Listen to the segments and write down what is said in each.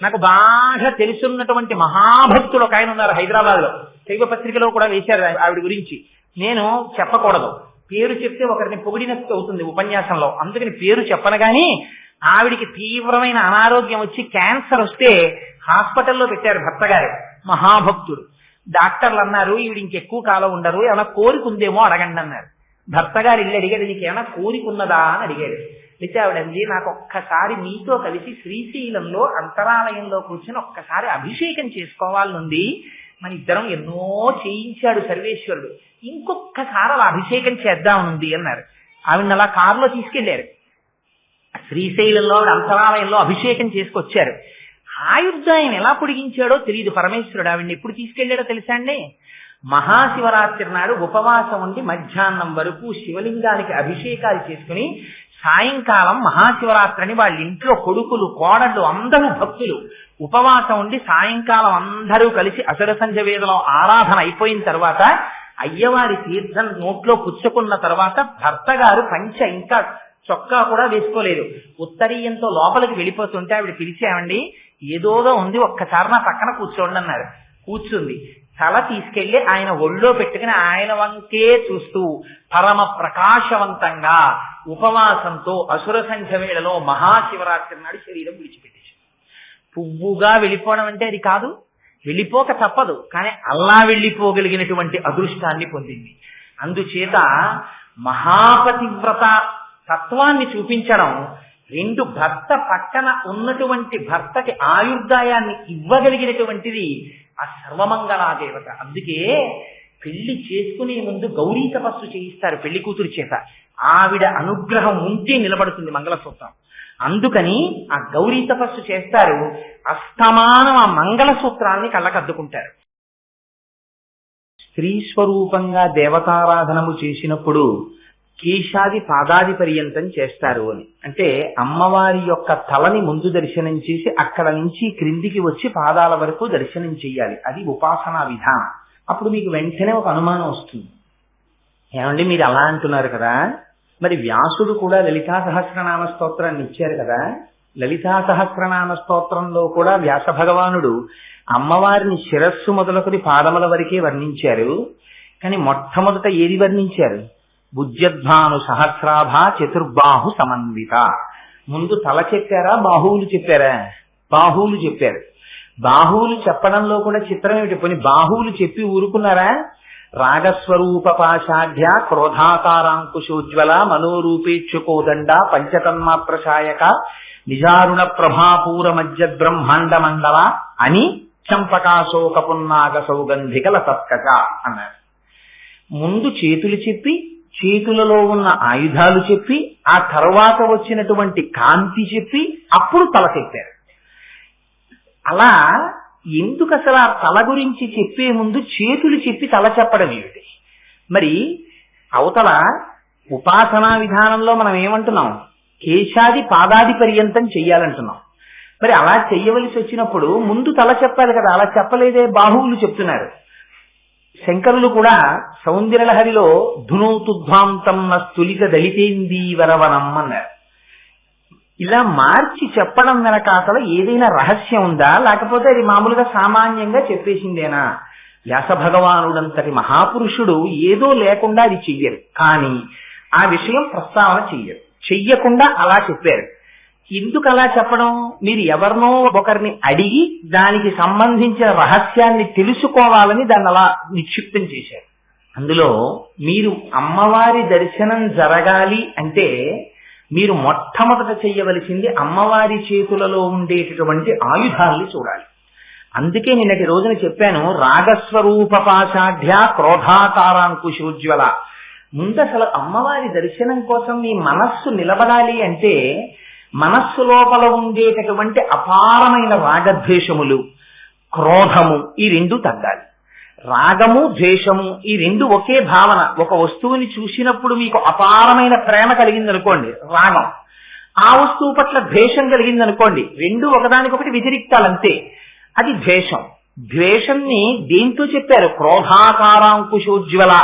నాకు బాగా తెలుసున్నటువంటి మహాభక్తులు ఒక ఆయన ఉన్నారు హైదరాబాద్ లో, శైవ పత్రికలో కూడా వేశారు ఆవిడ గురించి. నేను చెప్పకూడదు, పేరు చెప్తే ఒకరిని పొగిడినట్టు అవుతుంది ఉపన్యాసంలో, అందుకని పేరు చెప్పను. కానీ ఆవిడికి తీవ్రమైన అనారోగ్యం వచ్చి క్యాన్సర్ వస్తే హాస్పిటల్లో పెట్టారు భర్త గారు, మహాభక్తుడు. డాక్టర్లు అన్నారు ఈవిడ ఇంకెక్కువ కాలం ఉండరు, ఏమైనా కోరిక ఉందేమో అడగండి అన్నారు. భర్త గారు ఇల్లు అడిగాడు, నీకు ఏమైనా కోరిక ఉన్నదా అని అడిగాడు. అయితే ఆవిడంది, నాకు ఒక్కసారి మీతో కలిసి శ్రీశైలంలో అంతరాలయంలో కూర్చొని ఒక్కసారి అభిషేకం చేసుకోవాలనుంది, మన ఇద్దరం ఎన్నో చేయించాడు సర్వేశ్వరుడు, ఇంకొక్కసారి అలా అభిషేకం చేద్దామనుంది అన్నారు. ఆవిడ అలా కారులో తీసుకెళ్లారు, శ్రీశైలంలో ఆవిడ అంతరాలయంలో అభిషేకం చేసుకొచ్చారు. ఆయుర్దాయం ఎలా పొడిగించాడో తెలియదు పరమేశ్వరుడు. ఆవిడ్ని ఎప్పుడు తీసుకెళ్లాడో తెలుసా అండి? మహాశివరాత్రి నాడు ఉపవాసం ఉండి మధ్యాహ్నం వరకు శివలింగానికి అభిషేకాలు చేసుకుని సాయంకాలం మహాశివరాత్రి అని వాళ్ళ ఇంట్లో కొడుకులు కోడళ్ళు అందరూ భక్తులు ఉపవాసం ఉండి సాయంకాలం అందరూ కలిసి అసుర సంధ్య వేదలో ఆరాధన అయిపోయిన తర్వాత అయ్యవారి తీర్థం నోట్లో పుచ్చుకున్న తర్వాత భర్త గారు పంచ ఇంకా చొక్కా కూడా వేసుకోలేదు, ఉత్తరీయంతో లోపలికి వెళ్ళిపోతుంటే ఆవిడ పిలిచామండి, ఏదోదో ఉంది ఒక్కసారి నా పక్కన కూర్చోండి అన్నారు. కూర్చుంది. తల తీసుకెళ్లి ఆయన ఒళ్ళో పెట్టుకుని ఆయన వంకే చూస్తూ పరమ ప్రకాశవంతంగా ఉపవాసంతో అసుర సంధ్య వేళలో మహాశివరాత్రి నాడు శరీరం విడిచిపెట్టేసి పువ్వుగా వెళ్ళిపోవడం అంటే అది కాదు, వెళ్ళిపోక తప్పదు, కానీ అలా వెళ్ళిపోగలిగినటువంటి అదృష్టాన్ని పొందింది. అందుచేత మహాపతివ్రత తత్వాన్ని చూపించడం, రెండు భర్త పక్కన ఉన్నటువంటి భర్తకి ఆయుర్దాయాన్ని ఇవ్వగలిగినటువంటిది ఆ సర్వమంగళా దేవత. అందుకే పెళ్లి చేసుకునే ముందు గౌరీ తపస్సు చేయిస్తారు పెళ్లి కూతురు చేత, ఆవిడ అనుగ్రహం ఉంటే నిలబడుతుంది మంగళసూత్రం. అందుకని ఆ గౌరీ తపస్సు చేస్తారు, అస్తమానం ఆ మంగళసూత్రాన్ని కళ్ళకద్దుకుంటారు. స్త్రీ స్వరూపంగా దేవతారాధనము చేసినప్పుడు కేశాది పాదాది పర్యంతం చేస్తారు అని అంటే అమ్మవారి యొక్క తలని ముందు దర్శనం చేసి అక్కడ నుంచి క్రిందికి వచ్చి పాదాల వరకు దర్శనం చెయ్యాలి. అది ఉపాసనా విధానం. అప్పుడు మీకు వెంటనే ఒక అనుమానం వస్తుంది, ఏమండి మీరు అలా అంటున్నారు కదా, మరి వ్యాసుడు కూడా లలితా సహస్రనామ స్తోత్రాన్ని ఇచ్చారు కదా, లలితా సహస్రనామ స్తోత్రంలో కూడా వ్యాస భగవానుడు అమ్మవారిని శిరస్సు మొదలుకొని పాదముల వరకే వర్ణించారు. కానీ మొట్టమొదట ఏది వర్ణించారు? భుజ్యద్భాను సహస్రాభ చతుర్బాహు సమన్విత. ముందు తల చెప్పారా బాహువులు చెప్పారా? బాహువులు చెప్పారు. బాహువులు చెప్పడంలో కూడా చిత్రం ఏమిటి, పోనీ బాహువులు చెప్పి ఊరుకున్నారా? రాగస్వరూప పాశాఢ్య క్రోధాకారాంకుశోజ్వల మనోరూపేక్షుకోదండ పంచతన్మాత్రశాయక నిజారుణ ప్రభాపూర మధ్య బ్రహ్మాండ మండల అని చంపకాశోక పున్నాగ సౌగంధికల సత్కచ అన్నారు. ముందు చేతులు చెప్పి చేతులలో ఉన్న ఆయుధాలు చెప్పి ఆ తర్వాత వచ్చినటువంటి కాంతి చెప్పి అప్పుడు తల చెప్పారు. అలా ఎందుకు అసలు ఆ తల గురించి చెప్పే ముందు చేతులు చెప్పి తల చెప్పడం ఏమిటి? మరి అవతల ఉపాసనా విధానంలో మనం ఏమంటున్నాం? కేశాది పాదాది పర్యంతం చెయ్యాలంటున్నాం. మరి అలా చెయ్యవలసి వచ్చినప్పుడు ముందు తల చెప్పాలి కదా, అలా చెప్పలేదే, బాహువులు చెప్తున్నారు. శంకరులు కూడా సౌందర్యలహరిలో ధునౌతుధ్వాంతం నస్తులిత దళితేందీవరవనం అన్నారు. ఇలా మార్చి చెప్పడం వెనక అసలు ఏదైనా రహస్యం ఉందా, లేకపోతే అది మామూలుగా సామాన్యంగా చెప్పేసిందేనా? వ్యాస భగవానుడంతటి మహాపురుషుడు ఏదో లేకుండా అది చెయ్యరు, కానీ ఆ విషయం ప్రస్తావన చెయ్యకుండా అలా చెప్పారు. ఎందుకు అలా చెప్పడం? మీరు ఎవరినో ఒకరిని అడిగి దానికి సంబంధించిన రహస్యాన్ని తెలుసుకోవాలని దాన్ని అలా నిక్షిప్తం చేశారు. అందులో మీరు అమ్మవారి దర్శనం జరగాలి అంటే మీరు మొట్టమొదట చెయ్యవలసింది అమ్మవారి చేతులలో ఉండేటటువంటి ఆయుధాల్ని చూడాలి. అందుకే నిన్నటి రోజున చెప్పాను, రాగస్వరూప పాశాఢ్య క్రోధాకారాంకుశోజ్వల. ముందు అసలు అమ్మవారి దర్శనం కోసం మీ మనస్సు నిలబడాలి అంటే మనస్సు లోపల ఉండేటటువంటి అపారమైన రాగద్వేషములు, క్రోధము ఈ రెండు తగ్గాలి. రాగము ద్వేషము ఈ రెండు ఒకే భావన. ఒక వస్తువుని చూసినప్పుడు మీకు అపారమైన ప్రేమ కలిగిందనుకోండి రాగం, ఆ వస్తువు పట్ల ద్వేషం కలిగిందనుకోండి, రెండు ఒకదానికొకటి వ్యతిరిక్తాలంతే, అది ద్వేషం. ద్వేషాన్ని దేంతో చెప్పారు? క్రోధాకారాంకుశోజ్వల.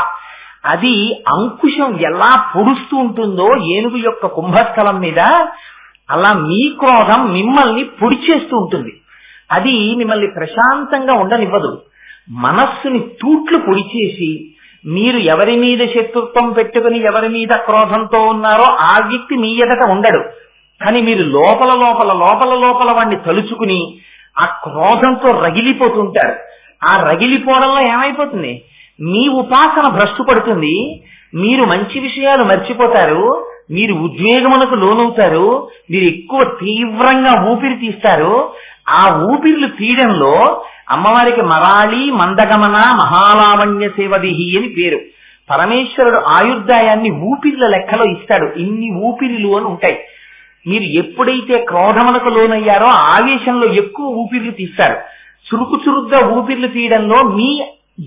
అది అంకుశం ఎలా పొడుస్తూ ఉంటుందో ఏనుగు యొక్క కుంభస్థలం మీద, అలా మీ క్రోధం మిమ్మల్ని పొడి చేస్తూ ఉంటుంది. అది మిమ్మల్ని ప్రశాంతంగా ఉండనివ్వదు. మనస్సుని తూట్లు పొడిచేసి మీరు ఎవరి మీద శత్రుత్వం పెట్టుకుని ఎవరి మీద క్రోధంతో ఉన్నారో ఆ వ్యక్తి మీ ఎదట ఉండడు. కానీ మీరు లోపల లోపల లోపల లోపల వాడిని తలుచుకుని ఆ క్రోధంతో రగిలిపోతుంటారు. ఆ రగిలిపోవడంలో ఏమైపోతుంది, మీ ఉపాసన భ్రష్టు పడుతుంది, మీరు మంచి విషయాలు మర్చిపోతారు, మీరు ఉద్వేగమునకు లోనవుతారు, మీరు ఎక్కువ తీవ్రంగా ఊపిరి తీస్తారు. ఆ ఊపిరిలు తీయడంలో అమ్మవారికి మరాళి మందగమన మహాలావణ్య సేవదిహి అని పేరు. పరమేశ్వరుడు ఆయుర్దాయాన్ని ఊపిరిల లెక్కలో ఇస్తాడు. ఇన్ని ఊపిరిలు అని ఉంటాయి. మీరు ఎప్పుడైతే క్రోధమునకు లోనయ్యారో ఆవేశంలో ఎక్కువ ఊపిర్లు తీస్తారు. చురుకు చురుగ్గా ఊపిర్లు తీయడంలో మీ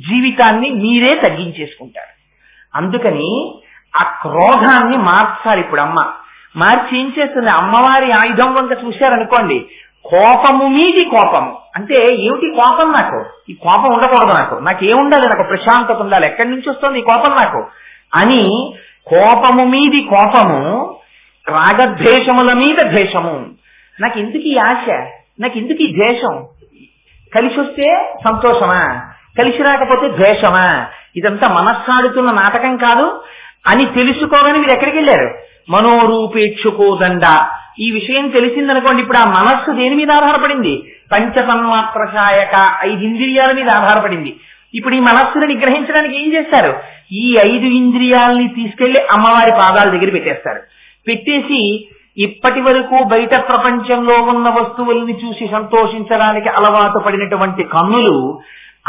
జీవితాన్ని మీరే తగ్గించేసుకుంటారు. అందుకని ఆ క్రోధాన్ని మార్చాలి. ఇప్పుడు అమ్మ మార్చి ఏం చేస్తుంది, అమ్మవారి ఆయుధం వంక చూశారనుకోండి, కోపము మీది కోపము. అంటే ఏమిటి కోపం? నాకు ఈ కోపం ఉండకూడదు, నాకేముండాలి, నాకు ప్రశాంతత ఉండాలి, ఎక్కడి నుంచి వస్తుంది ఈ కోపం నాకు అని కోపము మీది కోపము, రాగద్వేషముల మీద ద్వేషము. నాకు ఎందుకు ఈ ఆశ, నాకు ఎందుకు ఈ ద్వేషం, కలిసి వస్తే సంతోషమా, కలిసి రాకపోతే ద్వేషమా, ఇదంతా మనస్సాడుతున్న నాటకం కాదు అని తెలుసుకోగానే మీరు ఎక్కడికి వెళ్ళారు, మనోరూపేక్షుకోదండ. ఈ విషయం తెలిసిందనుకోండి, ఇప్పుడు ఆ మనస్సు దేని మీద ఆధారపడింది, పంచతన్మాత్రశాయక 5 ఇంద్రియాల మీద ఆధారపడింది. ఇప్పుడు ఈ మనస్సును నిగ్రహించడానికి ఏం చేస్తారు, ఈ 5 ఇంద్రియాలని తీసుకెళ్లి అమ్మవారి పాదాల దగ్గర పెట్టేస్తారు. పెట్టేసి ఇప్పటి వరకు బయట ప్రపంచంలో ఉన్న వస్తువుల్ని చూసి సంతోషించడానికి అలవాటు పడినటువంటి కన్నులు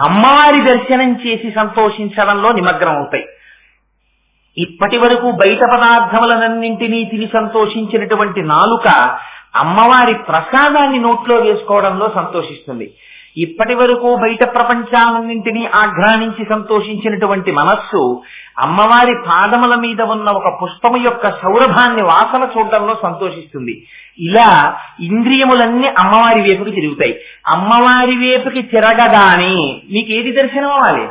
అమ్మవారి దర్శనం చేసి సంతోషించడంలో నిమగ్నం అవుతాయి. ఇప్పటి వరకు బయట పదార్థములన్నింటినీ తిని సంతోషించినటువంటి నాలుక అమ్మవారి ప్రసాదాన్ని నోట్లో వేసుకోవడంలో సంతోషిస్తుంది. ఇప్పటి వరకు బయట ప్రపంచాలన్నింటినీ ఆఘ్రానించి సంతోషించినటువంటి మనస్సు అమ్మవారి పాదముల మీద ఉన్న ఒక పుష్పము యొక్క సౌరభాన్ని వాసన చూడడంలో సంతోషిస్తుంది. ఇలా ఇంద్రియములన్నీ అమ్మవారి వైపుకి తిరుగుతాయి. అమ్మవారి వైపుకి తిరగగానే మీకు ఏది దర్శనం అవ్వాలి,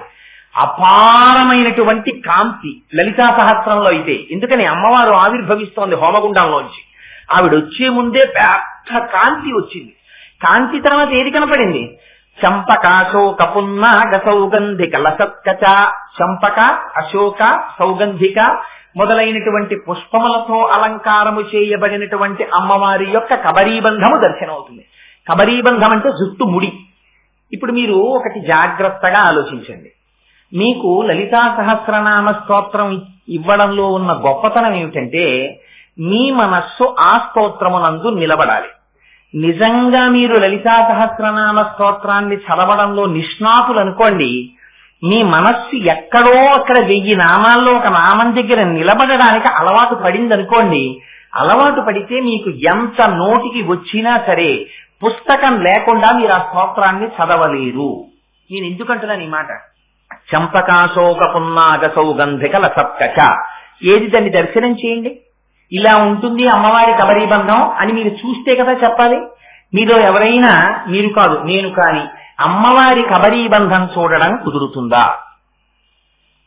అపారమైనటువంటి కాంతి. లలితా సహస్రంలో అయితే ఎందుకని అమ్మవారు ఆవిర్భవిస్తోంది హోమగుండంలోంచి, ఆవిడ వచ్చే ముందే పెద్ద కాంతి వచ్చింది. కాంతి తర్వాత ఏది కనపడింది, చంపకాశోక పున్నాగ సౌగంధిక లసత్కచ. చంపక, అశోక, సౌగంధిక మొదలైనటువంటి పుష్పములతో అలంకారము చేయబడినటువంటి అమ్మవారి యొక్క కబరీబంధము దర్శనమవుతుంది. కబరీబంధం అంటే జుట్టు ముడి. ఇప్పుడు మీరు ఒకటి జాగ్రత్తగా ఆలోచించండి, మీకు లలితా సహస్రనామ స్తోత్రం ఇవ్వడంలో ఉన్న గొప్పతనం ఏమిటంటే మీ మనస్సు ఆ స్తోత్రమునందు నిలబడాలి. నిజంగా మీరు లలితా సహస్రనామ స్తోత్రాన్ని చదవడంలో నిష్ణాతులు అనుకోండి, మీ మనస్సు ఎక్కడో అక్కడ 1000 నామాల్లో ఒక నామం దగ్గర నిలబడడానికి అలవాటు పడింది అనుకోండి. అలవాటు పడితే మీకు ఎంత నోటికి వచ్చినా సరే పుస్తకం లేకుండా మీరు ఆ స్తోత్రాన్ని చదవలేరు. నేను ఎందుకంటున్నాను ఈ మాట, చంపకాశోక పున్నాగ సౌగంధిక లసత్కచ. ఏది దాన్ని దర్శనం చేయండి, ఇలా ఉంటుంది అమ్మవారి కబరీబంధం అని మీరు చూస్తే కదా చెప్పాలి. మీలో ఎవరైనా, మీరు కాదు నేను కానీ, అమ్మవారి కబరీబంధం చూడడం కుదురుతుందా?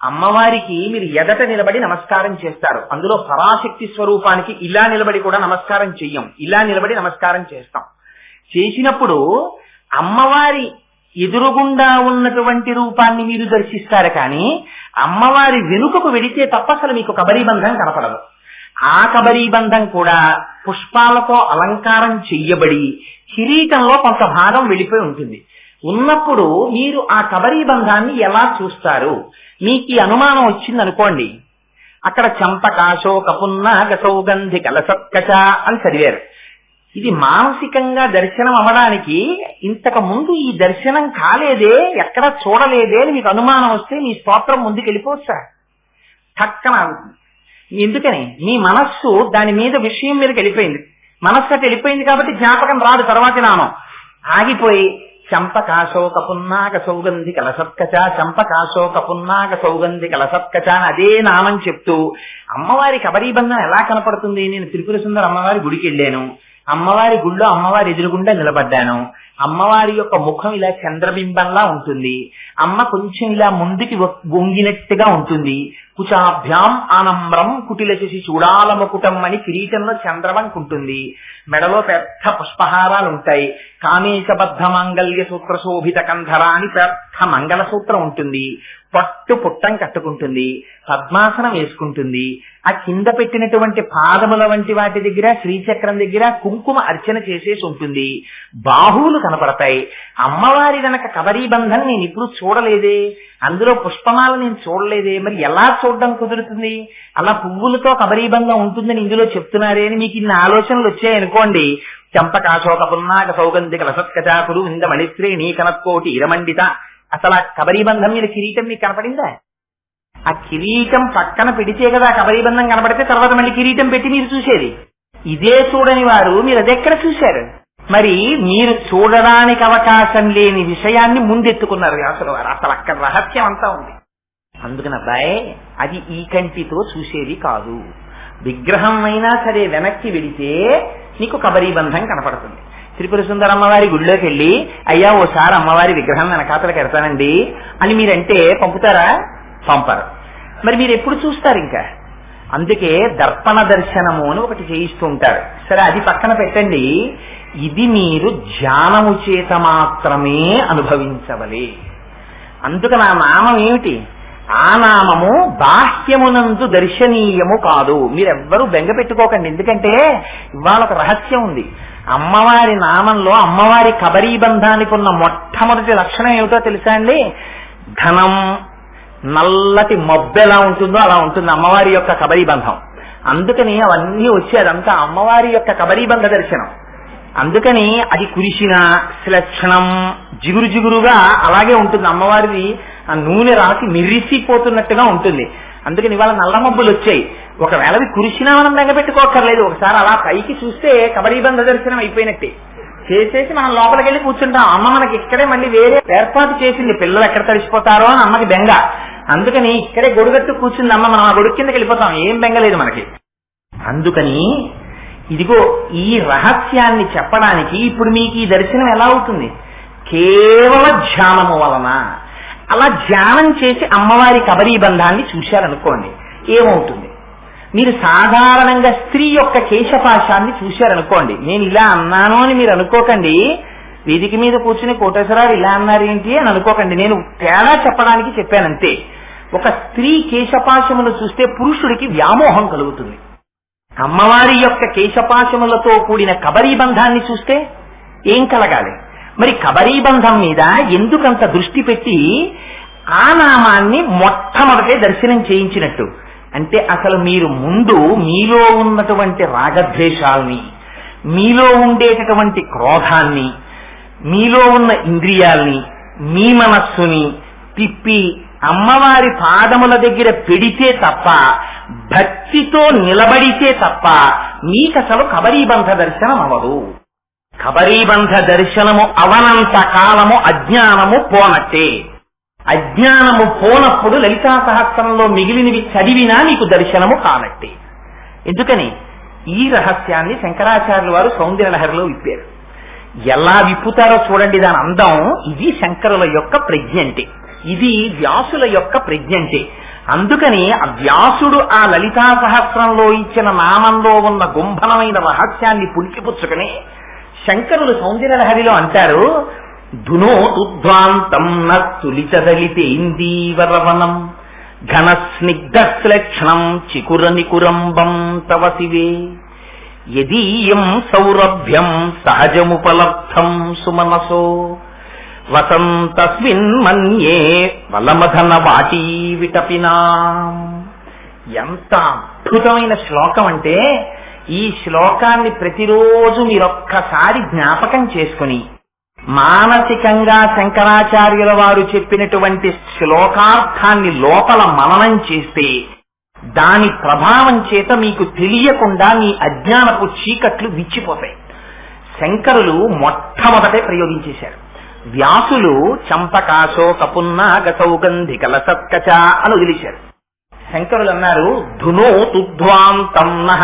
అమ్మవారికి మీరు ఎదట నిలబడి నమస్కారం చేస్తారు. అందులో పరాశక్తి స్వరూపానికి ఇలా నిలబడి కూడా నమస్కారం చెయ్యం, ఇలా నిలబడి నమస్కారం చేస్తాం. చేసినప్పుడు అమ్మవారి ఎదురుగుండా ఉన్నటువంటి రూపాన్ని మీరు దర్శిస్తారు. కానీ అమ్మవారి వెనుకకు వెడితే తప్ప అసలు మీకు కబరీబంధం కనపడదు. ఆ కబరీబంధం కూడా పుష్పాలతో అలంకారం చెయ్యబడి కిరీటంలో కొంత భాగం వెళ్ళిపోయి ఉంటుంది. ఉన్నప్పుడు మీరు ఆ కబరీబంధాన్ని ఎలా చూస్తారు? మీకు ఈ అనుమానం వచ్చిందనుకోండి, అక్కడ చంపకాశోక పున్నాగ సౌగంధిక లసత్కచ అని చదివారు. ఇది మానసికంగా దర్శనం అవ్వడానికి ఇంతకు ముందు ఈ దర్శనం కాలేదే, ఎక్కడ చూడలేదే అని మీకు అనుమానం వస్తే మీ స్తోత్రం ముందుకు వెళ్ళిపోవచ్చా? చక్కన ఎందుకని మీ మనస్సు దాని మీద విషయం మీదకి వెళ్ళిపోయింది. మనస్సు అటు వెళ్ళిపోయింది కాబట్టి జ్ఞాపకం రాదు. తర్వాతి నామం ఆగిపోయి చంపకాశోక పున్నాగ సౌగంధిక లసత్కచ, చంపకాశోక పున్నాగ సౌగంధిక లసత్కచ అని అదే నామం చెప్తూ అమ్మవారి కబరీబంధం ఎలా కనపడుతుంది? నేను త్రిపుర సుందర అమ్మవారి గుడికి వెళ్ళాను, అమ్మవారి గుళ్ళో అమ్మవారి ఎదురుగుండా నిలబడ్డాను, అమ్మవారి యొక్క ముఖం ఇలా చంద్రబింబంలా ఉంటుంది. అమ్మ కొంచెం ఇలా ముందుకి వంగినట్టుగా ఉంటుంది. కుచాభ్యాం ఆనంబ్రం కుటిల శశి చూడాలముకుటం అని కిరీటంలో చంద్రవంక ఉంటుంది. మెడలో పెద్ద పుష్పహారాలు ఉంటాయి. కామేశబద్ధ మాంగళ్య సూత్ర శోభిత కంధర అని పెద్ద మంగళ సూత్రం ఉంటుంది. పట్టు పుట్టం కట్టుకుంటుంది. పద్మాసనం వేసుకుంటుంది. ఆ కింద పెట్టినటువంటి పాదముల వంటి వాటి దగ్గర శ్రీచక్రం దగ్గర కుంకుమ అర్చన చేసేసి ఉంటుంది. బాహువులు కనపడతాయి. అమ్మవారి వెనక కబరీబంధం నేను ఇప్పుడు చూడలేదే, అందులో పుష్పమాల నేను చూడలేదే, మరి ఎలా చూడడం కుదురుతుంది? అలా పువ్వులతో కబరీబంధం ఉంటుందని ఇందులో చెప్తున్నారే అని మీకు ఇన్ని ఆలోచనలు వచ్చాయనుకోండి. చంపకాశోక పున్నాక సౌగంధిక లసత్కచాకులు ఇంద మణిశ్రేణి కనత్కోటి ఇరమండిత, అసలు ఆ కబరీబంధం మీద కిరీటం మీకు కనపడిందా? ఆ కిరీటం పక్కన పెడితే కదా కబరీబంధం కనపడితే తర్వాత మళ్ళీ కిరీటం పెట్టి మీరు చూసేది. ఇదే చూడని వారు మీరు అదెక్కడ చూశారు? మరి మీరు చూడడానికి అవకాశం లేని విషయాన్ని ముందెత్తుకున్నారు వ్యాసుల వారు. అసలు అక్కడ రహస్యం అంతా ఉంది. అందుకని అబ్బాయి, అది ఈ కంటితో చూసేది కాదు. విగ్రహం అయినా సరే వెనక్కి వెడితే నీకు కబరీబంధం కనపడుతుంది. త్రిపుర సుందర అమ్మవారి గుడిలోకి వెళ్ళి అయ్యా ఓసారి అమ్మవారి విగ్రహం వెనకాతలకు ఎడతానండి అని మీరంటే పంపుతారా? పంపరు. మరి మీరు ఎప్పుడు చూస్తారు? ఇంకా అందుకే దర్పణ దర్శనము అని ఒకటి చేయిస్తూ ఉంటారు. సరే, అది పక్కన పెట్టండి. ఇది మీరు ధ్యానము చేత మాత్రమే అనుభవించవలే. అందుకని ఆ నామం ఏమిటి? ఆ నామము బాహ్యమునందు దర్శనీయము కాదు. మీరెవ్వరూ బెంగ పెట్టుకోకండి. ఎందుకంటే ఇవాళ ఒక రహస్యం ఉంది. అమ్మవారి నామంలో అమ్మవారి కబరీబంధానికి ఉన్న మొట్టమొదటి లక్షణం ఏమిటో తెలుసా అండి? ఘనం, నల్లటి మబ్బు ఎలా ఉంటుందో అలా ఉంటుంది అమ్మవారి యొక్క కబరీబంధం. అందుకని అవన్నీ వచ్చి అదంతా అమ్మవారి యొక్క కబరీబంధ దర్శనం. అందుకని అది కురిసిన శ్లక్షణం జిగురు జిగురుగా అలాగే ఉంటుంది. అమ్మవారిది ఆ నూనె రాసి మిరిసిపోతున్నట్టుగా ఉంటుంది. అందుకని ఇవాళ నల్ల మబ్బులు వచ్చాయి. ఒకవేళ అవి కురిసినా మనం బెంగపెట్టుకోకర్లేదు. ఒకసారి అలా పైకి చూస్తే కబరీబంధ దర్శనం అయిపోయినట్టే. చేసేసి మనం లోపలికి వెళ్ళి కూర్చుంటాం. అమ్మ మనకి ఇక్కడే మళ్ళీ వేరే ఏర్పాటు చేసింది. పిల్లలు ఎక్కడ తడిసిపోతారో అని అమ్మకి బెంగ. అందుకని ఇక్కడే గొడుగట్టు కూర్చుంది అమ్మ. మనం ఆ గొడుగు కిందకి వెళ్ళిపోతాం. ఏం బెంగలేదు మనకి. అందుకని ఇదిగో ఈ రహస్యాన్ని చెప్పడానికి ఇప్పుడు మీకు ఈ దర్శనం ఎలా అవుతుంది? కేవల ధ్యానము వలన. అలా ధ్యానం చేసి అమ్మవారి కబరీబంధాన్ని చూశారనుకోండి, ఏమవుతుంది? మీరు సాధారణంగా స్త్రీ యొక్క కేశపాశాన్ని చూశారనుకోండి. నేను ఇలా అన్నాను అని మీరు అనుకోకండి. వేదిక మీద కూర్చుని కోటేశ్వరరావు ఇలా అన్నారు ఏంటి అని అనుకోకండి. నేను తేడా చెప్పడానికి చెప్పానంతే. ఒక స్త్రీ కేశపాశమును చూస్తే పురుషుడికి వ్యామోహం కలుగుతుంది. అమ్మవారి యొక్క కేశపాశములతో కూడిన కబరీబంధాన్ని చూస్తే ఏం కలగాలి? మరి కబరీబంధం మీద ఎందుకంత దృష్టి పెట్టి ఆ నామాన్ని మొట్టమొదటే దర్శనం చేయించినట్టు అంటే, అసలు మీరు ముందు మీలో ఉన్నటువంటి రాగద్వేషాల్ని, మీలో ఉండేటటువంటి క్రోధాన్ని, మీలో ఉన్న ఇంద్రియాల్ని, మీ మనస్సుని తిప్పి అమ్మవారి పాదముల దగ్గర పెడితే తప్ప, భక్తితో నిలబడితే తప్ప మీకసలు కబరీబంధ దర్శనం అవదు. కబరీబంధ దర్శనము అవనంత కాలము అజ్ఞానము పోనట్టే. అజ్ఞానము పోనప్పుడు లలితా సహస్రంలో మిగిలినవి చదివినా మీకు దర్శనము కానట్టే. ఎందుకని? ఈ రహస్యాన్ని శంకరాచార్యుల వారు సౌందర్యలహరిలో విప్పారు. ఎలా విప్పుతారో చూడండి దాని అందం. ఇది శంకరుల యొక్క ప్రజ్ఞంటే, ఇది వ్యాసుల యొక్క ప్రజ్ఞంటే. అందుకని ఆ వ్యాసుడు ఆ లలితా సహస్రంలో ఇచ్చిన నామంలో ఉన్న గుంభనమైన రహస్యాన్ని పుణికిపుచ్చుకుని శంకరులు సౌందర్యలహరిలో అంటారు, ధునోతుధ్వాంతం నస్తులితదలితేందీవరవనం ఘన స్నిగ్ధశ్లక్షణం చికుర నికురంబం తవ శివే యదీయం సౌరభ్యం సహజముపలబ్ధం సుమనసో వసంతస్మిన్ మన్యే వలమధన వాటీ విటపినా. ఎంత అద్భుతమైన శ్లోకం అంటే, ఈ శ్లోకాన్ని ప్రతిరోజు మీరొక్కసారి జ్ఞాపకం చేసుకుని మానసికంగా శంకరాచార్యుల వారు చెప్పినటువంటి శ్లోకార్థాన్ని లోపల మననం చేస్తే దాని ప్రభావం చేత మీకు తెలియకుండా మీ అజ్ఞానపు చీకట్లు విచ్చిపోతాయి. శంకరులు మొట్టమొదటే ప్రయోగించేశారు. వ్యాసులు చంపకాశోక పున్నాగ సౌగంధిక లసత్కచ అని వదిలేశారు. శంకరులు అన్నారు ధునోతుధ్వాంతం నః.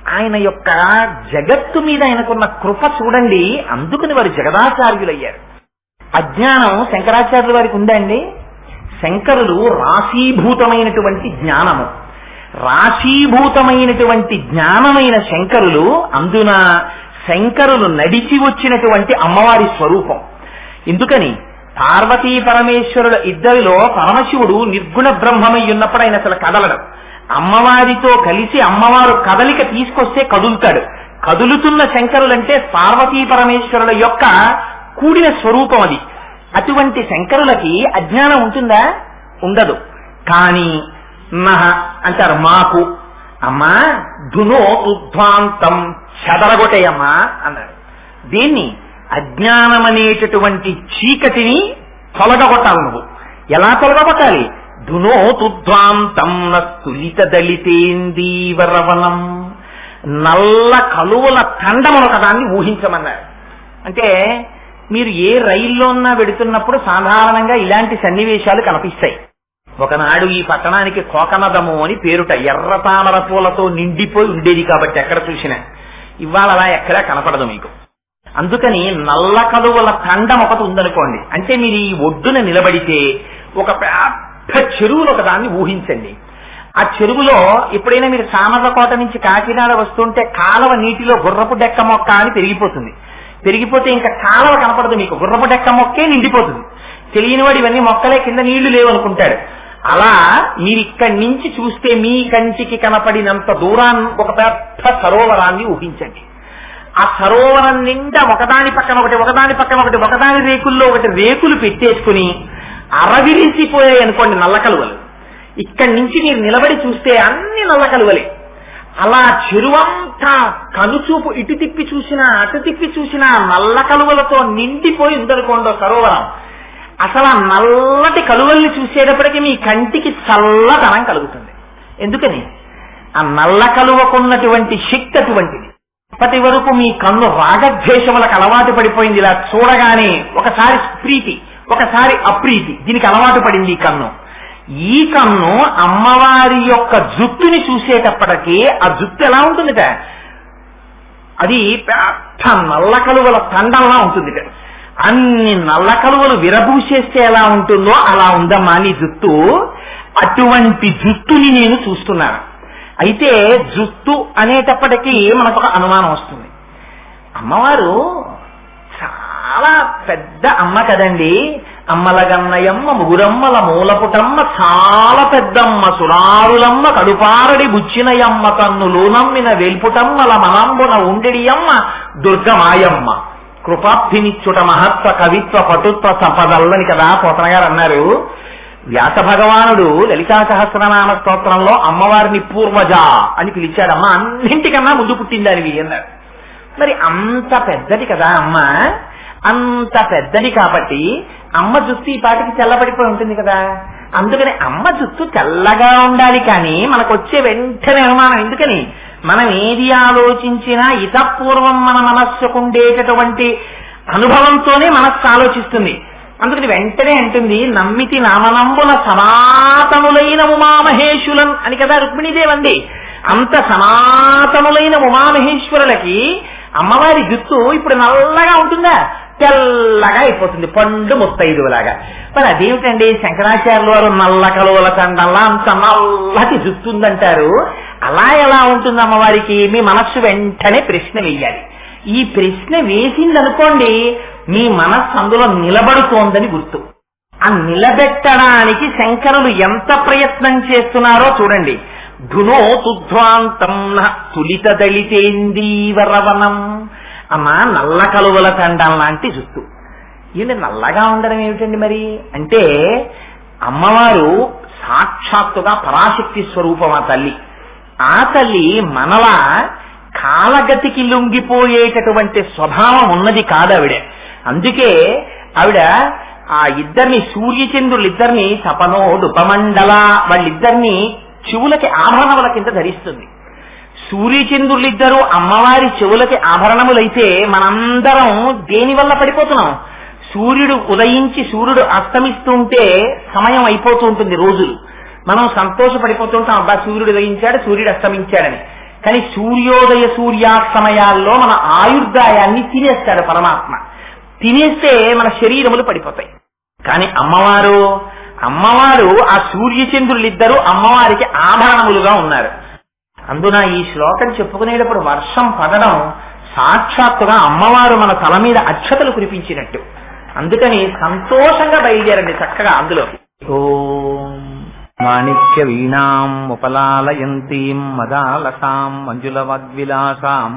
ఆయన యొక్క జగత్తు మీద ఆయనకున్న కృప చూడండి. అందుకని వారు జగదాచార్యులయ్యారు. అజ్ఞానం శంకరాచార్యుల వారికి ఉందండి. శంకరులు రాశీభూతమైనటువంటి జ్ఞానము, రాశీభూతమైనటువంటి జ్ఞానమైన శంకరులు, అందున శంకరులు నడిచి వచ్చినటువంటి అమ్మవారి స్వరూపం. ఎందుకని పార్వతీ పరమేశ్వరుల ఇద్దరిలో పరమశివుడు నిర్గుణ బ్రహ్మమై ఉన్నప్పుడు ఆయన అసలు కదలడు. అమ్మవారితో కలిసి అమ్మవారు కదలిక తీసుకొస్తే కదులుతాడు. కదులుతున్న శంకరులంటే పార్వతీ పరమేశ్వరుల యొక్క కూడిన స్వరూపం అది. అటువంటి శంకరులకి అజ్ఞానం ఉంటుందా? ఉండదు. కానీ నహ అంటారు మాకు, అమ్మా ధునో ఉద్వాంతం చెదరగొట్టేయమ్మా అన్నారు. దీన్ని అజ్ఞానం అనేటటువంటి చీకటిని తొలగొట్టాలి. నువ్వు ఎలా తొలగొట్టాలి? ధునోతుద్వాంతం తులిత దళితేందీవరవనం, నల్ల కలువల తండమును ఒకదాన్ని ఊహించమన్నారు. అంటే మీరు ఏ రైల్లో ఉన్నా వెడుతున్నప్పుడు సాధారణంగా ఇలాంటి సన్నివేశాలు కనిపిస్తాయి. ఒకనాడు ఈ పట్టణానికి కోకనదము అని పేరుట, ఎర్ర తామర పూలతో నిండిపోయి ఉండేది కాబట్టి ఎక్కడ చూసినా. ఇవాళ అలా ఎక్కడా కనపడదు మీకు. అందుకని నల్ల కలువల తండం ఒకటి ఉందనుకోండి. అంటే మీరు ఈ ఒడ్డున నిలబడితే ఒక పెద్ద చెరువులో ఒకదాన్ని ఊహించండి. ఆ చెరువులో ఎప్పుడైనా మీరు సామర్లకోట నుంచి కాకినాడ వస్తుంటే కాలవ నీటిలో గుర్రపు డెక్క మొక్క అని పెరిగిపోతుంది. పెరిగిపోతే ఇంకా కాలవ కనపడదు మీకు, గుర్రపు డెక్క మొక్కే నిండిపోతుంది. తెలియని వాడు ఇవన్నీ మొక్కలే, కింద నీళ్లు లేవు అనుకుంటాడు. అలా మీరు ఇక్కడి నుంచి చూస్తే మీ కంటికి కనపడినంత దూరాన్ని ఒక పెద్ద సరోవరాన్ని ఊహించండి. ఆ సరోవరం నిండా ఒకదాని పక్కన ఒకటి, ఒకదాని పక్కన ఒకటి, ఒకదాని రేకుల్లో ఒకటి రేకులు పెట్టేసుకుని అరవిరిసిపోయాయి అనుకోండి నల్ల కలువలు. ఇక్కడి నుంచి మీరు నిలబడి చూస్తే అన్ని నల్ల కలువలే. అలా చెరువంతా కనుచూపు ఇటు తిప్పి చూసినా అటు తిప్పి చూసినా నల్ల కలువలతో నిండిపోయి ఉందనుకోండి సరోవరం. అసలు ఆ నల్లటి కలువల్ని చూసేటప్పటికీ మీ కంటికి చల్లదనం కలుగుతుంది. ఎందుకని? ఆ నల్ల కలువకున్నటువంటి శక్తి అటువంటిది. ఇప్పటి వరకు మీ కన్ను రాగద్వేషములకు అలవాటు పడిపోయింది. ఇలా చూడగానే ఒకసారి ప్రీతి, ఒకసారి అప్రీతి, దీనికి అలవాటు పడింది ఈ కన్ను. ఈ కన్ను అమ్మవారి యొక్క జుట్టుని చూసేటప్పటికీ ఆ జుట్టు ఎలా ఉంటుందిట? అది పెద్ద నల్ల కలువల తండంలా ఉంటుందిట. అన్ని నల్ల కలువలు విరబూసేస్తే ఎలా ఉంటుందో అలా ఉందమ్మా నీ జుట్టు. అటువంటి జుట్టుని నేను చూస్తున్నాను. అయితే జుట్టు అనేటప్పటికీ మనకు ఒక అనుమానం వస్తుంది. అమ్మవారు చాలా పెద్ద అమ్మ కదండి. అమ్మలగన్నయమ్మ, ముగురమ్మల మూలపుటమ్మ, చాలా పెద్దమ్మ, సురారులమ్మ, కడుపారడి బుచ్చినయమ్మ, తన్నులు నమ్మిన వేల్పుటమ్మల మనంబున ఉండెడియమ్మ, దుర్గమాయమ్మ, కృపాబ్ధినిచ్చుట మహత్వ కవిత్వ పటుత్వ సంపదల్లని కదా పోతన గారు అన్నారు. వ్యాస భగవానుడు లలితా సహస్రనామ స్తోత్రంలో అమ్మవారిని పూర్వజ అని పిలిచాడమ్మ, అన్నింటికన్నా ముందు పుట్టిందానివి అన్నారు. మరి అంత పెద్దది కదా అమ్మ, అంత పెద్దది కాబట్టి అమ్మ జుట్టు ఈ పాటికి తెల్లబడిపోయి ఉంటుంది కదా. అందుకని అమ్మ జుట్టు తెల్లగా ఉండాలి. కానీ మనకు వచ్చే వెంటనే అనుమానం ఎందుకని? మనం ఏది ఆలోచించినా ఇతపూర్వం మన మనస్సుకు ఉండేటటువంటి అనుభవంతోనే మనస్సు ఆలోచిస్తుంది. అందుకని వెంటనే అంటుంది నమ్మితి నామనంబున సనాతనులైన ఉమామహేశ్వరులన్ అని కదా రుక్మిణీదేవి అంది. అంత సనాతనులైన ఉమామహేశ్వరులకి అమ్మవారి జుట్టు ఇప్పుడు నల్లగా ఉంటుందా? తెల్లగా అయిపోతుంది, పండు ముత్తైదులాగా. మరి అదేమిటండి శంకరాచార్యుల వారు నల్ల కలువల తండల్లా అంత నల్లటి జుట్టు ఉందంటారు. అలా ఎలా ఉంటుంది అమ్మవారికి? మీ మనస్సు వెంటనే ప్రశ్న వెయ్యాలి. ఈ ప్రశ్న వేసిందనుకోండి మీ మనస్సు అందులో నిలబడుతోందని గుర్తు. ఆ నిలబెట్టడానికి శంకరులు ఎంత ప్రయత్నం చేస్తున్నారో చూడండి. ధునోతుధ్వాంతం తులిత దళితేందీవరవనం. అమ్మా నల్ల కలువల తండం లాంటి జుట్టు. ఈయన నల్లగా ఉండడం ఏమిటండి మరి అంటే, అమ్మవారు సాక్షాత్తుగా పరాశక్తి స్వరూపం ఆ తల్లి. ఆ తల్లి మనలా కాలగతికి లొంగిపోయేటటువంటి స్వభావం ఉన్నది కాదు ఆవిడ. అందుకే ఆవిడ ఆ ఇద్దరిని సూర్యచంద్రులిద్దరిని తపనోడుపమండల వాళ్ళిద్దరిని చెవులకి ఆభరణముల కింద ధరిస్తుంది. సూర్యచంద్రులిద్దరూ అమ్మవారి చెవులకి ఆభరణములైతే మనందరం దేని వల్ల పడిపోతున్నాం? సూర్యుడు ఉదయించి సూర్యుడు అస్తమిస్తుంటే సమయం అయిపోతూ ఉంటుంది, రోజులు. మనం సంతోషపడిపోతుంటాం, అబ్బా సూర్యుడు ఉదయించాడు సూర్యుడు అస్తమించాడని. కానీ సూర్యోదయ సూర్యాస్తమయాల్లో మన ఆయుర్దాయాన్ని తినేస్తాడు పరమాత్మ. తినేస్తే మన శరీరములు పడిపోతాయి. కానీ అమ్మవారు ఆ సూర్యచంద్రులిద్దరూ అమ్మవారికి ఆభరణములుగా ఉన్నారు. అందున ఈ శ్లోకం చెప్పుకునేటప్పుడు వర్షం పడడం సాక్షాత్తుగా అమ్మవారు మన తల మీద అక్షతలు కురిపించినట్టు. అందుకని సంతోషంగా బయలుదేరండి చక్కగా అందులో. ఓం మాణిక్య వీణాం ఉపలాలయంతీం మదాలసాం మంజుల వాగ్విలాసాం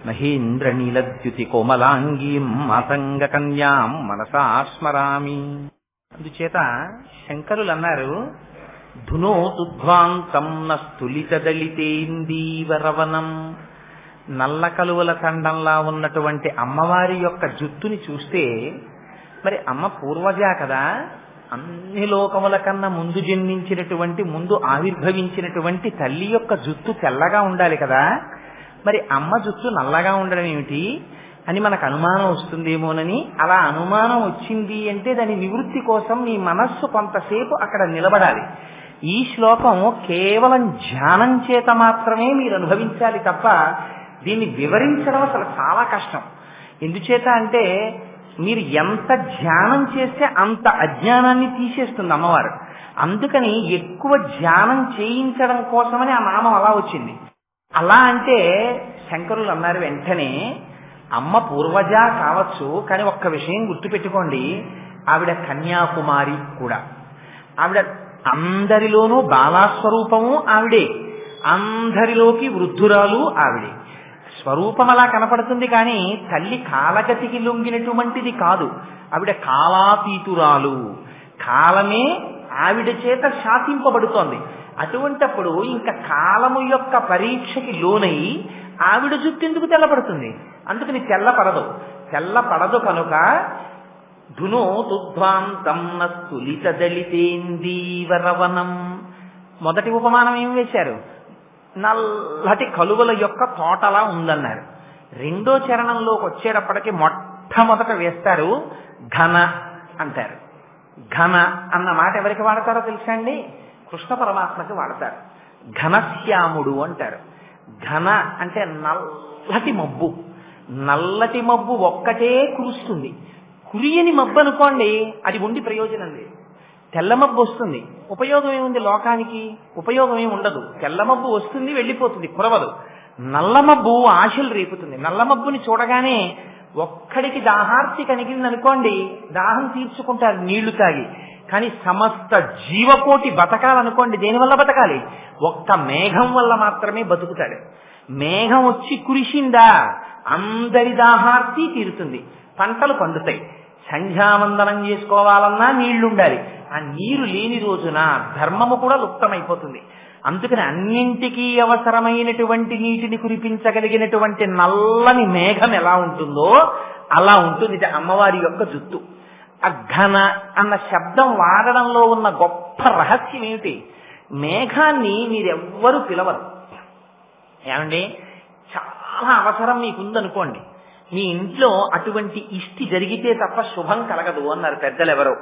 మహేంద్ర నీలద్యుతి కోమలాంగీం మాతంగ కన్యాం మనసా స్మరామి. అందుచేత శంకరులు అన్నారు, ధునోతుధ్వాంతం నస్తులిత దళితేందీవరవనం. నల్ల కలువల తండంలా ఉన్నటువంటి అమ్మవారి యొక్క జుత్తుని చూస్తే, మరి అమ్మ పూర్వజా కదా, అన్ని లోకముల కన్నా ముందు జన్మించినటువంటి, ముందు ఆవిర్భవించినటువంటి తల్లి యొక్క జుత్తు తెల్లగా ఉండాలి కదా, మరి అమ్మ జుత్తు నల్లగా ఉండడం ఏమిటి అని మనకు అనుమానం వస్తుందేమోనని. అలా అనుమానం వచ్చింది అంటే దాని నివృత్తి కోసం మీ మనస్సు కొంతసేపు అక్కడ నిలబడాలి. ఈ శ్లోకం కేవలం ధ్యానం చేత మాత్రమే మీరు అనుభవించాలి తప్ప దీన్ని వివరించడం అసలు చాలా కష్టం. ఎందుచేత అంటే మీరు ఎంత ధ్యానం చేస్తే అంత అజ్ఞానాన్ని తీసేస్తుంది అమ్మవారు. అందుకని ఎక్కువ ధ్యానం చేయించడం కోసమని ఆ నామం అలా వచ్చింది. అలా అంటే శంకరులు అన్నారు వెంటనే, అమ్మ పూర్వజ కావచ్చు, కానీ ఒక్క విషయం గుర్తుపెట్టుకోండి, ఆవిడ కన్యాకుమారి కూడా. ఆవిడ అందరిలోనూ బాలాస్వరూపము ఆవిడే, అందరిలోకి వృద్ధురాలు ఆవిడే. స్వరూపం అలా కనపడుతుంది కానీ తల్లి కాలగతికి లొంగినటువంటిది కాదు. ఆవిడ కాలాతీతురాలు, కాలమే ఆవిడ చేత శాసింపబడుతోంది. అటువంటప్పుడు ఇంకా కాలము యొక్క పరీక్షకి లోనై ఆవిడ జుట్టు ఎందుకు తెల్లపడుతుంది? అందుకని తెల్లపడదు కనుక ధునోతుధ్వాంతం నస్తులిత దళితేందీవరవనం. మొదటి ఉపమానం ఏం వేశారు? నల్లటి కలువల యొక్క తోటలా ఉందన్నారు. రెండో చరణంలోకి వచ్చేటప్పటికి మొట్టమొదట వేస్తారు ఘన అంటారు. ఘన అన్న మాట ఎవరికి వాడతారో తెలుసా అండి? కృష్ణ పరమాత్మకి వాడతారు. ఘనశ్యాముడు అంటారు. ఘన అంటే నల్లటి మబ్బు. నల్లటి మబ్బు ఒక్కటే కురుస్తుంది. కురియని మబ్బు అనుకోండి, అది ఉండి ప్రయోజనం లేదు. తెల్ల మబ్బు వస్తుంది, ఉపయోగం ఏముంది? లోకానికి ఉపయోగం ఏమి ఉండదు. తెల్ల మబ్బు వస్తుంది, వెళ్ళిపోతుంది, కురవదు. నల్ల మబ్బు ఆశలు రేపుతుంది. నల్ల మబ్బుని చూడగానే ఒక్కడికి దాహార్తి కలిగింది అనుకోండి, దాహం తీర్చుకుంటారు నీళ్లు తాగి. కానీ సమస్త జీవకోటి బతకాలనుకోండి, దేనివల్ల బతకాలి? ఒక్క మేఘం వల్ల మాత్రమే బతుకుతాడు. మేఘం వచ్చి కురిసిందా అందరి దాహార్తి తీరుతుంది, పంటలు పండుతాయి. సంధ్యావందనం చేసుకోవాలన్నా నీళ్లుండాలి. ఆ నీరు లేని రోజున ధర్మము కూడా లుప్తమైపోతుంది. అందుకని అన్నింటికీ అవసరమైనటువంటి నీటిని కురిపించగలిగినటువంటి నల్లని మేఘం ఎలా ఉంటుందో అలా ఉంటుంది అమ్మవారి యొక్క జుత్తు. అఘన అన్న శబ్దం వాడడంలో ఉన్న గొప్ప రహస్యం ఏమిటి? మేఘాన్ని మీరెవ్వరూ పిలవరు. ఏమండి, చాలా అవసరం మీకుందనుకోండి, మీ ఇంట్లో అటువంటి ఇష్టి జరిగితే తప్ప శుభం కలగదు అన్నారు పెద్దలు. ఎవరో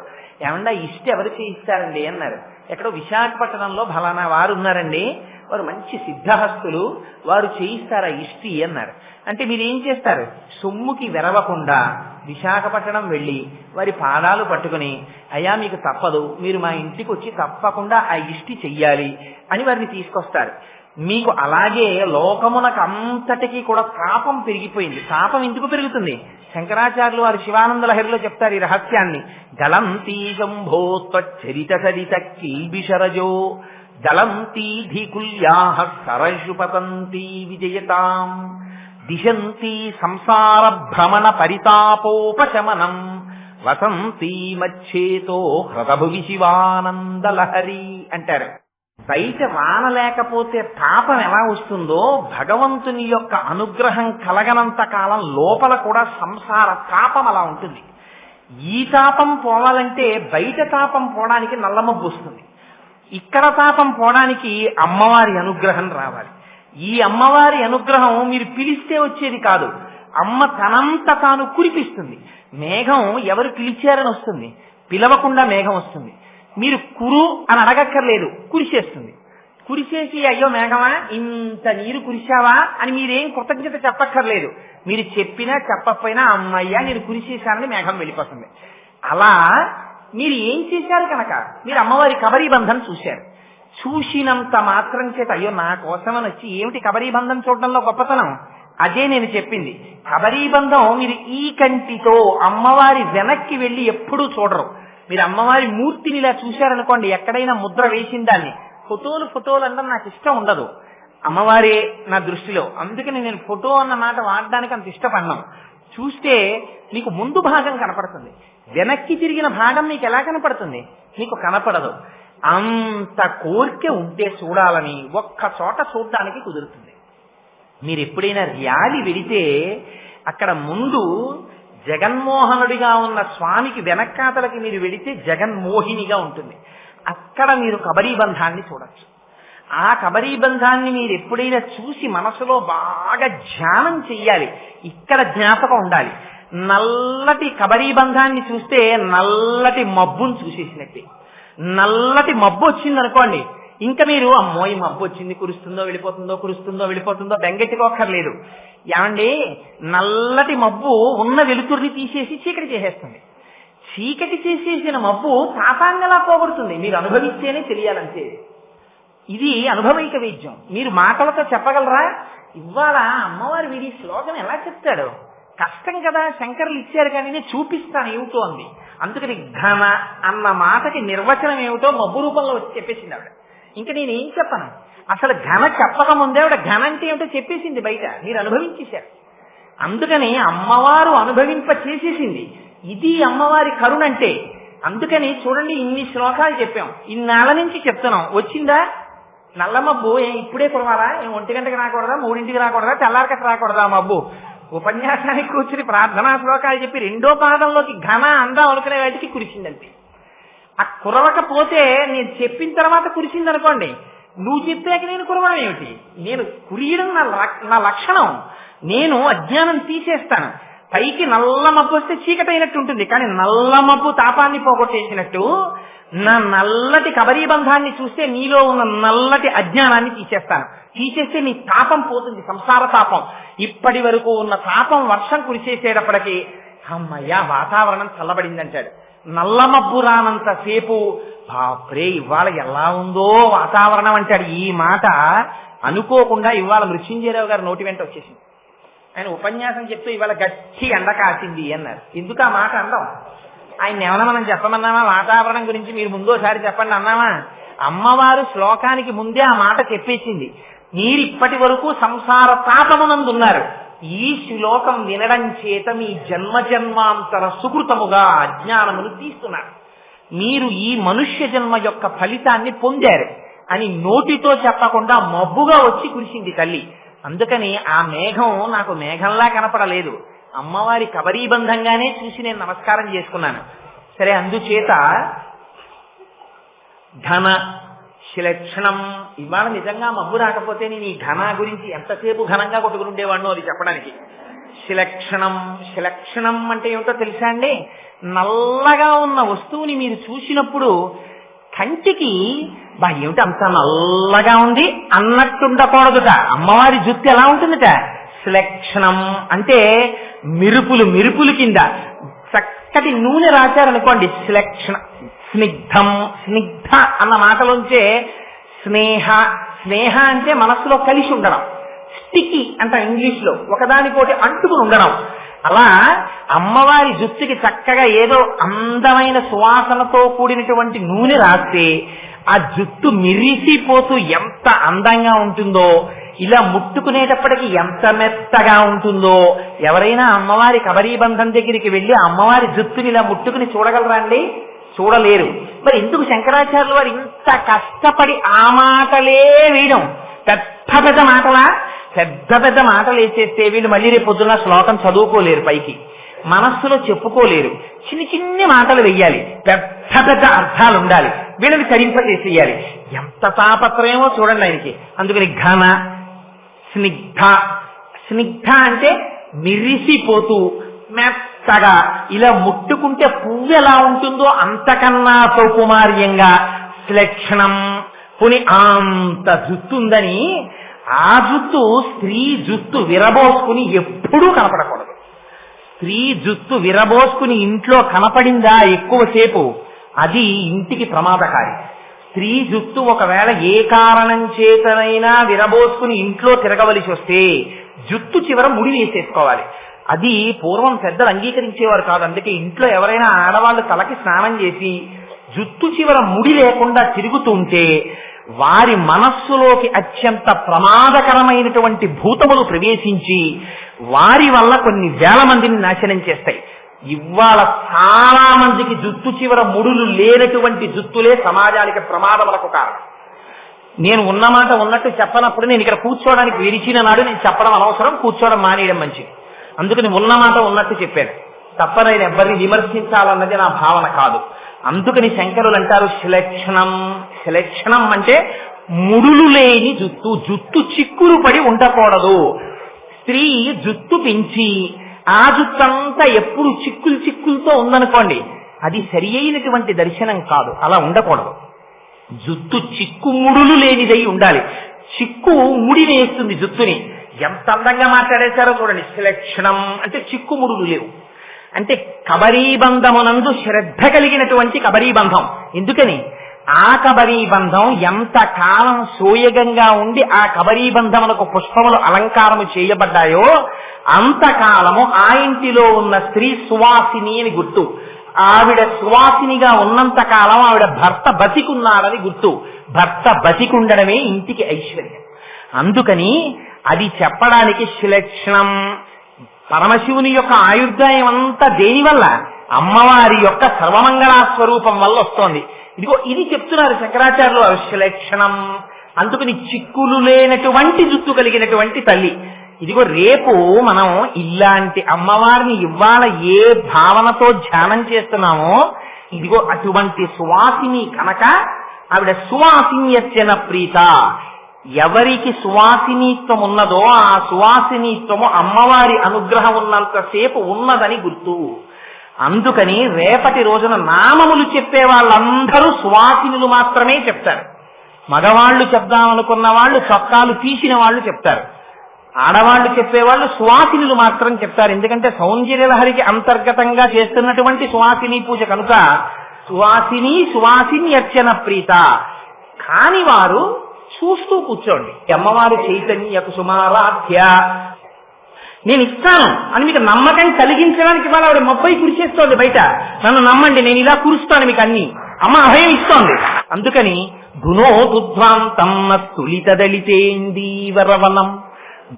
ఏమన్నా ఇష్టి ఎవరు చేయిస్తారండి అన్నారు. ఎక్కడో విశాఖపట్నంలో ఫలానా వారు ఉన్నారండి, వారు మంచి సిద్ధహస్తులు, వారు చేయిస్తారా ఇష్టి అన్నారు. అంటే మీరు ఏం చేస్తారు? సొమ్ముకి వెరవకుండా విశాఖపట్నం వెళ్ళి వారి పాదాలు పట్టుకుని, అయ్యా మీకు తప్పదు, మీరు మా ఇంటికి వచ్చి తప్పకుండా ఆ ఇష్టి చెయ్యాలి అని వారిని తీసుకొస్తారు. మీకు అలాగే లోకమునకు అంతటికీ కూడా తాపం పెరిగిపోయింది. తాపం ఎందుకు పెరుగుతుంది? శంకరాచార్యులు వారి శివానంద లహరిలో చెప్తారు ఈ రహస్యాన్ని. గలంతీ శంభో త్వచ్చరిత సరిత కీల్బిషరజో దళంతీ ధికుల్యాః సరశుపతంతీ విజయతాం దిశంతీ సంసార భ్రమణ పరితాపోపశమనం వసంతీ మచ్చేతో హృదభువి శివానందలహరి అంటారు. బయట వాన లేకపోతే తాపం ఎలా వస్తుందో భగవంతుని యొక్క అనుగ్రహం కలగనంత కాలం లోపల కూడా సంసార తాపం అలా ఉంటుంది. ఈ తాపం పోవాలంటే బయట తాపం పోవడానికి నల్లమబ్బు వస్తుంది, ఇక్కడ తాపం పోవడానికి అమ్మవారి అనుగ్రహం రావాలి. ఈ అమ్మవారి అనుగ్రహం మీరు పిలిస్తే వచ్చేది కాదు, అమ్మ తనంత తాను కురిపిస్తుంది. మేఘం ఎవరు పిలిచారని వస్తుంది, పిలవకుండా మేఘం వస్తుంది. మీరు కురు అని అడగక్కర్లేదు, కురిసేస్తుంది. కురిసేసి అయ్యో మేఘమా ఇంత నీరు కురిశావా అని మీరేం కృతజ్ఞత చెప్పక్కర్లేదు. మీరు చెప్పినా చెప్పకపోయినా అమ్మయ్యా నేను కురిసేశానని మేఘం వెళ్ళిపోతుంది. అలా మీరు ఏం చేశారు కనుక మీరు అమ్మవారి కబరీ బంధం చూశారు. చూసినంత మాత్రం చేత అయ్యో నా కోసమని వచ్చి ఏమిటి కబరీ బంధం చూడడంలో గొప్పతనం, అదే నేను చెప్పింది. కబరీ బంధం మీరు ఈ కంటితో అమ్మవారి వెనక్కి వెళ్ళి ఎప్పుడూ చూడరు. మీరు అమ్మవారి మూర్తిని ఇలా చూశారనుకోండి, ఎక్కడైనా ముద్ర వేసిన దాన్ని ఫోటోలు అంటే నాకు ఇష్టం ఉండదు, అమ్మవారే నా దృష్టిలో. అందుకని నేను ఫోటో అన్న మాట వాడడానికి అంత ఇష్టపడ్డాం. చూస్తే మీకు ముందు భాగం కనపడుతుంది, వెనక్కి తిరిగిన భాగం మీకు ఎలా కనపడుతుంది? మీకు కనపడదు. అంత కోరిక ఉంటే చూడాలని ఒక్క చోట చూడడానికి కుదురుతుంది. మీరు ఎప్పుడైనా ర్యాలీ వెళితే అక్కడ ముందు జగన్మోహనుడిగా ఉన్న స్వామికి వెనక్కాతలకి మీరు వెళితే జగన్మోహినిగా ఉంటుంది. అక్కడ మీరు కబరీ బంధాన్ని చూడొచ్చు. ఆ కబరీ బంధాన్ని మీరు ఎప్పుడైనా చూసి మనసులో బాగా ధ్యానం చెయ్యాలి. ఇక్కడ జ్ఞాపకం ఉండాలి. నల్లటి కబరీ బంధాన్ని చూస్తే నల్లటి మబ్బును చూసేసినట్టే. నల్లటి మబ్బు వచ్చిందనుకోండి, ఇంకా మీరు అమ్మో ఈ మబ్బు వచ్చింది, కురుస్తుందో వెళ్ళిపోతుందో బెంగెట్టుకోక్కర్లేదు. ఏమండి, నల్లటి మబ్బు ఉన్న వెలుతుర్ని తీసేసి చీకటి చేసేస్తుంది. చీకటి చేసేసిన మబ్బు తాపాన్ని ఎలా పోగొడుతుంది? మీరు అనుభవిస్తేనే తెలియాలంతే. ఇది అనుభవైక వైద్యం. మీరు మాటలతో చెప్పగలరా? ఇవాళ అమ్మవారి వీడి శ్లోకం ఎలా చెప్తాడు? కష్టం కదా, శంకరులు ఇచ్చారు కానీ నేను చూపిస్తాను ఏమిటో అంది. అందుకని ఘన అన్న మాటకి నిర్వచనం ఏమిటో మబ్బు రూపంలో వచ్చి చెప్పేసింది ఆవిడ. ఇంకా నేనేం చెప్పను. అసలు ఘన చెప్పకముందే ఆవిడ ఘన అంటే ఏమిటో చెప్పేసింది బయట, మీరు అనుభవించేశారు. అందుకని అమ్మవారు అనుభవింప చేసేసింది. ఇది అమ్మవారి కరుణంటే. అందుకని చూడండి, ఇన్ని శ్లోకాలు చెప్పాం, ఇన్నాళ్ళ నుంచి చెప్తున్నాం. వచ్చిందా నల్ల మబ్బు? ఇప్పుడే కురవాలా? 1 గంటకి రాకూడదా? 3ంటికి రాకూడదా? తెల్లారకట్ట రాకూడదా మబ్బు? ఉపన్యాసానికి కూర్చుని ప్రార్థనా శ్లోకాలు చెప్పి 2వ పాదంలోకి ఘన అందాం అనుకునే వాటికి కురిసిందంతే. ఆ కురవకపోతే నేను చెప్పిన తర్వాత కురిసిందనుకోండి, నువ్వు చెప్పాక నేను కురవడం ఏమిటి? నేను కురియడం నా లక్షణం. నేను అజ్ఞానం తీసేస్తాను. పైకి నల్ల మబ్బు వస్తే చీకటైనట్టు ఉంటుంది, కానీ నల్ల మబ్బు తాపాన్ని పోగొట్టేసినట్టు నా నల్లటి కబరీ బంధాన్ని చూస్తే నీలో ఉన్న నల్లటి అజ్ఞానాన్ని తీసేస్తే నీ తాపం పోతుంది, సంసార తాపం. ఇప్పటి వరకు ఉన్న తాపం వర్షం కురిసేసేటప్పటికి అమ్మయ్యా వాతావరణం చల్లబడిందంటాడు. నల్ల మబ్బు రానంతసేపు బాప్రే ఇవాళ ఎలా ఉందో వాతావరణం అంటాడు. ఈ మాట అనుకోకుండా ఇవాళ మృత్యుంజయరావు గారు నోటి వెంట వచ్చేసింది. ఆయన ఉపన్యాసం చెప్తూ ఇవాళ గట్టి ఎండ కాసింది అన్నారు. ఎందుకు ఆ మాట అందాం? ఆయన ఏమన్నా మనం చెప్పమన్నామా? వాతావరణం గురించి మీరు ముందోసారి చెప్పండి అన్నామా? అమ్మవారు శ్లోకానికి ముందే ఆ మాట చెప్పేసింది. మీరు ఇప్పటి వరకు సంసార తాపమునందున్నారు. ఈ శ్లోకం వినడం చేత మీ జన్మాంతర సుకృతముగా అజ్ఞానమును తీస్తున్నారు. మీరు ఈ మనుష్య జన్మ యొక్క ఫలితాన్ని పొందారు అని నోటితో చెప్పకుండా మబ్బుగా వచ్చి కురిసింది తల్లి. అందుకని ఆ మేఘం నాకు మేఘంలా కనపడలేదు, అమ్మవారి కబరీ బంధంగానే చూసి నేను నమస్కారం చేసుకున్నాను. సరే, అందుచేత ఘన శిలక్షణం. ఇవాళ నిజంగా మబ్బు రాకపోతే నేను ఈ ఘన గురించి ఎంతసేపు ఘనంగా కొట్టుకుండేవాడినో అది చెప్పడానికి. శిలక్షణం అంటే ఏమిటో తెలుసా అండి? నల్లగా ఉన్న వస్తువుని మీరు చూసినప్పుడు కంటికి ఏమిటి అంత నల్లగా ఉంది అన్నట్టుండకూడదుట. అమ్మవారి జుత్తు ఎలా ఉంటుందిట? శిలక్షణం అంటే మెరుపులు కింద చక్కటి నూనె రాశారనుకోండి, శిలక్షణ. స్నిగ్ధ అన్న మాటలోంచే స్నేహ అంటే మనస్సులో కలిసి ఉండడం. స్టికి అంట ఇంగ్లీష్ లో, ఒకదానికోటి అంటుకుని ఉండడం. అలా అమ్మవారి జుత్తుకి చక్కగా ఏదో అందమైన సువాసనతో కూడినటువంటి నూనె రాస్తే ఆ జుట్టు మిరిసిపోతూ ఎంత అందంగా ఉంటుందో, ఇలా ముట్టుకునేటప్పటికి ఎంత మెత్తగా ఉంటుందో. ఎవరైనా అమ్మవారి కబరీ బంధం దగ్గరికి వెళ్ళి అమ్మవారి జుట్టుని ఇలా ముట్టుకుని చూడగలరా అండి? చూడలేరు. మరి ఎందుకు శంకరాచార్యులు వారు ఇంత కష్టపడి ఆ మాటలే వేయడం? పెద్ద మాటలా? పెద్ద మాటలు వేసేస్తే వీళ్ళు మళ్ళీ రేపు పొద్దున్న శ్లోకం చదువుకోలేరు, పైకి మనస్సులో చెప్పుకోలేరు. చిన్ని మాటలు వెయ్యాలి, పెద్ద అర్థాలు ఉండాలి, వీళ్ళని తరింపజేసేయాలి. ఎంత తాపత్రయమో చూడండి ఆయనకి. అందుకని ఘన స్నిగ్ధ అంటే మిరిసిపోతూ మెత్తగా, ఇలా ముట్టుకుంటే పువ్వు ఎలా ఉంటుందో అంతకన్నా సౌకుమార్యంగా. శ్లక్షణం పోనీ అంత జుత్తు ఉందని ఆ జుత్తు స్త్రీ జుత్తు విరబోసుకుని ఎప్పుడూ కనపడకూడదు. స్త్రీ జుత్తు విరబోసుకుని ఇంట్లో కనపడిందా ఎక్కువసేపు, అది ఇంటికి ప్రమాదకారి. స్త్రీ జుత్తు ఒకవేళ ఏ కారణం చేతనైనా విరబోసుకుని ఇంట్లో తిరగవలసి వస్తే జుత్తు చివర ముడి వేసేసుకోవాలి. అది పూర్వం పెద్దలు అంగీకరించేవారు కాదు. అందుకే ఇంట్లో ఎవరైనా ఆడవాళ్ళు తలకి స్నానం చేసి జుత్తు చివర ముడి లేకుండా తిరుగుతుంటే వారి మనస్సులోకి అత్యంత ప్రమాదకరమైనటువంటి భూతములు ప్రవేశించి వారి వల్ల కొన్ని వేల మందిని నాశనం చేస్తాయి. ఇవాళ చాలా మందికి జుత్తు చివర ముడులు లేనటువంటి జుత్తులే సమాజానికి ప్రమాదములకు కారణం. నేను ఉన్నమాట ఉన్నట్టు చెప్పనప్పుడు నేను ఇక్కడ కూర్చోవడానికి విరిచిన నాడు నేను చెప్పడం అనవసరం, కూర్చోవడం మానేయడం మంచిది. అందుకని ఉన్నమాట ఉన్నట్టు చెప్పాను తప్ప నేను ఎవరిని విమర్శించాలన్నది నా భావన కాదు. అందుకని శంకరులు అంటారు శిలక్షణం. శిలక్షణం అంటే ముడులు లేని జుత్తు, జుత్తు చిక్కులు పడి ఉండకూడదు. స్త్రీ జుత్తు పెంచి ఆ జుత్తంతా ఎప్పుడు చిక్కులు చిక్కులతో ఉందనుకోండి, అది సరి అయినటువంటి దర్శనం కాదు. అలా ఉండకూడదు. జుత్తు చిక్కు ముడులు లేనిదై ఉండాలి. చిక్కు ముడి వేస్తుంది జుత్తుని. ఎంత అందంగా మాట్లాడేశారో చూడండి. శిలక్షణం అంటే చిక్కుముడులు లేవు. అంటే కబరీబంధమునందు శ్రద్ధ కలిగినటువంటి కబరీబంధం. ఎందుకని ఆ కబరీబంధం ఎంత కాలం సోయగంగా ఉండి ఆ కబరీబంధమునకు పుష్పములు అలంకారము చేయబడ్డాయో అంతకాలము ఆ ఇంటిలో ఉన్న స్త్రీ సువాసిని అని గుర్తు. ఆవిడ సువాసినిగా ఉన్నంత కాలం ఆవిడ భర్త బతికున్నాడని గుర్తు. భర్త బతికుండడమే ఇంటికి ఐశ్వర్యం. అందుకని అది చెప్పడానికి శిలక్షణం. పరమశివుని యొక్క ఆయుర్దాయం అంతా దేనివల్ల? అమ్మవారి యొక్క సర్వమంగళా స్వరూపం వల్ల వస్తోంది. ఇదిగో ఇది చెప్తున్నారు శంకరాచార్యులు శిలక్షణం. అందుకని చిక్కులు లేనటువంటి జుత్తు కలిగినటువంటి తల్లి. ఇదిగో రేపు మనం ఇలాంటి అమ్మవారిని ఇవాళ ఏ భావనతో ధ్యానం చేస్తున్నామో ఇదిగో అటువంటి సువాసిని కనుక ఆవిడ సువాసిన్యర్చన ప్రీత. ఎవరికి సువాసినీత్వం ఉన్నదో ఆ సువాసినీత్వము అమ్మవారి అనుగ్రహం ఉన్నంతసేపు ఉన్నదని గుర్తు. అందుకని రేపటి రోజున నామములు చెప్పే వాళ్ళందరూ సువాసినులు మాత్రమే చెప్తారు. మగవాళ్లు చెప్దామనుకున్న వాళ్ళు చొక్కాలు తీసిన వాళ్ళు చెప్తారు. ఆడవాళ్లు చెప్పేవాళ్ళు సువాసినులు మాత్రం చెప్తారు. ఎందుకంటే సౌందర్యలహరికి అంతర్గతంగా చేస్తున్నటువంటి సువాసిని పూజ కనుక సువాసిని సువాసిన్యర్చన ప్రీత. కాని వారు చూస్తూ కూర్చోండి. అమ్మవారి చైతన్య కుసుమారాధ్య నేను ఇస్తాను అని మీకు నమ్మకం కలిగించడానికి వాళ్ళ ఆవిడ మొబ్బై కురిచేస్తోంది బయట. నన్ను నమ్మండి, నేను ఇలా కురుస్తాను మీకు అన్ని. అమ్మ అభయం ఇస్తోంది. అందుకని గుణోదుధ్వాంతం తులిత దళితేందీవరవనం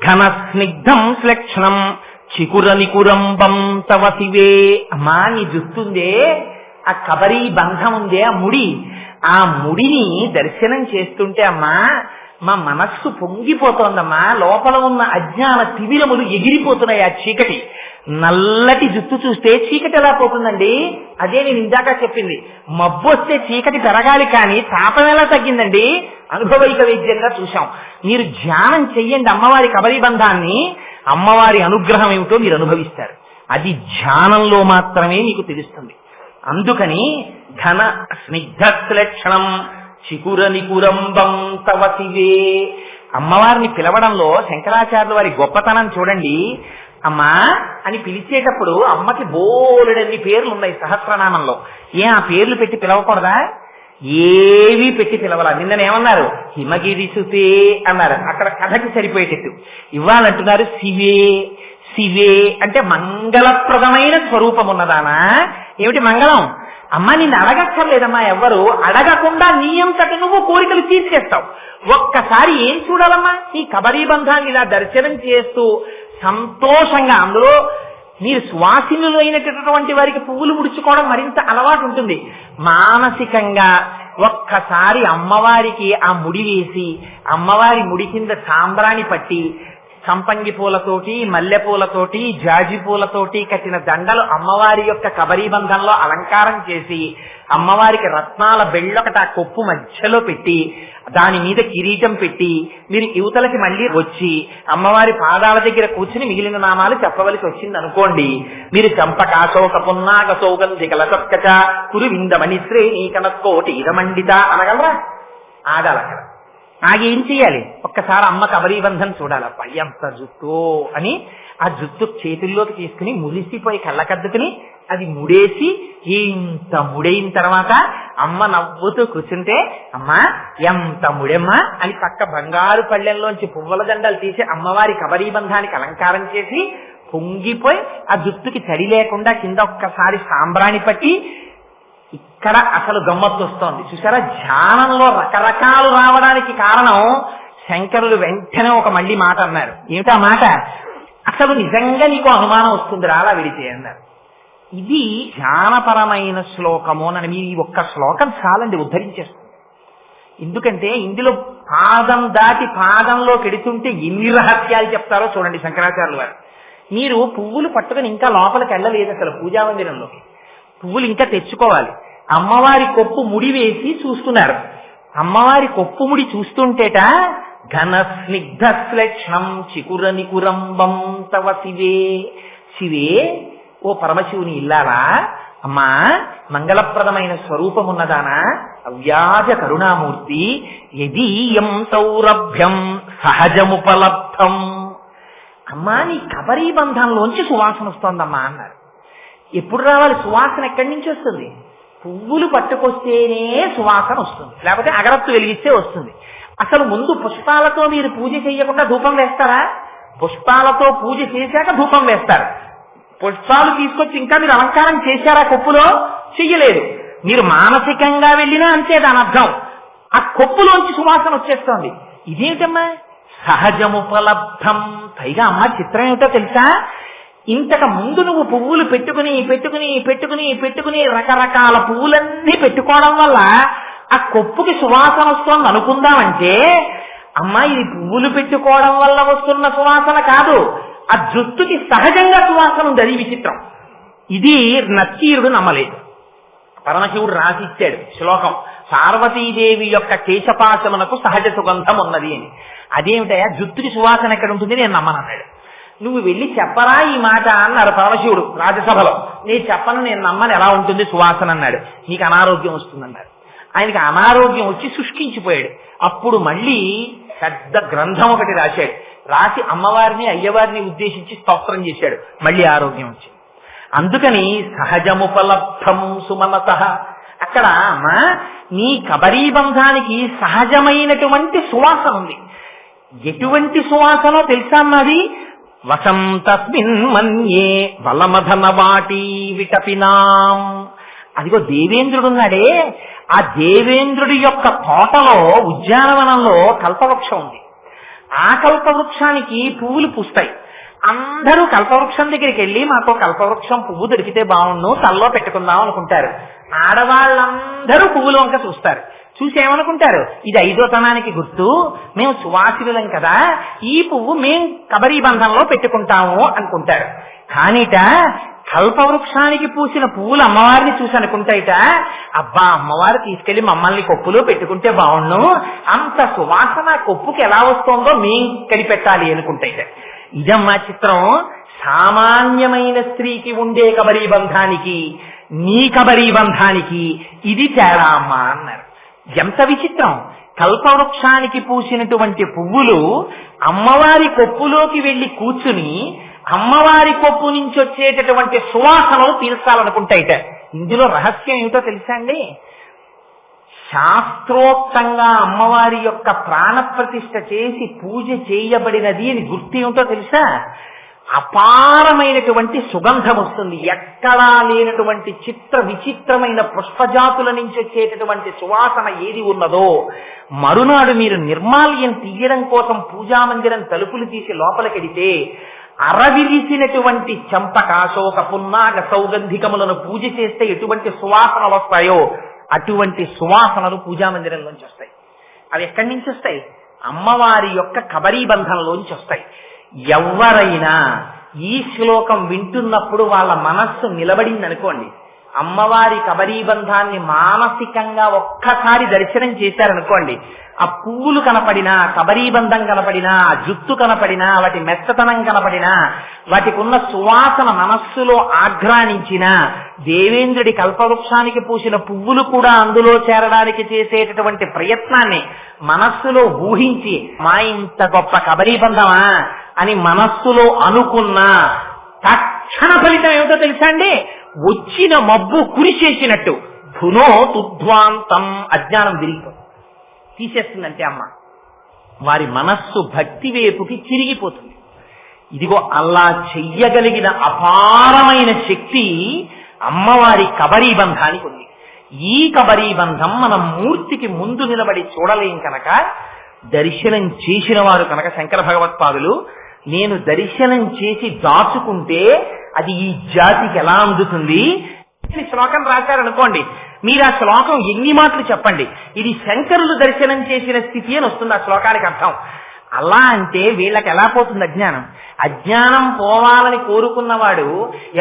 ఘన స్నిగ్ధం శ్లక్షణం చికుర నికురంబం తవ శివే. అమ్మా నీ జుత్తుందే, ఆ కబరీ బంధం ఉందే, ఆ ముడి, ఆ ముడిని దర్శనం చేస్తుంటే అమ్మా మా మనస్సు పొంగిపోతోందమ్మా. లోపల ఉన్న అజ్ఞాన తిమిరములు ఎగిరిపోతున్నాయి. ఆ చీకటి, నల్లటి జుత్తు చూస్తే చీకటి ఎలా పోతుందండి? అదే నేను ఇందాక చెప్పింది. మబ్బు వస్తే చీకటి పెరగాలి కానీ తాపం ఎలా తగ్గిందండి? అనుభవైక వైద్యంగా చూశాం. మీరు ధ్యానం చెయ్యండి అమ్మవారి కబరీ బంధాన్ని, అమ్మవారి అనుగ్రహం ఏమిటో మీరు అనుభవిస్తారు. అది ధ్యానంలో మాత్రమే మీకు తెలుస్తుంది. అందుకని ఘన స్నిగ్ధలక్షణం చికుర నికురంబం తవ శివే. అమ్మవారిని పిలవడంలో శంకరాచార్యుల వారి గొప్పతనం చూడండి. అమ్మా అని పిలిచేటప్పుడు అమ్మకి బోలెడన్ని పేర్లు ఉన్నాయి సహస్రనామంలో. ఆ పేర్లు పెట్టి పిలవకూడదా? ఏవి పెట్టి పిలవాల. నిన్ననేమన్నారు? హిమగిరి సుతే అన్నారు. అక్కడ కథకి సరిపోయేటట్టు. ఇవ్వాలంటున్నారు శివే. శివే అంటే మంగళప్రదమైన స్వరూపం ఉన్నదానా? ఏమిటి మంగళం? అమ్మ నిన్ను అడగక్కర్లేదమ్మా. ఎవ్వరు అడగకుండా నీ అంతటి నువ్వు కోరికలు తీర్చేస్తావు. ఒక్కసారి ఏం చూడాలమ్మా? ఈ కబరీ బంధాన్ని ఇలా దర్శనం చేస్తూ సంతోషంగా, అందులో మీరు సువాసినులు అయినటువంటి వారికి పువ్వులు ముడుచుకోవడం మరింత అలవాటు ఉంటుంది. మానసికంగా ఒక్కసారి అమ్మవారికి ఆ ముడి వేసి అమ్మవారి ముడి కింద సాంబ్రాణి పట్టి సంపంగి పూలతోటి, మల్లె పూలతోటి, జాజి పూలతోటి కట్టిన దండలు అమ్మవారి యొక్క కబరీ బంధంలో అలంకారం చేసి అమ్మవారికి రత్నాల బెళ్ళొకట ఆ కొప్పు మధ్యలో పెట్టి దాని మీద కిరీటం పెట్టి మీరు యువతలకి మళ్ళీ వచ్చి అమ్మవారి పాదాల దగ్గర కూర్చుని మిగిలిన నామాలు చెప్పవలసి వచ్చింది అనుకోండి. మీరు చంపకాశోక పున్నాగ సౌగంధికల సత్కచ కురు విందమణి శ్రేణి కనకోటి ఇరమండిత అనగలరా? ఆగాలి అక్కడ. ఆగి ఏం చెయ్యాలి? ఒక్కసారి అమ్మ కబరీబంధం చూడాలి. అప్ప ఎంత జుట్టు అని ఆ జుట్టు చేతుల్లోకి తీసుకుని మురిసిపోయి కళ్ళకద్దుకుని అది ముడేసి ఇంత ముడైన తర్వాత అమ్మ నవ్వుతూ కూర్చుంటే, అమ్మా ఎంత ముడెమ్మా అని పక్క బంగారు పళ్ళెంలోంచి పువ్వుల దండలు తీసి అమ్మవారి కబరీబంధానికి అలంకారం చేసి పొంగిపోయి ఆ జుట్టుకి తడి లేకుండా కింద ఒక్కసారి సాంబ్రాణి పట్టి ఇక్కడ అసలు గమ్మత్తు వస్తోంది. చూసారా, ధ్యానంలో రకరకాలు రావడానికి కారణం శంకరులు వెంటనే ఒక మళ్ళీ మాట అన్నారు. ఏమిటా మాట? అసలు నిజంగా నీకు అనుమానం వస్తుంది అలా విడితే అన్నారు. ఇది ధ్యానపరమైన శ్లోకము అని మీరు ఈ ఒక్క శ్లోకం చాలండి ఉద్ధరించేస్తుంది. ఎందుకంటే ఇందులో పాదం దాటి పాదంలో కెడుతుంటే ఎన్ని రహస్యాలు చెప్తారో చూడండి శంకరాచార్యులు వారు. మీరు పువ్వులు పట్టుకుని ఇంకా లోపలికి వెళ్ళలేదు అసలు పూజా మందిరంలోకి. పువ్వులు ఇంకా తెచ్చుకోవాలి. అమ్మవారి కొప్పు ముడి వేసి చూస్తున్నారు. అమ్మవారి కొప్పు ముడి చూస్తుంటేట ఘన స్నిగ్ధ శ్లేక్షణం చికుర నికురంబం తవ శివే. శివే, ఓ పరమశివుని ఇల్లాలా, అమ్మా మంగళప్రదమైన స్వరూపమున్నదానా, అవ్యాజ కరుణామూర్తి, యదీయం సౌరభ్యం సహజముపలబ్ధం. అమ్మా నీ కబరీబంధంలోంచి సువాసన వస్తోందమ్మా అన్నారు. ఎప్పుడు రావాలి సువాసన? ఎక్కడి నుంచి వస్తుంది? పువ్వులు పట్టుకొస్తేనే సువాసన వస్తుంది, లేకపోతే అగరత్తు వెలిగిస్తే వస్తుంది. అసలు ముందు పుష్పాలతో మీరు పూజ చేయకుండా ధూపం వేస్తారా? పుష్పాలతో పూజ చేశాక ధూపం వేస్తారు. పుష్పాలు తీసుకొచ్చి ఇంకా మీరు అలంకారం చేశారా కొప్పులో? చెయ్యలేదు. మీరు మానసికంగా వెళ్ళినా అంతే దాని అర్థం. ఆ కొప్పులోంచి సువాసన వచ్చేస్తోంది. ఇదేమిటమ్మా? సహజముపలబ్ధం. పైగా అమ్మ చిత్రం ఏమిటో తెలుసా? ఇంతకు ముందు నువ్వు పువ్వులు పెట్టుకుని పెట్టుకుని పెట్టుకుని పెట్టుకుని రకరకాల పువ్వులన్నీ పెట్టుకోవడం వల్ల ఆ కొప్పుకి సువాసన వస్తోంది అనుకుందామంటే, అమ్మా ఇది పువ్వులు పెట్టుకోవడం వల్ల వస్తున్న సువాసన కాదు, ఆ జుట్టుకి సహజంగా సువాసన ఉంది. అది విచిత్రం. ఇది నచ్చీరుడు నమ్మలేదు. పరమశివుడు రాసిచ్చాడు శ్లోకం, పార్వతీదేవి యొక్క కేశపాశమునకు సహజ సుగంధం ఉన్నది అని. అదేమిటయా జుట్టుకి సువాసన ఎక్కడ ఉంటుంది? నేను నమ్మనన్నాడు. నువ్వు వెళ్ళి చెప్పరా ఈ మాట అన్నారు పరమశివుడు రాజ్యసభలో. నేను చెప్పను, నేను నమ్మను, ఎలా ఉంటుంది సువాసన అన్నాడు. నీకు అనారోగ్యం వస్తుందన్నారు. ఆయనకి అనారోగ్యం వచ్చి శుష్కించిపోయాడు. అప్పుడు మళ్ళీ పెద్ద గ్రంథం ఒకటి రాశాడు. రాసి అమ్మవారిని అయ్యవారిని ఉద్దేశించి స్తోత్రం చేశాడు. మళ్ళీ ఆరోగ్యం వచ్చింది. అందుకని సహజముపలబ్ధం సుమనత. అక్కడ అమ్మా నీ కబరీబంధానికి సహజమైనటువంటి సువాసన ఉంది. ఎటువంటి సువాసనో తెలుసా అన్నది? వసంతస్మిన్ మన్యే వలమధన వాటి విటపినాం. అదిగో దేవేంద్రుడున్నాడే, ఆ దేవేంద్రుడి యొక్క తోటలో ఉద్యానవనంలో కల్పవృక్షం ఉంది. ఆ కల్పవృక్షానికి పువ్వులు పూస్తాయి. అందరూ కల్పవృక్షం దగ్గరికి వెళ్ళి మాకు కల్పవృక్షం పువ్వు దొరికితే బాగుండు తల్లో పెట్టుకుందాం అనుకుంటారు. ఆడవాళ్ళందరూ పువ్వులు వంక చూస్తారు. చూసి ఏమనుకుంటారు? ఇది ఐదోతనానికి గుర్తు, మేము సువాసినులం కదా, ఈ పువ్వు మేం కబరీబంధంలో పెట్టుకుంటాము అనుకుంటారు. కానీట కల్పవృక్షానికి పూసిన పువ్వులు అమ్మవారిని చూసి అనుకుంటాయిట, అబ్బా అమ్మవారు తీసుకెళ్లి మమ్మల్ని కొప్పులో పెట్టుకుంటే బాగుండు, అంత సువాసన కొప్పుకి ఎలా వస్తోందో మేం కనిపెట్టాలి అనుకుంటాయిట. ఇదమ్మా చిత్రం. సామాన్యమైన స్త్రీకి ఉండే కబరీబంధానికి నీ కబరీబంధానికి ఇది తేడా అమ్మా అన్నారు. ఎంత విచిత్రం! కల్పవృక్షానికి పూసినటువంటి పువ్వులు అమ్మవారి కొప్పులోకి వెళ్లి కూర్చుని అమ్మవారి కొప్పు నుంచి వచ్చేటటువంటి సువాసనలు పీల్చాలనుకుంటాయిట. ఇందులో రహస్యం ఏమిటో తెలుసా అండి? శాస్త్రోక్తంగా అమ్మవారి యొక్క ప్రాణప్రతిష్ఠ చేసి పూజ చేయబడినది అని గుర్తు ఏమిటో తెలుసా? అపారమైనటువంటి సుగంధం వస్తుంది. ఎక్కడా లేనటువంటి చిత్ర విచిత్రమైన పుష్పజాతుల నుంచి వచ్చేటటువంటి సువాసన ఏది ఉన్నదో, మరునాడు మీరు నిర్మాల్యం తీయడం కోసం పూజామందిరం తలుపులు తీసి లోపలికెడితే అరవిరిసినటువంటి చంపక, శోక, పున్నాగ, సౌగంధికములను పూజ చేస్తే ఎటువంటి సువాసనలు వస్తాయో అటువంటి సువాసనలు పూజామందిరంలోంచి వస్తాయి. అవి ఎక్కడి నుంచి వస్తాయి? అమ్మవారి యొక్క కబరీబంధంలోంచి వస్తాయి. ఎవరైనా ఈ శ్లోకం వింటున్నప్పుడు వాళ్ళ మనస్సు నిలబడింది అనుకోండి, అమ్మవారి కబరీబంధాన్ని మానసికంగా ఒక్కసారి దర్శనం చేశారనుకోండి, ఆ పువ్వులు కనపడినా, కబరీబంధం కనపడినా, ఆ జుత్తు కనపడినా, వాటి మెత్తతనం కనపడినా, వాటికి ఉన్న సువాసన మనస్సులో ఆఘ్రానించినా, దేవేంద్రుడి కల్పవృక్షానికి పూసిన పువ్వులు కూడా అందులో చేరడానికి చేసేటటువంటి ప్రయత్నాన్ని మనస్సులో ఊహించి, మా ఇంత గొప్ప కబరీబంధమా అని మనస్సులో అనుకున్నా తక్షణ ఫలితం ఏమిటో తెలుసా అండి? వచ్చిన మబ్బు కురిచేసినట్టు ధునో తుధ్వాంతం, అజ్ఞానం విరిగిపోతుంది, తీసేస్తుందంటే అమ్మ వారి మనస్సు భక్తి వైపుకి తిరిగిపోతుంది. ఇదిగో అలా చెయ్యగలిగిన అపారమైన శక్తి అమ్మవారి కబరీబంధానికి ఉంది. ఈ కబరీబంధం మనం మూర్తికి ముందు నిలబడి చూడలేం కనుక, దర్శనం చేసిన వారు కనుక శంకర భగవత్పాదులు, నేను దర్శనం చేసి దాచుకుంటే అది ఈ జాతికి ఎలా అందుతుంది శ్లోకం రాశారనుకోండి, మీరు ఆ శ్లోకం ఎన్ని మాటలు చెప్పండి, ఇది శంకరులు దర్శనం చేసిన స్థితి అని వస్తుంది ఆ శ్లోకానికి అర్థం. అలా అంటే వీళ్ళకి ఎలా పోతుంది అజ్ఞానం? అజ్ఞానం పోవాలని కోరుకున్నవాడు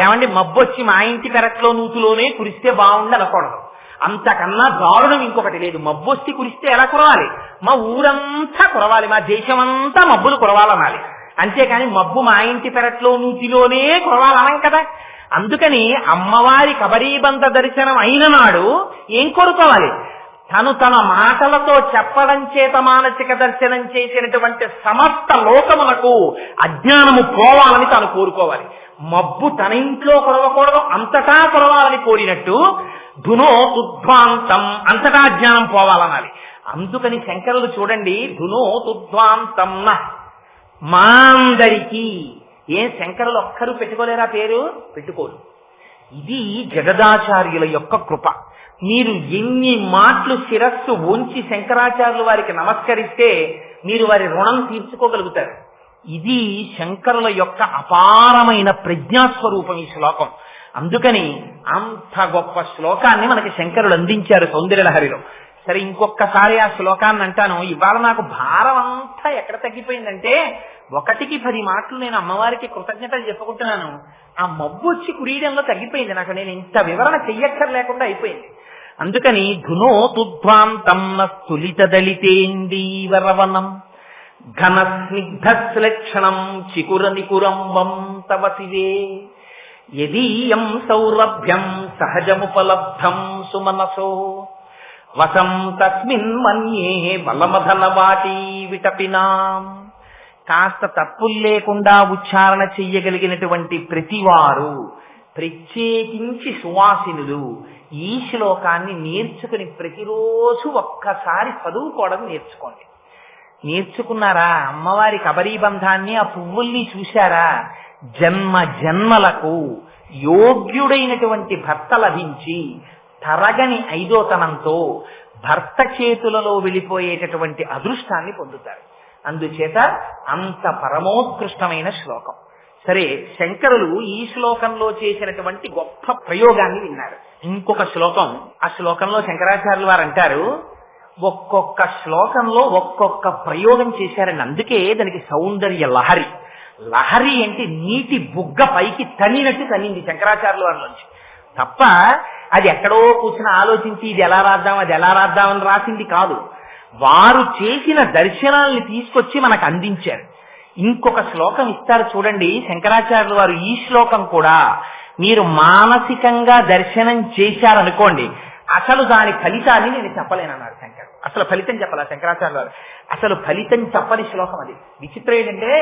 ఏమండి మబ్బొచ్చి మా ఇంటి పెరట్లో నూతులోనే కురిస్తే బాగుండి అనకూడదు. అంతకన్నా దారుణం ఇంకొకటి లేదు. మబ్బొచ్చి కురిస్తే ఎలా కురవాలి? మా ఊరంతా కురవాలి, మా దేశమంతా మబ్బులు కురవాలనాలి. అంతేకాని మబ్బు మా ఇంటి పెరట్లో నూతిలోనే కురవాలనం కదా. అందుకని అమ్మవారి కబరీబంధ దర్శనం అయిన నాడు ఏం కోరుకోవాలి? తను తన మాటలతో చెప్పడం చేత మానసిక దర్శనం చేసినటువంటి సమస్త లోకములకు అజ్ఞానము పోవాలని తాను కోరుకోవాలి. మబ్బు తన ఇంట్లో కురవకూడదు, అంతటా కురవాలని కోరినట్టు ధునో తుధ్వాంతం, అంతటా అజ్ఞానం పోవాలనాలి. అందుకని శంకరులు చూడండి, ధునో తుధ్వాంతం మా అందరికీ. ఏం శంకరులు ఒక్కరూ పెట్టుకోలేరా పేరు? పెట్టుకోరు. ఇది జగదాచార్యుల యొక్క కృప. మీరు ఎన్ని మాటలు శిరస్సు ఉంచి శంకరాచార్యులు వారికి నమస్కరిస్తే మీరు వారి రుణం తీర్చుకోగలుగుతారు. ఇది శంకరుల యొక్క అపారమైన ప్రజ్ఞాస్వరూపం ఈ శ్లోకం. అందుకని అంత గొప్ప శ్లోకాన్ని మనకి శంకరులు అందించారు సౌందర్యలహరిలో. సరే, ఇంకొకసారి ఆ శ్లోకాన్ని అంటాను. ఇవాళ నాకు భారం అంతా ఎక్కడ తగ్గిపోయిందంటే, 1కి 10 మాటలు నేను అమ్మవారికి కృతజ్ఞతలు చెప్పుకుంటున్నాను. ఆ మబ్బు వచ్చి కురియడంలో తగ్గిపోయింది నాకు. నేను ఇంత వివరణ చెయ్యక్కర్లేకుండా అయిపోయింది. అందుకని ధునో తుధ్వాంతం స్థులిత దళితేందీవరవనం ఘన స్నిగ్ధశ్లక్షణం చికుర నికురంబం తవ శివే యదీయం సౌరభ్యం సహజముపలబ్ధం సుమనసో వసం తస్మిన్ మన్యే బలమధన వాటి విటపినాం. కాస్త తప్పులు లేకుండా ఉచ్చారణ చెయ్యగలిగినటువంటి ప్రతివారు, ప్రత్యేకించి సువాసినులు, ఈ శ్లోకాన్ని నేర్చుకుని ప్రతిరోజు ఒక్కసారి చదువుకోవడం నేర్చుకోండి. నేర్చుకున్నారా? అమ్మవారి కబరీబంధాన్ని, ఆ పువ్వుల్ని చూశారా? జన్మ జన్మలకు యోగ్యుడైనటువంటి భర్త లభించి తరగని ఐదోతనంతో భర్త చేతులలో వెళ్ళిపోయేటటువంటి అదృష్టాన్ని పొందుతారు. అందుచేత అంత పరమోత్కృష్టమైన శ్లోకం. సరే, శంకరులు ఈ శ్లోకంలో చేసినటువంటి గొప్ప ప్రయోగాన్ని విన్నారు. ఇంకొక శ్లోకం, ఆ శ్లోకంలో శంకరాచార్యులు వారు అంటారు, ఒక్కొక్క శ్లోకంలో ఒక్కొక్క ప్రయోగం చేశారండి. అందుకే దానికి సౌందర్య లహరి. లహరి అంటే నీటి బుగ్గ పైకి తన్నినట్టు తన్నింది శంకరాచార్యుల వారి నుంచి తప్ప అది ఎక్కడో కూర్చుని ఆలోచించి ఇది ఎలా రాద్దాం అది ఎలా రాద్దామని రాసింది కాదు. వారు చేసిన దర్శనాల్ని తీసుకొచ్చి మనకు అందించారు. ఇంకొక శ్లోకం ఇస్తారు చూడండి శంకరాచార్యులు వారు. ఈ శ్లోకం కూడా మీరు మానసికంగా దర్శనం చేశారనుకోండి, అసలు దాని ఫలితాన్ని నేను చెప్పలేనన్నారు శంకర్. అసలు ఫలితం చెప్పాలా శంకరాచార్యులు వారు? అసలు ఫలితం చెప్పని శ్లోకం అది. విచిత్రం ఏంటంటే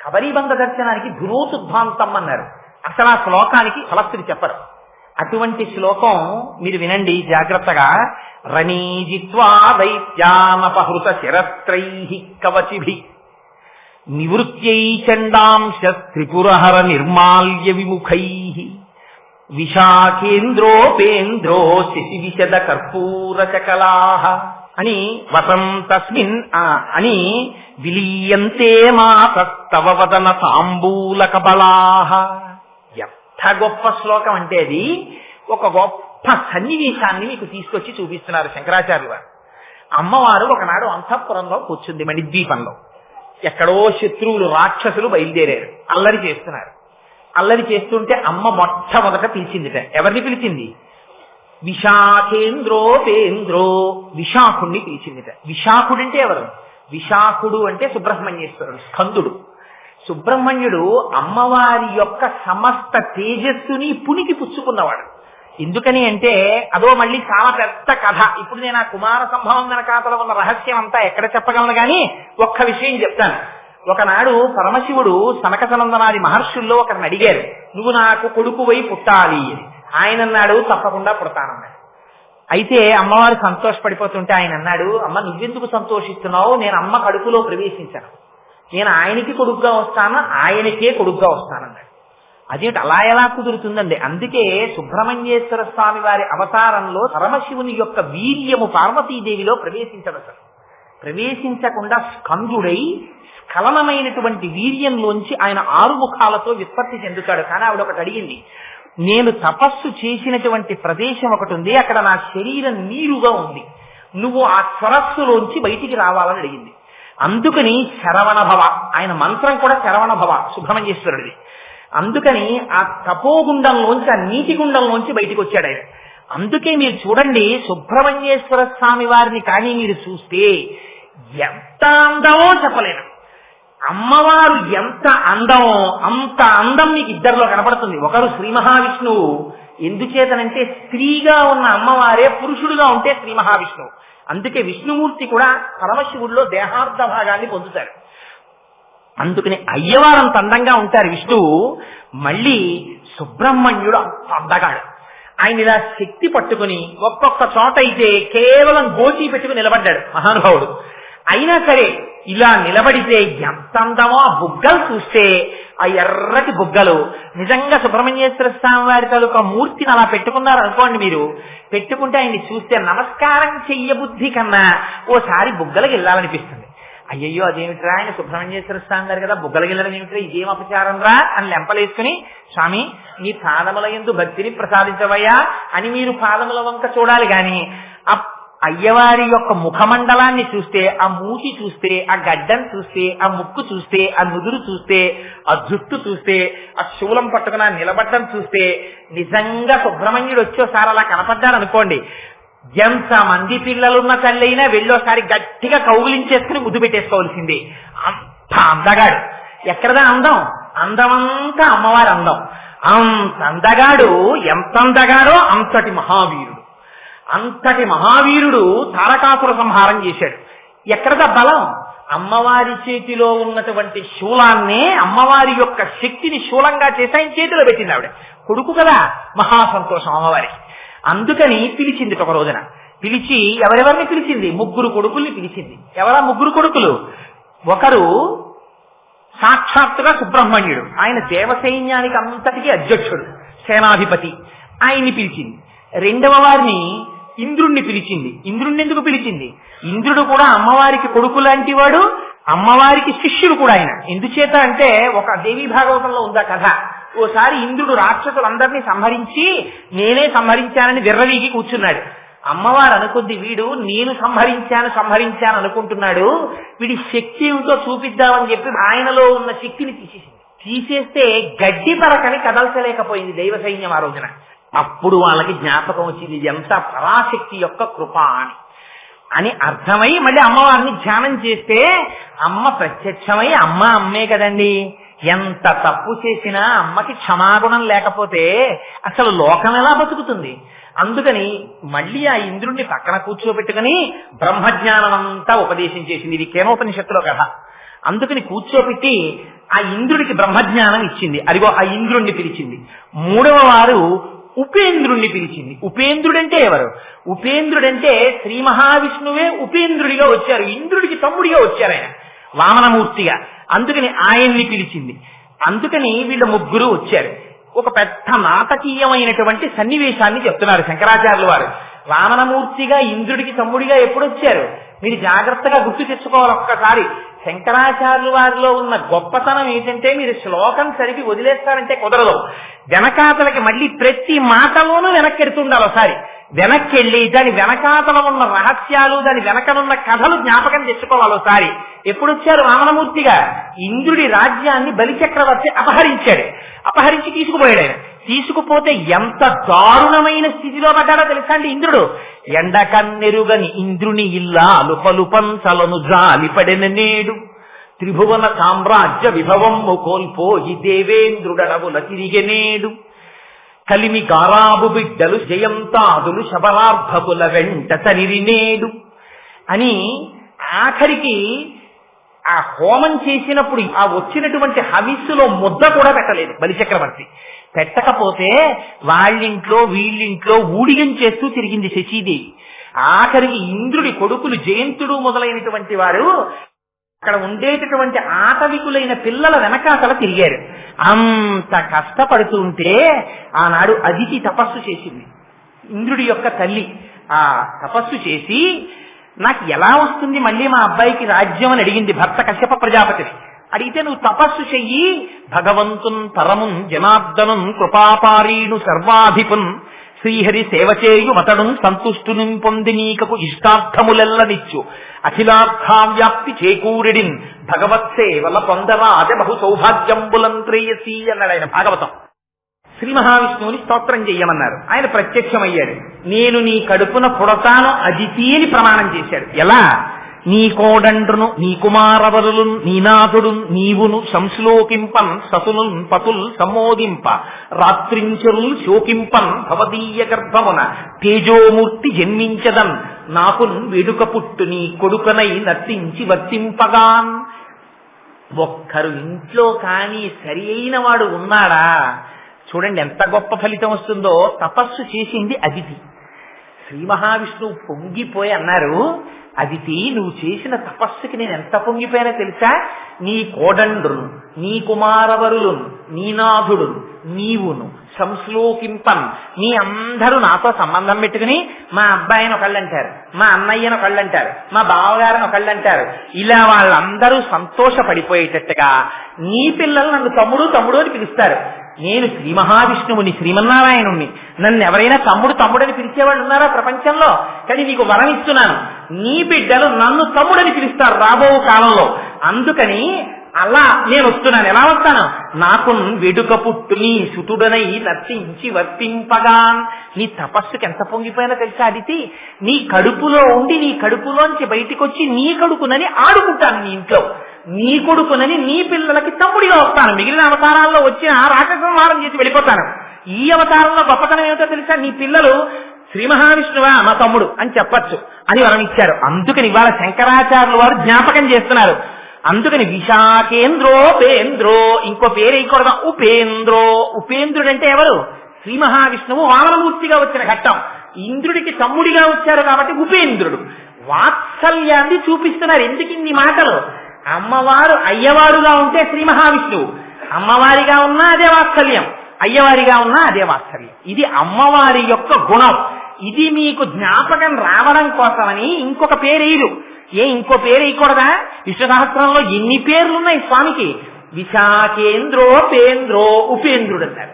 కబరీబంధ దర్శనానికి ధునోతుధ్వాంతం అన్నారు, అసలు ఆ శ్లోకానికి ఫలశ్రుతి చెప్పరు. అటువంటి శ్లోకం మీరు వినండి జాగ్రత్తగా. రణీజిత్వా దైత్యానపహృత శిరస్త్రైః కవచిభిః నివృత్యై చండాంశ త్రిపురహర నిర్మాల్య విముఖైః విశాఖేంద్రోపేంద్రో శశి విశద కర్పూర చకలాః అని వసం తస్మిన్ అని విలీయంతే మాతస్తవ వదన తాంబూల కబలాః. ఎంత గొప్ప శ్లోకం అంటే అది ఒక గొప్ప సన్నివేశాన్ని మీకు తీసుకొచ్చి చూపిస్తున్నారు శంకరాచార్యులు వారు. అమ్మవారు ఒకనాడు అంతఃపురంలో కూర్చుంది మణిద్వీపంలో. ఎక్కడో శత్రువులు రాక్షసులు బయలుదేరారు, అల్లరి చేస్తున్నారు. అల్లరి చేస్తుంటే అమ్మ మొట్టమొదట పిలిచిందిట. ఎవరిని పిలిచింది? విశాఖేంద్రోపేంద్రో విశాఖుణ్ణి పిలిచిందిట. విశాఖుడు అంటే ఎవరు? విశాఖుడు అంటే సుబ్రహ్మణ్యేశ్వరుడు, స్కందుడు. సుబ్రహ్మణ్యుడు అమ్మవారి యొక్క సమస్త తేజస్సుని పునికి పుచ్చుకున్నవాడు. ఎందుకని అంటే అదో మళ్ళీ చాలా పెద్ద కథ. ఇప్పుడు నేను ఆ కుమార సంభవం వెనకాతల ఉన్న రహస్యం అంతా ఎక్కడ చెప్పగలను కానీ ఒక్క విషయం చెప్తాను. ఒకనాడు పరమశివుడు సనక సనందనాది మహర్షుల్లో ఒకరిని అడిగారు, నువ్వు నాకు కొడుకువై పుట్టాలి అని. ఆయన అన్నాడు, తప్పకుండా పుడతానన్నాడు. అయితే అమ్మవారు సంతోషపడిపోతుంటే ఆయన అన్నాడు, అమ్మ నువ్వెందుకు సంతోషిస్తున్నావు? నేను అమ్మ కడుపులో ప్రవేశించాను, నేను ఆయనకి కొడుకుగా వస్తాను, ఆయనకే కొడుకుగా వస్తానన్నాడు. అదేంటి అలా ఎలా కుదురుతుందండి? అందుకే సుబ్రహ్మణ్యేశ్వర స్వామి వారి అవతారంలో పరమశివుని యొక్క వీర్యము పార్వతీదేవిలో ప్రవేశించదు. అసలు ప్రవేశించకుండా స్కందుడై స్ఖలనమైనటువంటి వీర్యంలోంచి ఆయన 6 ముఖాలతో విత్పత్తి చెందుతాడు. కానీ ఆవిడ ఒకటి అడిగింది, నేను తపస్సు చేసినటువంటి ప్రదేశం ఒకటి ఉంది, అక్కడ నా శరీరం నీరుగా ఉంది, నువ్వు ఆ సరస్సులోంచి బయటికి రావాలని అడిగింది. అందుకని శరవణ భవ, ఆయన మంత్రం కూడా శరవణ భవ సుబ్రహ్మణ్యేశ్వరుడిది. అందుకని ఆ తపోగుండంలోంచి, ఆ నీటి గుండంలోంచి బయటికి వచ్చాడు ఆయన. అందుకే మీరు చూడండి, సుబ్రహ్మణ్యేశ్వర స్వామి వారిని కానీ మీరు చూస్తే ఎంత అందమో చెప్పలేను. అమ్మవారు ఎంత అందమో అంత అందం మీకు ఇద్దరిలో కనపడుతుంది. ఒకరు శ్రీ మహావిష్ణువు, ఎందుచేతనంటే స్త్రీగా ఉన్న అమ్మవారే పురుషుడుగా ఉంటే శ్రీ మహావిష్ణువు. అందుకే విష్ణుమూర్తి కూడా పరమశివుడిలో దేహార్థ భాగాన్ని పొందుతారు. అందుకని అయ్యవారంత అందంగా ఉంటారు విష్ణువు. మళ్ళీ సుబ్రహ్మణ్యుడు అంత అందగాడు. ఆయన ఇలా శక్తి పట్టుకుని ఒక్కొక్క చోట అయితే కేవలం గోచి పెట్టుకుని నిలబడ్డాడు మహానుభావుడు. అయినా సరే ఇలా నిలబడితే ఎంత అందమో, ఆ బుగ్గలు చూస్తే ఆ ఎర్రటి బుగ్గలు. నిజంగా సుబ్రహ్మణ్యేశ్వర స్వామి వారి తాలూకా మూర్తిని అలా పెట్టుకున్నారు అనుకోండి, మీరు పెట్టుకుంటే ఆయన్ని చూస్తే నమస్కారం చెయ్యబుద్ధి కన్నా ఓసారి బుగ్గలకి వెళ్ళాలనిపిస్తుంది. అయ్యయ్యో అదేమిట్రా, ఆయన సుబ్రహ్మణ్యేశ్వర స్వామి గారు కదా, బుగ్గలకి వెళ్ళడం ఏమిట్రా, ఇదేం అపచారం రా అని లెంపలేసుకుని, స్వామి నీ పాదముల యందు భక్తిని ప్రసాదించవయ్యా అని మీరు పాదముల వంక చూడాలి. కానీ ఆ అయ్యవారి యొక్క ముఖమండలాన్ని చూస్తే, ఆ మూతి చూస్తే, ఆ గడ్డం చూస్తే, ఆ ముక్కు చూస్తే, ఆ నుదురు చూస్తే, ఆ జుట్టు చూస్తే, ఆ శూలం పట్టుకుని నిలబడ్డం చూస్తే, నిజంగా సుబ్రహ్మణ్యుడు వచ్చేసారి అలా కనపడ్డాడు అనుకోండి, ఎంత మంది పిల్లలున్న తల్లైనా వెళ్ళోసారి గట్టిగా కౌగులించేసుకుని ముద్దు పెట్టేసుకోవాల్సిందే. అంత అందగాడు. ఎక్కడదా అందం? అందమంతా అమ్మవారి అందం. అంత అందగాడు. ఎంత అందగాడో అంతటి మహావీరుడు. అంతటి మహావీరుడు తారకాసుర సంహారం చేశాడు. ఎక్కడదా బలం? అమ్మవారి చేతిలో ఉన్నటువంటి శూలాన్నే, అమ్మవారి యొక్క శక్తిని శూలంగా చేసి ఆయన చేతిలో పెట్టింది ఆవిడ. కొడుకు కదా, మహా సంతోషం అమ్మవారికి. అందుకని పిలిచింది ఒక రోజున. పిలిచి ఎవరెవరిని పిలిచింది? 3 కొడుకుల్ని పిలిచింది. ఎవరా 3 కొడుకులు? ఒకరు సాక్షాత్తుగా సుబ్రహ్మణ్యుడు, ఆయన దేవసైన్యానికి అంతటికీ అధ్యక్షుడు, సేనాధిపతి, ఆయన్ని పిలిచింది. రెండవ వారిని ఇంద్రుణ్ణి పిలిచింది. ఇంద్రుణ్ణి ఎందుకు పిలిచింది? ఇంద్రుడు కూడా అమ్మవారికి కొడుకు లాంటి వాడు, అమ్మవారికి శిష్యుడు కూడా ఆయన. ఎందుచేత అంటే ఒక దేవీ భాగవతంలో ఉందా కథ. ఓసారి ఇంద్రుడు రాక్షసులందరినీ సంహరించి నేనే సంహరించానని విర్రవీగి కూర్చున్నాడు. అమ్మవారు అనుకుంది, వీడు నేను సంహరించాను అనుకుంటున్నాడు, వీడి శక్తి ఏమిటో చూపిద్దామని చెప్పి ఆయనలో ఉన్న శక్తిని తీసేస్తే గడ్డి పరకని కదల్చలేకపోయింది దైవ సైన్యం ఆ రోజున. అప్పుడు వాళ్ళకి జ్ఞాపకం వచ్చింది, ఎంత పరాశక్తి యొక్క కృప అని అర్థమై మళ్ళీ అమ్మవారిని ధ్యానం చేస్తే అమ్మ ప్రత్యక్షమై, అమ్మే కదండి, ఎంత తప్పు చేసినా అమ్మకి క్షమాగుణం లేకపోతే అసలు లోకం ఎలా బతుకుతుంది? అందుకని మళ్ళీ ఆ ఇంద్రుణ్ణి పక్కన కూర్చోబెట్టుకుని బ్రహ్మజ్ఞానం అంతా ఉపదేశం చేసింది. ఇది కేనోపనిషత్తులో కథ. అందుకని కూర్చోబెట్టి ఆ ఇంద్రుడికి బ్రహ్మజ్ఞానం ఇచ్చింది. అదిగో ఆ ఇంద్రుణ్ణి పిలిచింది. 3వ వారు ఉపేంద్రుణ్ణి పిలిచింది. ఉపేంద్రుడంటే ఎవరు? ఉపేంద్రుడంటే శ్రీ మహావిష్ణువే ఉపేంద్రుడిగా వచ్చారు, ఇంద్రుడికి తమ్ముడిగా వచ్చారు ఆయన వామనమూర్తిగా. అందుకని ఆయన్ని పిలిచింది. అందుకని వీళ్ళ 3 వచ్చారు. ఒక పెద్ద నాటకీయమైనటువంటి సన్నివేశాన్ని చెప్తున్నారు శంకరాచార్యుల వారు. వామనమూర్తిగా ఇంద్రుడికి తమ్ముడిగా ఎప్పుడు వచ్చారు మీరు జాగ్రత్తగా గుర్తు తెచ్చుకోవాలి ఒక్కసారి. శంకరాచార్యుల వారిలో ఉన్న గొప్పతనం ఏంటంటే, మీరు శ్లోకం చదివి వదిలేస్తారంటే కుదరదు. వెనకాతలకి మళ్ళీ ప్రతి మాటలోనూ వెనక్కెడుతుండాలి. ఒకసారి వెనక్కెళ్ళి దాని వెనకాతల ఉన్న రహస్యాలు, దాని వెనకనున్న కథలు జ్ఞాపకం తెచ్చుకోవాలి. ఒకసారి ఎప్పుడు వచ్చారు వామనమూర్తిగా? ఇంద్రుడి రాజ్యాన్ని బలిచక్రవర్తి అపహరించాడు. అపహరించి తీసుకుపోయాడు. ఆయన తీసుకుపోతే ఎంత దారుణమైన స్థితిలో పడ్డాడో తెలుసా అండి ఇంద్రుడు. ఎండకన్నెరుగని ఇంద్రుని ఇల్లాలు పలుపంచలను జాలిపడిన నేడు, త్రిభువన సామ్రాజ్య విభవము కోల్పోయి దేవేంద్రుడడవుల తిరిగెనేడు, కలిమి గారాబు బిడ్డలు జయంతాదులు శబరార్భకుల వెంట తరిరినేడు అని ఆఖరికి ఆ హోమం చేసినప్పుడు ఆ వచ్చినటువంటి హవిస్సులో ముద్ద కూడా పెట్టలేదు బలిచక్రవర్తి. పెట్టకపోతే వాళ్ళింట్లో వీళ్ళింట్లో ఊడిగం చేస్తూ తిరిగింది శచీదేవి. ఆఖరికి ఇంద్రుడి కొడుకులు జయంతుడు మొదలైనటువంటి వారు అక్కడ ఉండేటటువంటి ఆటవికులైన పిల్లల వెనకాతల తిరిగారు. అంత కష్టపడుతుంటే ఆనాడు అదితి తపస్సు చేసింది. ఇంద్రుడి యొక్క తల్లి ఆ తపస్సు చేసి నాకు ఎలా వస్తుంది మళ్ళీ మా అబ్బాయికి రాజ్యం అని అడిగింది భర్త కశ్యప ప్రజాపతిని. అడిగితే నువ్వు తపస్సు చెయ్యి, భగవంతున్ పరమున్ జనార్దనున్ కృపాపారీణు సర్వాధిపున్ శ్రీహరి సేవచేయు మతడున్ సంతుష్టుని పొంది నీకకు ఇష్టార్థములెల్లనిచ్చు, అఖిలార్థావ్యాప్తి చేకూరిడిన్ భగవత్సేవల పొందరాజ బహు సౌభాగ్యంబులంత్రేయసి అన్నాడు ఆయన భాగవతం. శ్రీ మహావిష్ణువుని స్తోత్రం చెయ్యమన్నారు. ఆయన ప్రత్యక్షమయ్యాడు. నేను నీ కడుపున పుడతాను అదితి అని ప్రమాణం చేశాడు. ఎలా? నీ కోడండ్రును నీ కుమారవరులు నీనాథుడు నీవును సంశ్లోకింపన్ సతులు పతుల్ సమ్మోదింప రాత్రించరుల్ శోకింపన్ భవదీయ గర్భమున తేజోమూర్తి జన్మించదన్ నాకు వేడుక పుట్టు నీ కొడుకనై నర్తించి వర్తింపగాన్. ఒక్కరు ఇంట్లో కానీ సరి అయిన వాడు ఉన్నాడా? చూడండి ఎంత గొప్ప ఫలితం వస్తుందో. తపస్సు చేసింది అదితి. శ్రీ మహావిష్ణువు పొంగిపోయి అన్నారు, అదితి నువ్వు చేసిన తపస్సుకి నేను ఎంత పొంగిపోయానో తెలుసా? నీ కోడండ్రును నీ కుమారవరులు నీనాథుడు నీవును సంశ్లోకింపన్, నీ అందరూ నాతో సంబంధం పెట్టుకుని మా అబ్బాయిని ఒకళ్ళంటారు, మా అన్నయ్యను ఒకళ్ళంటారు, మా బావగారిని ఒకళ్ళంటారు. ఇలా వాళ్ళందరూ సంతోషపడిపోయేటట్టుగా నీ పిల్లలు నన్ను తమ్ముడు తమ్ముడు అని పిలుస్తారు. నేను శ్రీ మహావిష్ణువుని శ్రీమన్నారాయణుణ్ణి. నన్ను ఎవరైనా తమ్ముడు తమ్ముడని పిలిచేవాళ్ళు ఉన్నారా ప్రపంచంలో? కానీ నీకు వరం ఇస్తున్నాను, నీ బిడ్డలు నన్ను తమ్ముడని పిలుస్తారు రాబో కాలంలో. అందుకని అలా నేను వస్తున్నాను. ఎలా వస్తాను? నాకు వెడుక పుట్టు నీ సుతుడనై నర్తించి వర్తింపగాన్. నీ తపస్సుకి ఎంత పొంగిపోయినా తెలుసా అదితి? నీ కడుపులో ఉండి నీ కడుపులోంచి బయటికి వచ్చి నీ కడుపునని ఆడుకుంటాను నీ ఇంట్లో. నీ కొడుకునని నీ పిల్లలకి తమ్ముడిగా వస్తాను. మిగిలిన అవతారాల్లో వచ్చిన రాక్షస సంహారం చేసి వెళ్ళిపోతాను. ఈ అవతారంలో గొప్పతనం ఏమిటో తెలుసా? నీ పిల్లలు శ్రీ మహావిష్ణువా మా తమ్ముడు అని చెప్పచ్చు అని వరం ఇచ్చారు. అందుకని ఇవాళ శంకరాచార్యులు వారు జ్ఞాపకం చేస్తున్నారు. అందుకని విశాఖేంద్రోపేంద్రో, ఇంకో పేరు వేయకూడదు, ఉపేంద్రో. ఉపేంద్రుడు అంటే ఎవరు? శ్రీ మహావిష్ణువు వామనమూర్తిగా వచ్చిన ఘట్టం. ఇంద్రుడికి తమ్ముడిగా వచ్చారు కాబట్టి ఉపేంద్రుడు. వాత్సల్యాన్ని చూపిస్తున్నారు. ఎందుకు ఇన్ని మాటలు? అమ్మవారు అయ్యవారుగా ఉంటే శ్రీ మహావిష్ణువు, అమ్మవారిగా ఉన్నా అదే వాత్సల్యం, అయ్యవారిగా ఉన్నా అదే వాత్సల్యం. ఇది అమ్మవారి యొక్క గుణం. ఇది మీకు జ్ఞాపకం రావడం కోసమని ఇంకొక పేరు. ఇంకో పేరు వేయకూడదా? విష్ణు సహస్రంలో ఎన్ని పేర్లున్నాయి స్వామికి? విశాఖేంద్రోపేంద్రో ఉపేంద్రుడు అన్నారు.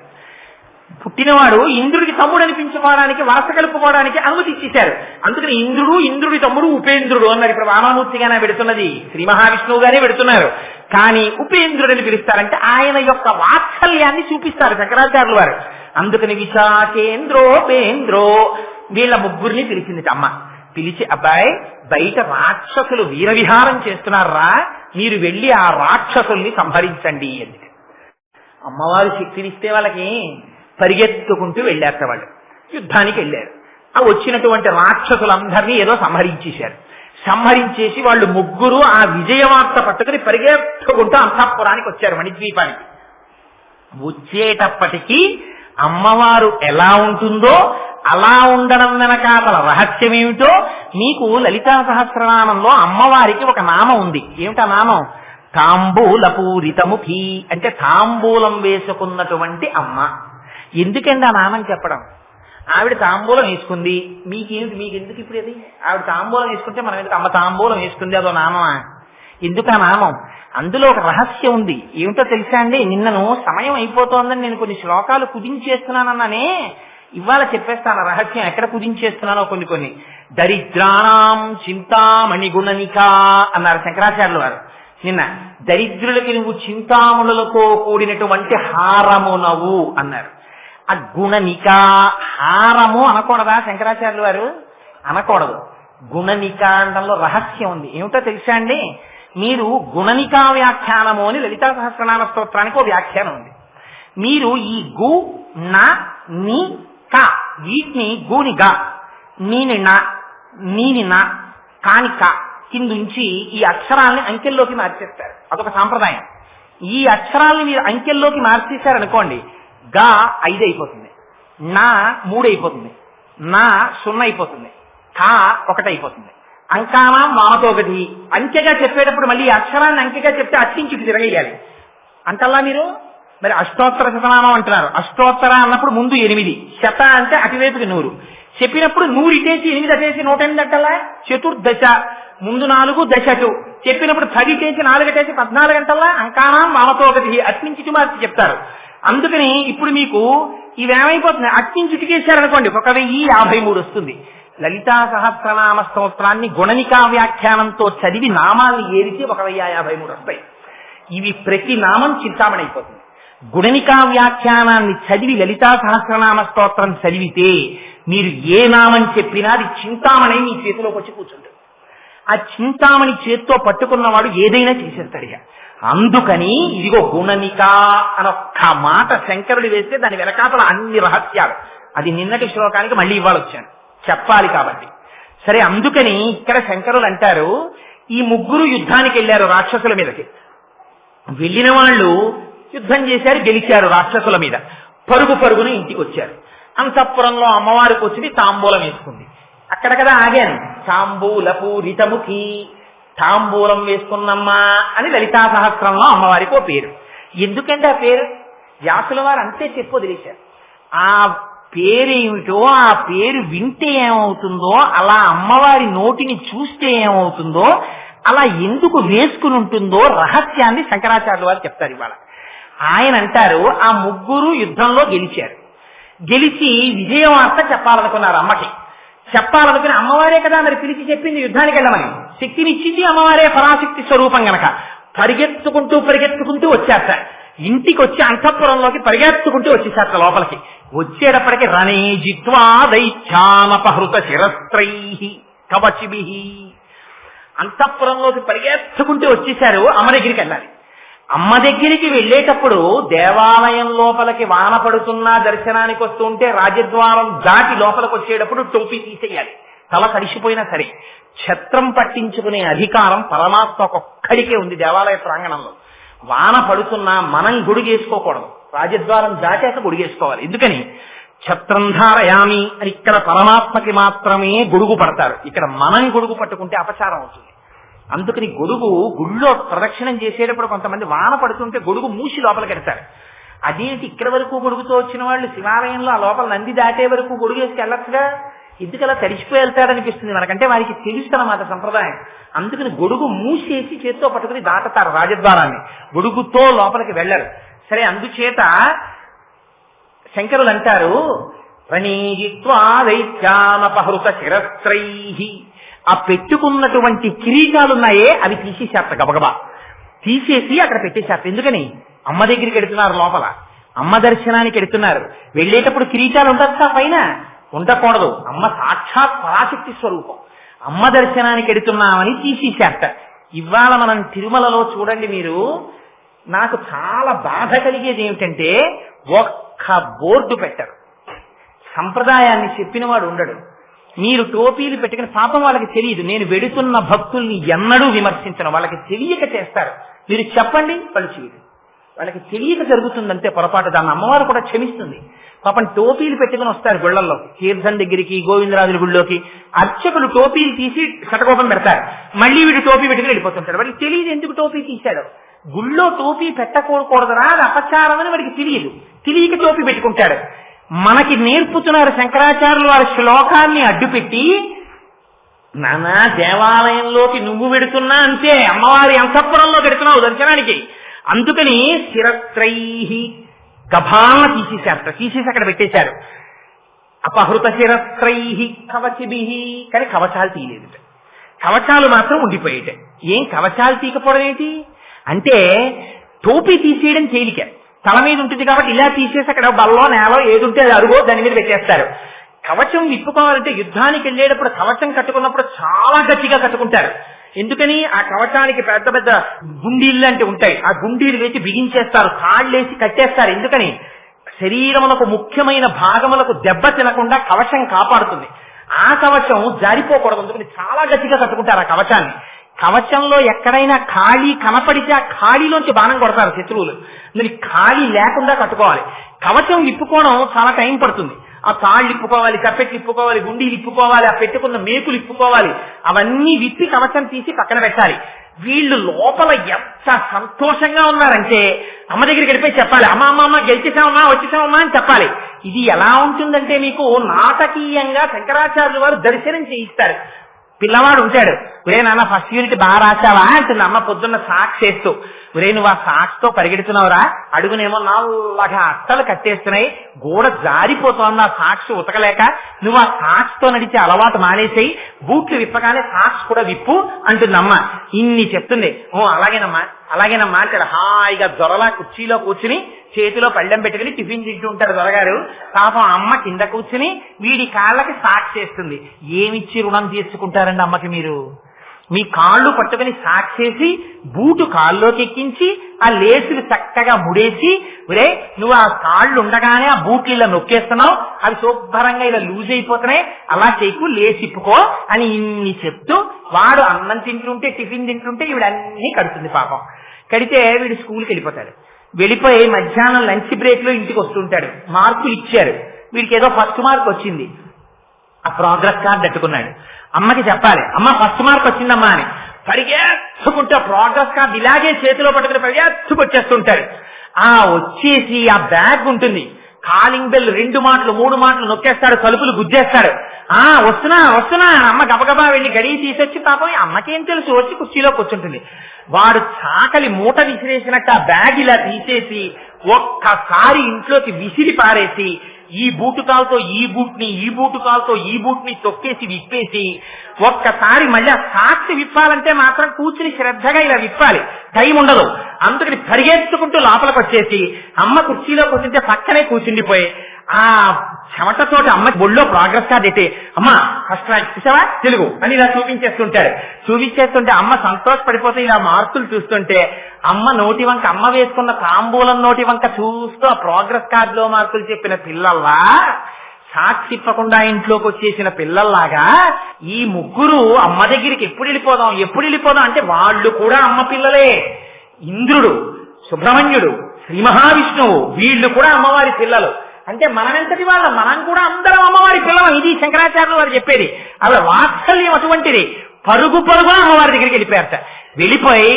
పుట్టినవాడు ఇంద్రుడికి తమ్ముడు అనిపించుకోవడానికి వరస కలుపుకోవడానికి అనుమతి ఇచ్చేశారు. అందుకని ఇంద్రుడు ఇంద్రుడి తమ్ముడు ఉపేంద్రుడు అన్నారు. ఇప్పుడు వామనమూర్తిగానే పెడుతున్నది, శ్రీ మహావిష్ణువుగానే పెడుతున్నారు. కానీ ఉపేంద్రుడని పిలుస్తారంటే ఆయన యొక్క వాత్సల్యాన్ని చూపిస్తారు శంకరాచార్యులు వారు. అందుకని విశాఖేంద్రోపేంద్రో వీళ్ళ ముగ్గురిని పిలిచింది అమ్మ. పిలిచి, అబ్బాయి బయట రాక్షసులు వీరవిహారం చేస్తున్నారా, మీరు వెళ్ళి ఆ రాక్షసుల్ని సంహరించండి అని. అమ్మవారు శక్తినిస్తే వాళ్ళకి పరిగెత్తుకుంటూ వెళ్ళారు. వాళ్ళు యుద్ధానికి వెళ్ళారు. ఆ వచ్చినటువంటి రాక్షసులందరినీ ఏదో సంహరించేశారు. సంహరించేసి వాళ్ళు ముగ్గురు ఆ విజయవార్త పట్టుకుని పరిగెత్తుకుంటూ అంతఃపురానికి వచ్చారు, మణిద్వీపానికి. వచ్చేటప్పటికీ అమ్మవారు ఎలా ఉంటుందో అలా ఉండడం వెనకాల రహస్యం ఏమిటో మీకు లలితా సహస్రనామంలో అమ్మవారికి ఒక నామం ఉంది. ఏమిటా నామం? తాంబూలపూరితముఖి, అంటే తాంబూలం వేసుకున్నటువంటి అమ్మ. ఎందుకండి ఆ నామం చెప్పడం? ఆవిడ తాంబూలం వేసుకుంది, మీకెందుకు ఇప్పుడు అది? ఆవిడ తాంబూలం వేసుకుంటే మనం ఎందుకు? అమ్మ తాంబూలం వేసుకుంది, అదో నామమా? ఎందుకు ఆ నామం? అందులో ఒక రహస్యం ఉంది. ఏమిటో తెలుసా అండి? నిన్నను సమయం అయిపోతోందని నేను కొన్ని శ్లోకాలు కుదించేస్తున్నానన్నానే, ఇవాళ చెప్పేస్తాను రహస్యం. ఎక్కడ కుదించేస్తున్నానో కొన్ని. దరిద్రాణం చింతామణి గుణనిక అన్నారు శంకరాచార్యులు వారు నిన్న. దరిద్రులకి నువ్వు చింతామణులతో కూడినటువంటి హారమునవు అన్నారు. ఆ గుణనిక హారము అనకూడదా శంకరాచార్యులు వారు? అనకూడదు. గుణనిక అనడంలో రహస్యం ఉంది. ఏమిటో తెలుసా అండి? మీరు గుణనికా వ్యాఖ్యానము అని లలితా సహస్రనామ స్తోత్రానికి ఒక వ్యాఖ్యానం ఉంది. మీరు ఈ గు నా ని క వీటిని గూని గా నీని నా నీని నా కాని క కిందుంచి ఈ అక్షరాలని అంకెల్లోకి మార్చేస్తారు. అదొక సాంప్రదాయం. ఈ అక్షరాలని మీరు అంకెల్లోకి మార్చేశారనుకోండి, గా 5 అయిపోతుంది, నా 3 అయిపోతుంది, నా 0 అయిపోతుంది, కా 1 అయిపోతుంది. అంకానం వామతో ఒకటి. అంకెగా చెప్పేటప్పుడు మళ్ళీ అక్షరాన్ని అంకెగా చెప్తే అట్టించుకు తిరగేయాలి అంటల్లా మీరు. మరి అష్టోత్తర శతనామం అంటున్నారు. అష్టోత్తర అన్నప్పుడు ముందు 8, శత అంటే అటువైపుకి 100 చెప్పినప్పుడు 100 ఇటేసి 8 అటేసి 108 అంటల్లా. చతుర్దశ ముందు 4 దశటు చెప్పినప్పుడు 10 ఇటేసి 4 అటేసి 14 అంటల్లా. అంకానం వామతో ఒకటి అట్నుంచి మార్చి చెప్తారు. అందుకని ఇప్పుడు మీకు ఇవేమైపోతుంది, అట్నుంచి ఇటుకేశారనుకోండి 1053 వస్తుంది. లలితా సహస్రనామ స్తోత్రాన్ని గుణనికా వ్యాఖ్యానంతో చదివి నామాల్ని ఏరిచి 1053 వస్తాయి. ఇవి ప్రతి నామం చింతామణి అయిపోతుంది. గుణనికా వ్యాఖ్యానాన్ని చదివి లలితా సహస్రనామ స్తోత్రం చదివితే మీరు ఏ నామం చెప్పినా అది చింతామణి మీ చేతిలోకి వచ్చి కూర్చుంటుంది. ఆ చింతామణి చేత్తో పట్టుకున్నవాడు ఏదైనా చేసేస్తాడు. అందుకని ఇదిగో గుణనిక అనొక్క మాట శంకరుడు వేస్తే దాని వెనకాతల అన్ని రహస్యాలు. అది నిన్నటి శ్లోకానికి మళ్ళీ ఇవాళ వచ్చాను, చెప్పాలి కాబట్టి. సరే, అందుకని ఇక్కడ శంకరులు అంటారు, ఈ ముగ్గురు యుద్ధానికి వెళ్ళారు రాక్షసుల మీదకి. వెళ్ళిన వాళ్ళు యుద్ధం చేశారు, గెలిచారు రాక్షసుల మీద. పరుగున ఇంటికి వచ్చారు. అంతఃపురంలో అమ్మవారి కూర్చుని తాంబూలం వేసుకుంది. అక్కడ కదా ఆగాను. తాంబూల పూరితముఖి, తాంబూలం వేసుకున్నమ్మా అని లలితా సహస్రంలో అమ్మవారికి ఓ పేరు. ఎందుకంటే ఆ పేరు వ్యాసుల వారు అంతే చెప్పు వదిలేశారు. ఆ పేరేమిటో, ఆ పేరు వింటే ఏమవుతుందో, అలా అమ్మవారి నోటిని చూస్తే ఏమవుతుందో, అలా ఎందుకు వేసుకుని ఉంటుందో రహస్యాన్ని శంకరాచార్యుల వారు చెప్తారు ఇవాళ. ఆయన అంటారు, ఆ ముగ్గురు యుద్ధంలో గెలిచారు. గెలిచి విజయవార్త చెప్పాలనుకున్నారు అమ్మకి. చెప్పాలనుకుని అమ్మవారే కదా మరి పిలిచి చెప్పింది యుద్ధానికి వెళ్ళమని. శక్తినిచ్చింది అమ్మవారే, పరాశక్తి స్వరూపం గనక. పరిగెత్తుకుంటూ వచ్చారట. ఇంటికి వచ్చి అంతఃపురంలోకి పరిగెత్తుకుంటూ వచ్చేసారట లోపలికి. వచ్చేటప్పటికి రణే జిత్వా దైత్యానపహృత శిరస్త్రై కవచిభి. అంతఃపురంలోకి పరిగెత్తుకుంటూ వచ్చేశారు. అమ్మ దగ్గరికి వెళ్ళాలి. అమ్మ దగ్గరికి వెళ్ళేటప్పుడు దేవాలయం లోపలికి వాన పడుతున్నా దర్శనానికి వస్తుంటే రాజద్వారం దాటి లోపలికి వచ్చేటప్పుడు టోపీ తీసేయాలి. తల తడిసిపోయినా సరే. ఛత్రం పట్టించుకునే అధికారం పరమాత్మ ఒక్కడికే ఉంది దేవాలయ ప్రాంగణంలో. వాన పడుతున్నా మనం గొడుగేసుకోకూడదు, రాజద్వారం దాటాక గొడుగేసుకోవాలి. ఎందుకని ఛత్రం ధారయామి అని ఇక్కడ పరమాత్మకి మాత్రమే గొడుగు పడతారు. ఇక్కడ మనం గొడుగు పట్టుకుంటే అపచారం అవుతుంది. అందుకని గొడుగు గుళ్ళో ప్రదక్షిణం చేసేటప్పుడు కొంతమంది వాన పడుతుంటే గొడుగు మూసి లోపలికి ఎడతారు. అదేంటి ఇక్కడ వరకు గొడుగుతో వచ్చిన వాళ్ళు శివాలయంలో ఆ లోపల నంది దాటే వరకు గొడుగు వేసుకు వెళ్ళొచ్చుగా, ఎందుకు అలా తడిసిపోయి వెళ్తాడనిపిస్తుంది మనకంటే. వారికి తెలుస్తన్నమాట సంప్రదాయం. అందుకని గొడుగు మూసేసి చేత్తో పట్టుకుని దాటతారు రాజద్వారాన్ని, గొడుగుతో లోపలికి వెళ్ళరు. సరే, అందుచేత శంకరులు అంటారు, రణీజిత్వా దైత్యానపహృత శిరస్త్రై. ఆ పెట్టుకున్నటువంటి కిరీటాలున్నాయే అవి తీసేశారట, గబగబా తీసేసి అక్కడ పెట్టేశారట. ఎందుకని అమ్మ దగ్గరికి ఎడుతున్నారు, లోపల అమ్మ దర్శనానికి ఎడుతున్నారు. వెళ్ళేటప్పుడు కిరీటాలు ఉండొచ్చా పైన? ఉండకూడదు. అమ్మ సాక్షాత్ పరాశక్తి స్వరూపం. అమ్మ దర్శనానికి ఎడుతున్నామని తీసేశారట. ఇవాళ మనం తిరుమలలో చూడండి మీరు, నాకు చాలా బాధ కలిగేది ఏమిటంటే ఒక్క బోర్డు పెట్టరు, సంప్రదాయాన్ని చెప్పినవాడు ఉండడు. మీరు టోపీలు పెట్టుకుని, పాపం వాళ్ళకి తెలియదు. నేను వెడుతున్న భక్తుల్ని ఎన్నడూ విమర్శించను, వాళ్ళకి తెలియక చేస్తారు. మీరు చెప్పండి, వాళ్ళు చేయరు. వాళ్ళకి తెలియక జరుగుతుందంటే పొరపాటు. దాన్ని అమ్మవారు కూడా క్షమిస్తుంది. పాపం టోపీలు పెట్టుకుని వస్తారు గుళ్లల్లో, తీర్థం దగ్గరికి, గోవిందరాజుల గుళ్ళోకి. అర్చకులు టోపీలు తీసి శటకోపం పెడతారు, మళ్ళీ వీడు టోపీ పెట్టుకుని వెళ్ళిపోతుంటాడు. వాడికి తెలియదు ఎందుకు టోపీ తీశాడు. గుళ్ళో టోపీ పెట్టకూడదురా, అది అపచారం అని వాడికి తెలియదు. తెలియక టోపీ పెట్టుకుంటాడు. మనకి నేర్పుతున్నారు శంకరాచార్యులు వారి శ్లోకాన్ని అడ్డుపెట్టి, నానా దేవాలయంలోకి నువ్వు పెడుతున్నా అంతే, అమ్మవారి అంతఃపురంలో పెడుతున్నావు దర్శనానికి. అందుకని శిరస్త్రై గభాన తీసేశారట. తీసేసి అక్కడ పెట్టేశారు. అపహృత శిరస్త్రై కవచిభి. కానీ కవచాలు తీయలేదు, కవచాలు మాత్రం ఉండిపోయేట. ఏం కవచాలు తీయకపోవడం ఏంటి అంటే, టోపీ తీసేయడం తేలిక, తల మీద ఉంటుంది కాబట్టి ఇలా తీసేసి అక్కడ బల్లో నేలో ఏది ఉంటే అది అరుగో దాని మీద పెట్టేస్తారు. కవచం విప్పుకోవాలంటే యుద్ధానికి వెళ్ళేటప్పుడు కవచం కట్టుకున్నప్పుడు చాలా గట్టిగా కట్టుకుంటారు. ఎందుకని? ఆ కవచానికి పెద్ద పెద్ద గుండీళ్ళు అంటే ఉంటాయి, ఆ గుండీలు వేసి బిగించేస్తారు, కాళ్ళేసి కట్టేస్తారు. ఎందుకని? శరీరములకు ముఖ్యమైన భాగములకు దెబ్బ తినకుండా కవచం కాపాడుతుంది. ఆ కవచం జారిపోకూడదు, అందుకని చాలా గట్టిగా కట్టుకుంటారు ఆ కవచాన్ని. కవచంలో ఎక్కడైనా ఖాళీ కనపడితే ఆ ఖాళీలోంచి బాణం కొడతారు శత్రువులు. మరి ఖాళీ లేకుండా కట్టుకోవాలి. కవచం ఇప్పుకోవడం చాలా టైం పడుతుంది. ఆ తాళ్ళు ఇప్పుకోవాలి, కప్పెట్లు ఇప్పుకోవాలి, గుండీలు ఇప్పుకోవాలి, ఆ పెట్టుకున్న మేకులు ఇప్పుకోవాలి, అవన్నీ విప్పి కవచం తీసి పక్కన పెట్టాలి. వీళ్ళు లోపల ఎంత సంతోషంగా ఉన్నారంటే అమ్మ దగ్గరికి వెళ్ళిపోయి చెప్పాలి, అమ్మ అమ్మ అమ్మ గెలిచేసామమ్మా వచ్చేసామమ్మా అని చెప్పాలి. ఇది ఎలా ఉంటుందంటే మీకు నాటకీయంగా శంకరాచార్యులు వారు దర్శనం చేయిస్తారు. పిల్లవాడు ఉంటాడు, ఒరే నాన్న ఫస్ట్ యూనిట్ బాగా రాశావా అంటుంది అమ్మ పొద్దున్న సాక్స్ వేస్తూ. ఒరే నువ్వు ఆ సాక్స్ తో పరిగెడుతున్నావురా, అడుగునేమో నల్లగా అట్టలు కట్టేస్తున్నాయి, గోడ జారిపోతుంది ఆ సాక్స్ ఉతకలేక, నువ్వు ఆ సాక్స్ తో నడిచే అలవాటు మానేసేయి, బూట్లు విప్పగానే సాక్స్ కూడా విప్పు అంటుంది అమ్మ. ఇన్ని చెప్తుంది. ఓ అలాగేనమ్మా అలాగేనమ్మా అంటాడు. హాయిగా దొరలా కుర్చీలో కూర్చుని చేతిలో పళ్ళెం పెట్టుకుని టిఫిన్ తింటూ ఉంటాడు దొరగారు. పాపం అమ్మ కింద కూర్చుని వీడి కాళ్ళకి సాక్స్ చేస్తుంది. ఏమిచ్చి రుణం తీర్చుకుంటారండి అమ్మకి మీరు? మీ కాళ్ళు పట్టుకుని సాక్సేసి బూటు కాళ్ళలోకి ఎక్కించి ఆ లేసులు చక్కగా ముడేసి, ఒరే నువ్వు ఆ కాళ్ళు ఉండగానే ఆ బూట్లు ఇలా నొక్కేస్తున్నావు, అవి శుభ్రంగా ఇలా లూజ్ అయిపోతున్నాయి, అలా చేయకు, లేచిప్పుకో అని ఇన్ని చెప్తూ వాడు అన్నం తింటుంటే టిఫిన్ తింటుంటే వీడన్నీ కడుతుంది. పాపం కడితే వీడు స్కూల్కి వెళ్ళిపోతాడు. వెళ్ళిపోయి మధ్యాహ్నం లంచ్ బ్రేక్ లో ఇంటికి వస్తుంటాడు. మార్కులు ఇచ్చారు, వీడికి ఏదో ఫస్ట్ మార్క్ వచ్చింది. ఆ ప్రోగ్రెస్ కార్డు అట్టుకున్నాడు. అమ్మకి చెప్పాలి, అమ్మ ఫస్ట్ మార్క్ వచ్చిందమ్మా అని. పరిగెత్తుకుంటే ప్రోగ్రెస్ కార్డు ఇలాగే చేతిలో పట్టుకుని పరిగెత్తుకొచ్చేస్తుంటాడు. ఆ వచ్చేసి ఆ బ్యాగ్ ఉంటుంది, కాలింగ్ బెల్ 2 మాటలు 3 మాటలు నొక్కేస్తాడు, తలుపులు గుద్దేస్తాడు. వస్తున్నా వస్తున్నా అమ్మ గబగబా వెళ్ళి గడియ తీసొచ్చి, పాపం అమ్మకేం తెలుసు, వచ్చి కుర్చీలో కూర్చుంటుంది. వాడు చాకలి మూట విసిరేసినట్టు ఆ బ్యాగ్ ఇలా తీసేసి ఒక్కసారి ఇంట్లోకి విసిరి పారేసి ఈ బూటు కాలుతో ఈ బూట్ని, ఈ బూటు కాలుతో ఈ బూట్ని తొక్కేసి విప్పేసి ఒక్కసారి మళ్ళీ ఆ సాక్షి విప్పాలంటే మాత్రం కూర్చుని శ్రద్ధగా ఇలా విప్పాలి, టైం ఉండదు. అందుకని పరిగెత్తుకుంటూ లోపలికి వచ్చేసి అమ్మ కుర్చీలో కూర్చుంటే పక్కనే కూర్చుండిపోయి ఆ చెమటతోటి అమ్మ ఒళ్ళో ప్రోగ్రెస్ కార్డు అయితే, అమ్మ ఫస్ట్ ర్యాంక్ చూసావా తెలుగు అని ఇలా చూపించేస్తుంటాడు. చూపించేస్తుంటే అమ్మ సంతోషపడిపోతే ఇలా మార్కులు చూస్తుంటే అమ్మ నోటి వంక, అమ్మ వేసుకున్న తాంబూలం నోటి వంక చూస్తూ ఆ ప్రోగ్రెస్ కార్డులో మార్కులు చెప్పిన పిల్లల్లా, సాక్షి ఇప్పకుండా ఇంట్లోకి వచ్చేసిన పిల్లల్లాగా ఈ ముగ్గురు అమ్మ దగ్గరికి ఎప్పుడు వెళ్ళిపోదాం అంటే వాళ్ళు కూడా అమ్మ పిల్లలే. ఇంద్రుడు, సుబ్రహ్మణ్యుడు, శ్రీ మహావిష్ణువు వీళ్ళు కూడా అమ్మవారి పిల్లలు. అంటే మనమెంతటి వాళ్ళం, మనం కూడా అందరం అమ్మవారి పిల్లలం. ఇది శంకరాచార్యులు వారు చెప్పేది. అవి వాత్సల్యం అటువంటిది. పరుగు పరుగున అమ్మవారి దగ్గరికి వెళ్ళిపోయారట. వెళ్ళిపోయి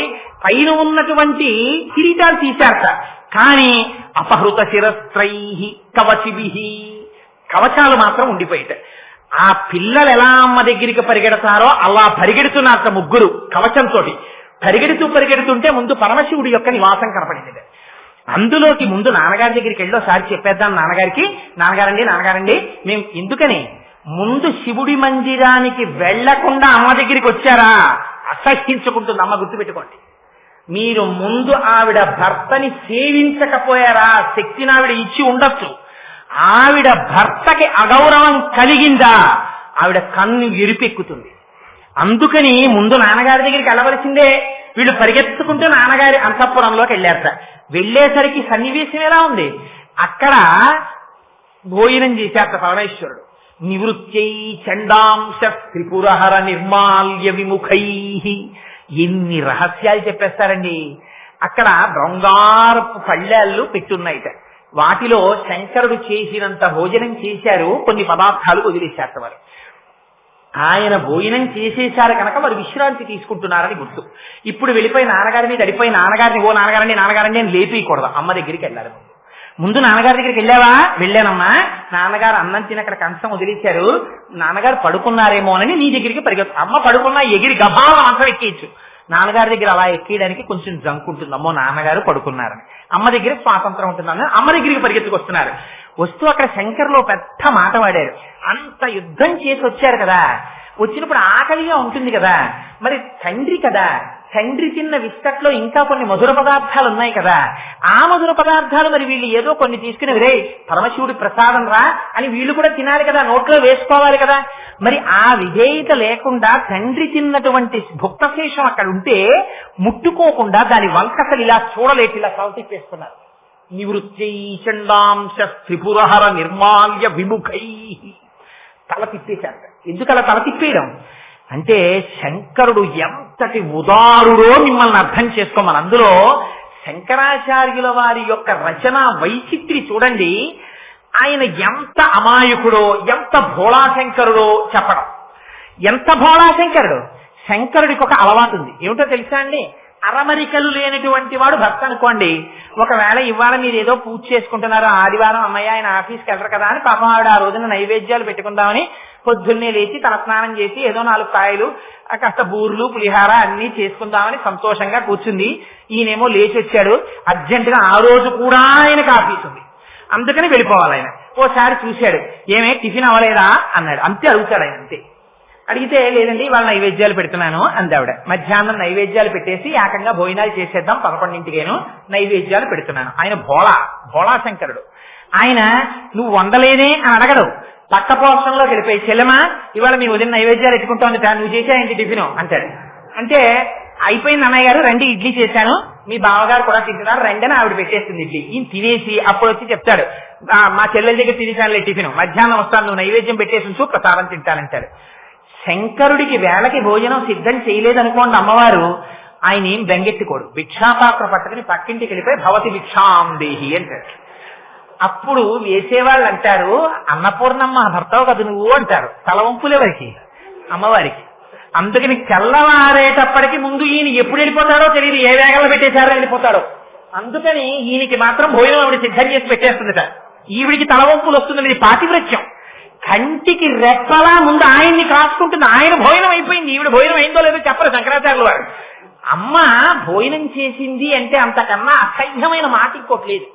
పైన ఉన్నటువంటి కిరీటాలు తీశారట. కానీ అపహృత శిరస్త్రై కవచిభి, కవచాలు మాత్రం ఉండిపోయాట. ఆ పిల్లలు ఎలా అమ్మ దగ్గరికి పరిగెడతారో అలా పరిగెడుతున్నారట ముగ్గురు కవచంతో. పరిగెడుతుంటే ముందు పరమశివుడి యొక్క నివాసం కనపడింది. అందులోకి ముందు నాన్నగారి దగ్గరికి వెళ్ళి ఒకసారి చెప్పేద్దాం నాన్నగారికి, నాన్నగారండి మేము ఎందుకని ముందు శివుడి మందిరానికి వెళ్లకుండా అమ్మ దగ్గరికి వచ్చారా? అసహించుకుంటుంది అమ్మ, గుర్తుపెట్టుకోండి. మీరు ముందు ఆవిడ భర్తని సేవించకపోయారా? శక్తిని ఆవిడ ఇచ్చి ఉండొచ్చు, ఆవిడ భర్తకి అగౌరవం కలిగిందా ఆవిడ కన్ను ఎరిపెక్కుతుంది. అందుకని ముందు నాన్నగారి దగ్గరికి వెళ్ళవలసిందే. వీళ్ళు పరిగెత్తుకుంటూ నాన్నగారి అంతఃపురంలోకి వెళ్ళారట. వెళ్ళేసరికి సన్నివేశం ఎలా ఉంది, అక్కడ భోజనం చేశారట పరమేశ్వరుడు. నివృత్యై చండాంశ త్రిపురహర నిర్మాల్య విముఖై. ఎన్ని రహస్యాలు చెప్పేస్తారండి. అక్కడ బంగారపు పళ్ళాళ్ళు పెట్టున్నాయిట. వాటిలో శంకరుడు చేసినంత భోజనం చేశారు, కొన్ని పదార్థాలు వదిలేశారట వారు. ఆయన భోజనం చేసేశారు కనుక వారు విశ్రాంతి తీసుకుంటున్నారని గుర్తు. ఇప్పుడు వెళ్ళిపోయి నాన్నగారి మీద అడిపోయి నాన్నగారిని ఓ నాన్నగారండి అని లేపేయకూడదు, అమ్మ దగ్గరికి వెళ్ళాలి. ముందు నాన్నగారి దగ్గరికి వెళ్ళావా? వెళ్ళానమ్మా. నాన్నగారు అన్నం తిని అక్కడ కంచం వదిలేశారు, నాన్నగారు పడుకున్నారేమోనని నీ దగ్గరికి పరిగెత్తు. అమ్మ పడుకున్నా ఎగిరి గభావం అంతా ఎక్కేయచ్చు. నాన్నగారి దగ్గర అలా ఎక్కేయడానికి కొంచెం జంక్ ఉంటుంది, అమ్మో నాన్నగారు పడుకున్నారని. అమ్మ దగ్గర స్వాతంత్రం ఉంటుందని అమ్మ దగ్గరికి పరిగెత్తుకొస్తున్నారు. వస్తూ అక్కడ శంకర్లో పెద్ద మాట వాడారు. అంత యుద్ధం చేసి వచ్చారు కదా, వచ్చినప్పుడు ఆకలిగా ఉంటుంది కదా, మరి తండ్రి కదా తండ్రి తిన్న విస్తట్లో ఇంకా కొన్ని మధుర పదార్థాలు ఉన్నాయి కదా, ఆ మధుర పదార్థాలు మరి వీళ్ళు ఏదో కొన్ని తీసుకుని రే పరమశివుడి ప్రసాదం రా అని వీళ్ళు కూడా తినాలి కదా, నోట్లో వేసుకోవాలి కదా. మరి ఆ విధేయత లేకుండా తండ్రి తిన్నటువంటి భుక్తశేషం అక్కడ ఉంటే ముట్టుకోకుండా దాని వంకసలు ఇలా చూడలేటి ఇలా సవతిప్పేస్తున్నారు. నివృత్తి చండాంశ త్రిపురహర నిర్మాల్య విముఖై తల తిప్పేశారు. ఎందుకు అలా తల తిప్పేయడం అంటే శంకరుడు ఎంతటి ఉదారుడో మిమ్మల్ని అర్థం చేసుకోమని. అందులో శంకరాచార్యుల వారి యొక్క రచన వైచిత్రి చూడండి. ఆయన ఎంత అమాయకుడో ఎంత భోళాశంకరుడో చెప్పడం. ఎంత భోళాశంకరుడు! శంకరుడికి ఒక అలవాటు ఉంది, ఏమిటో తెలుసా అండి? అరమరికలు లేనటువంటి వాడు భర్త అనుకోండి. ఒకవేళ ఇవాళ మీరు ఏదో పూజ చేసుకుంటున్నారు, ఆదివారం అమ్మయ్య ఆయన ఆఫీస్కి వెళ్ళరు కదా అని పాపం ఆవిడ ఆ రోజున నైవేద్యాలు పెట్టుకుందామని పొద్దున్నే లేచి తలస్నానం చేసి ఏదో 4 కాయలు కాస్త బూర్లు పులిహార అన్ని చేసుకుందామని సంతోషంగా కూర్చుంది. ఈయనేమో లేచి వచ్చాడు అర్జెంటుగా. ఆ రోజు కూడా ఆయనకు ఆఫీస్ ఉంది, అందుకని వెళ్ళిపోవాలి ఆయన. ఓసారి చూశాడు, ఏమే టిఫిన్ అవ్వలేదా అన్నాడు. అంతే అడుగుతాడు ఆయన. అంతే అడిగితే లేదండి వాళ్ళ నైవేద్యాలు పెడుతున్నాను అందావిడ. మధ్యాహ్నం నైవేద్యాలు పెట్టేసి ఏకంగా భోజనాలు చేసేద్దాం 11ంటికేను నైవేద్యాలు పెడుతున్నాను. ఆయన భోళాశంకరుడు. ఆయన నువ్వు వండలేదే అని అడగడు. పక్క పోషణలోకి వెళ్ళిపోయి చెల్లెమా ఇవాళ మీ ఉదయం నైవేద్యాలు ఎట్టుకుంటోంది నువ్వు చేసాయండి టిఫిన్ అంటాడు. అంటే అయిపోయింది అన్నయ్య గారు రండి ఇడ్లీ చేశాను, మీ బావగారు కూడా తింటున్నారు రండి అని ఆవిడ పెట్టేస్తుంది ఇడ్లీ. ఈయన తినేసి అప్పుడు వచ్చి చెప్తాడు మా చెల్లెల దగ్గర తినేసానులే టిఫిన్, మధ్యాహ్నం వస్తాను నువ్వు నైవేద్యం పెట్టేసి ఉంచు ప్రసాదం తింటానంటాడు. శంకరుడికి వేళకి భోజనం సిద్ధం చేయలేదనుకోండి అమ్మవారు, ఆయన ఏం బెంగెత్తుకోడు. భిక్షాపాత్ర పట్టుకుని పక్కింటికి వెళ్ళిపోయి భవతి భిక్షాం దేహి అంటాడు. అప్పుడు వేసేవాళ్ళు అంటారు అన్నపూర్ణమ్మ భర్తవు కదా నువ్వు అంటారు. తలవంపులెవరికి? అమ్మవారికి. అందుకని తెల్లవారేటప్పటికి ముందు ఈయన ఎప్పుడు వెళ్ళిపోతాడో తెలియదు, ఏ వేగంలో పెట్టేశారో వెళ్ళిపోతాడో. అందుకని ఈయనకి మాత్రం భోజనం ఆవిడ సిద్ధం చేసి పెట్టేస్తుందట. ఈవిడికి తలవంపులు వస్తుంది, ఇది పాతివ్రత్యం. కంటికి రెప్పలా ముందు ఆయన్ని కాసుకుంటుంది. ఆయన భోజనం అయిపోయింది, ఈవిడ భోజనం అయిందో లేదో చెప్పరు శంకరాచార్యుల వారు. అమ్మ భోజనం చేసింది అంటే అంతకన్నా అసహ్యమైన మాట ఇంకోట్లేదు.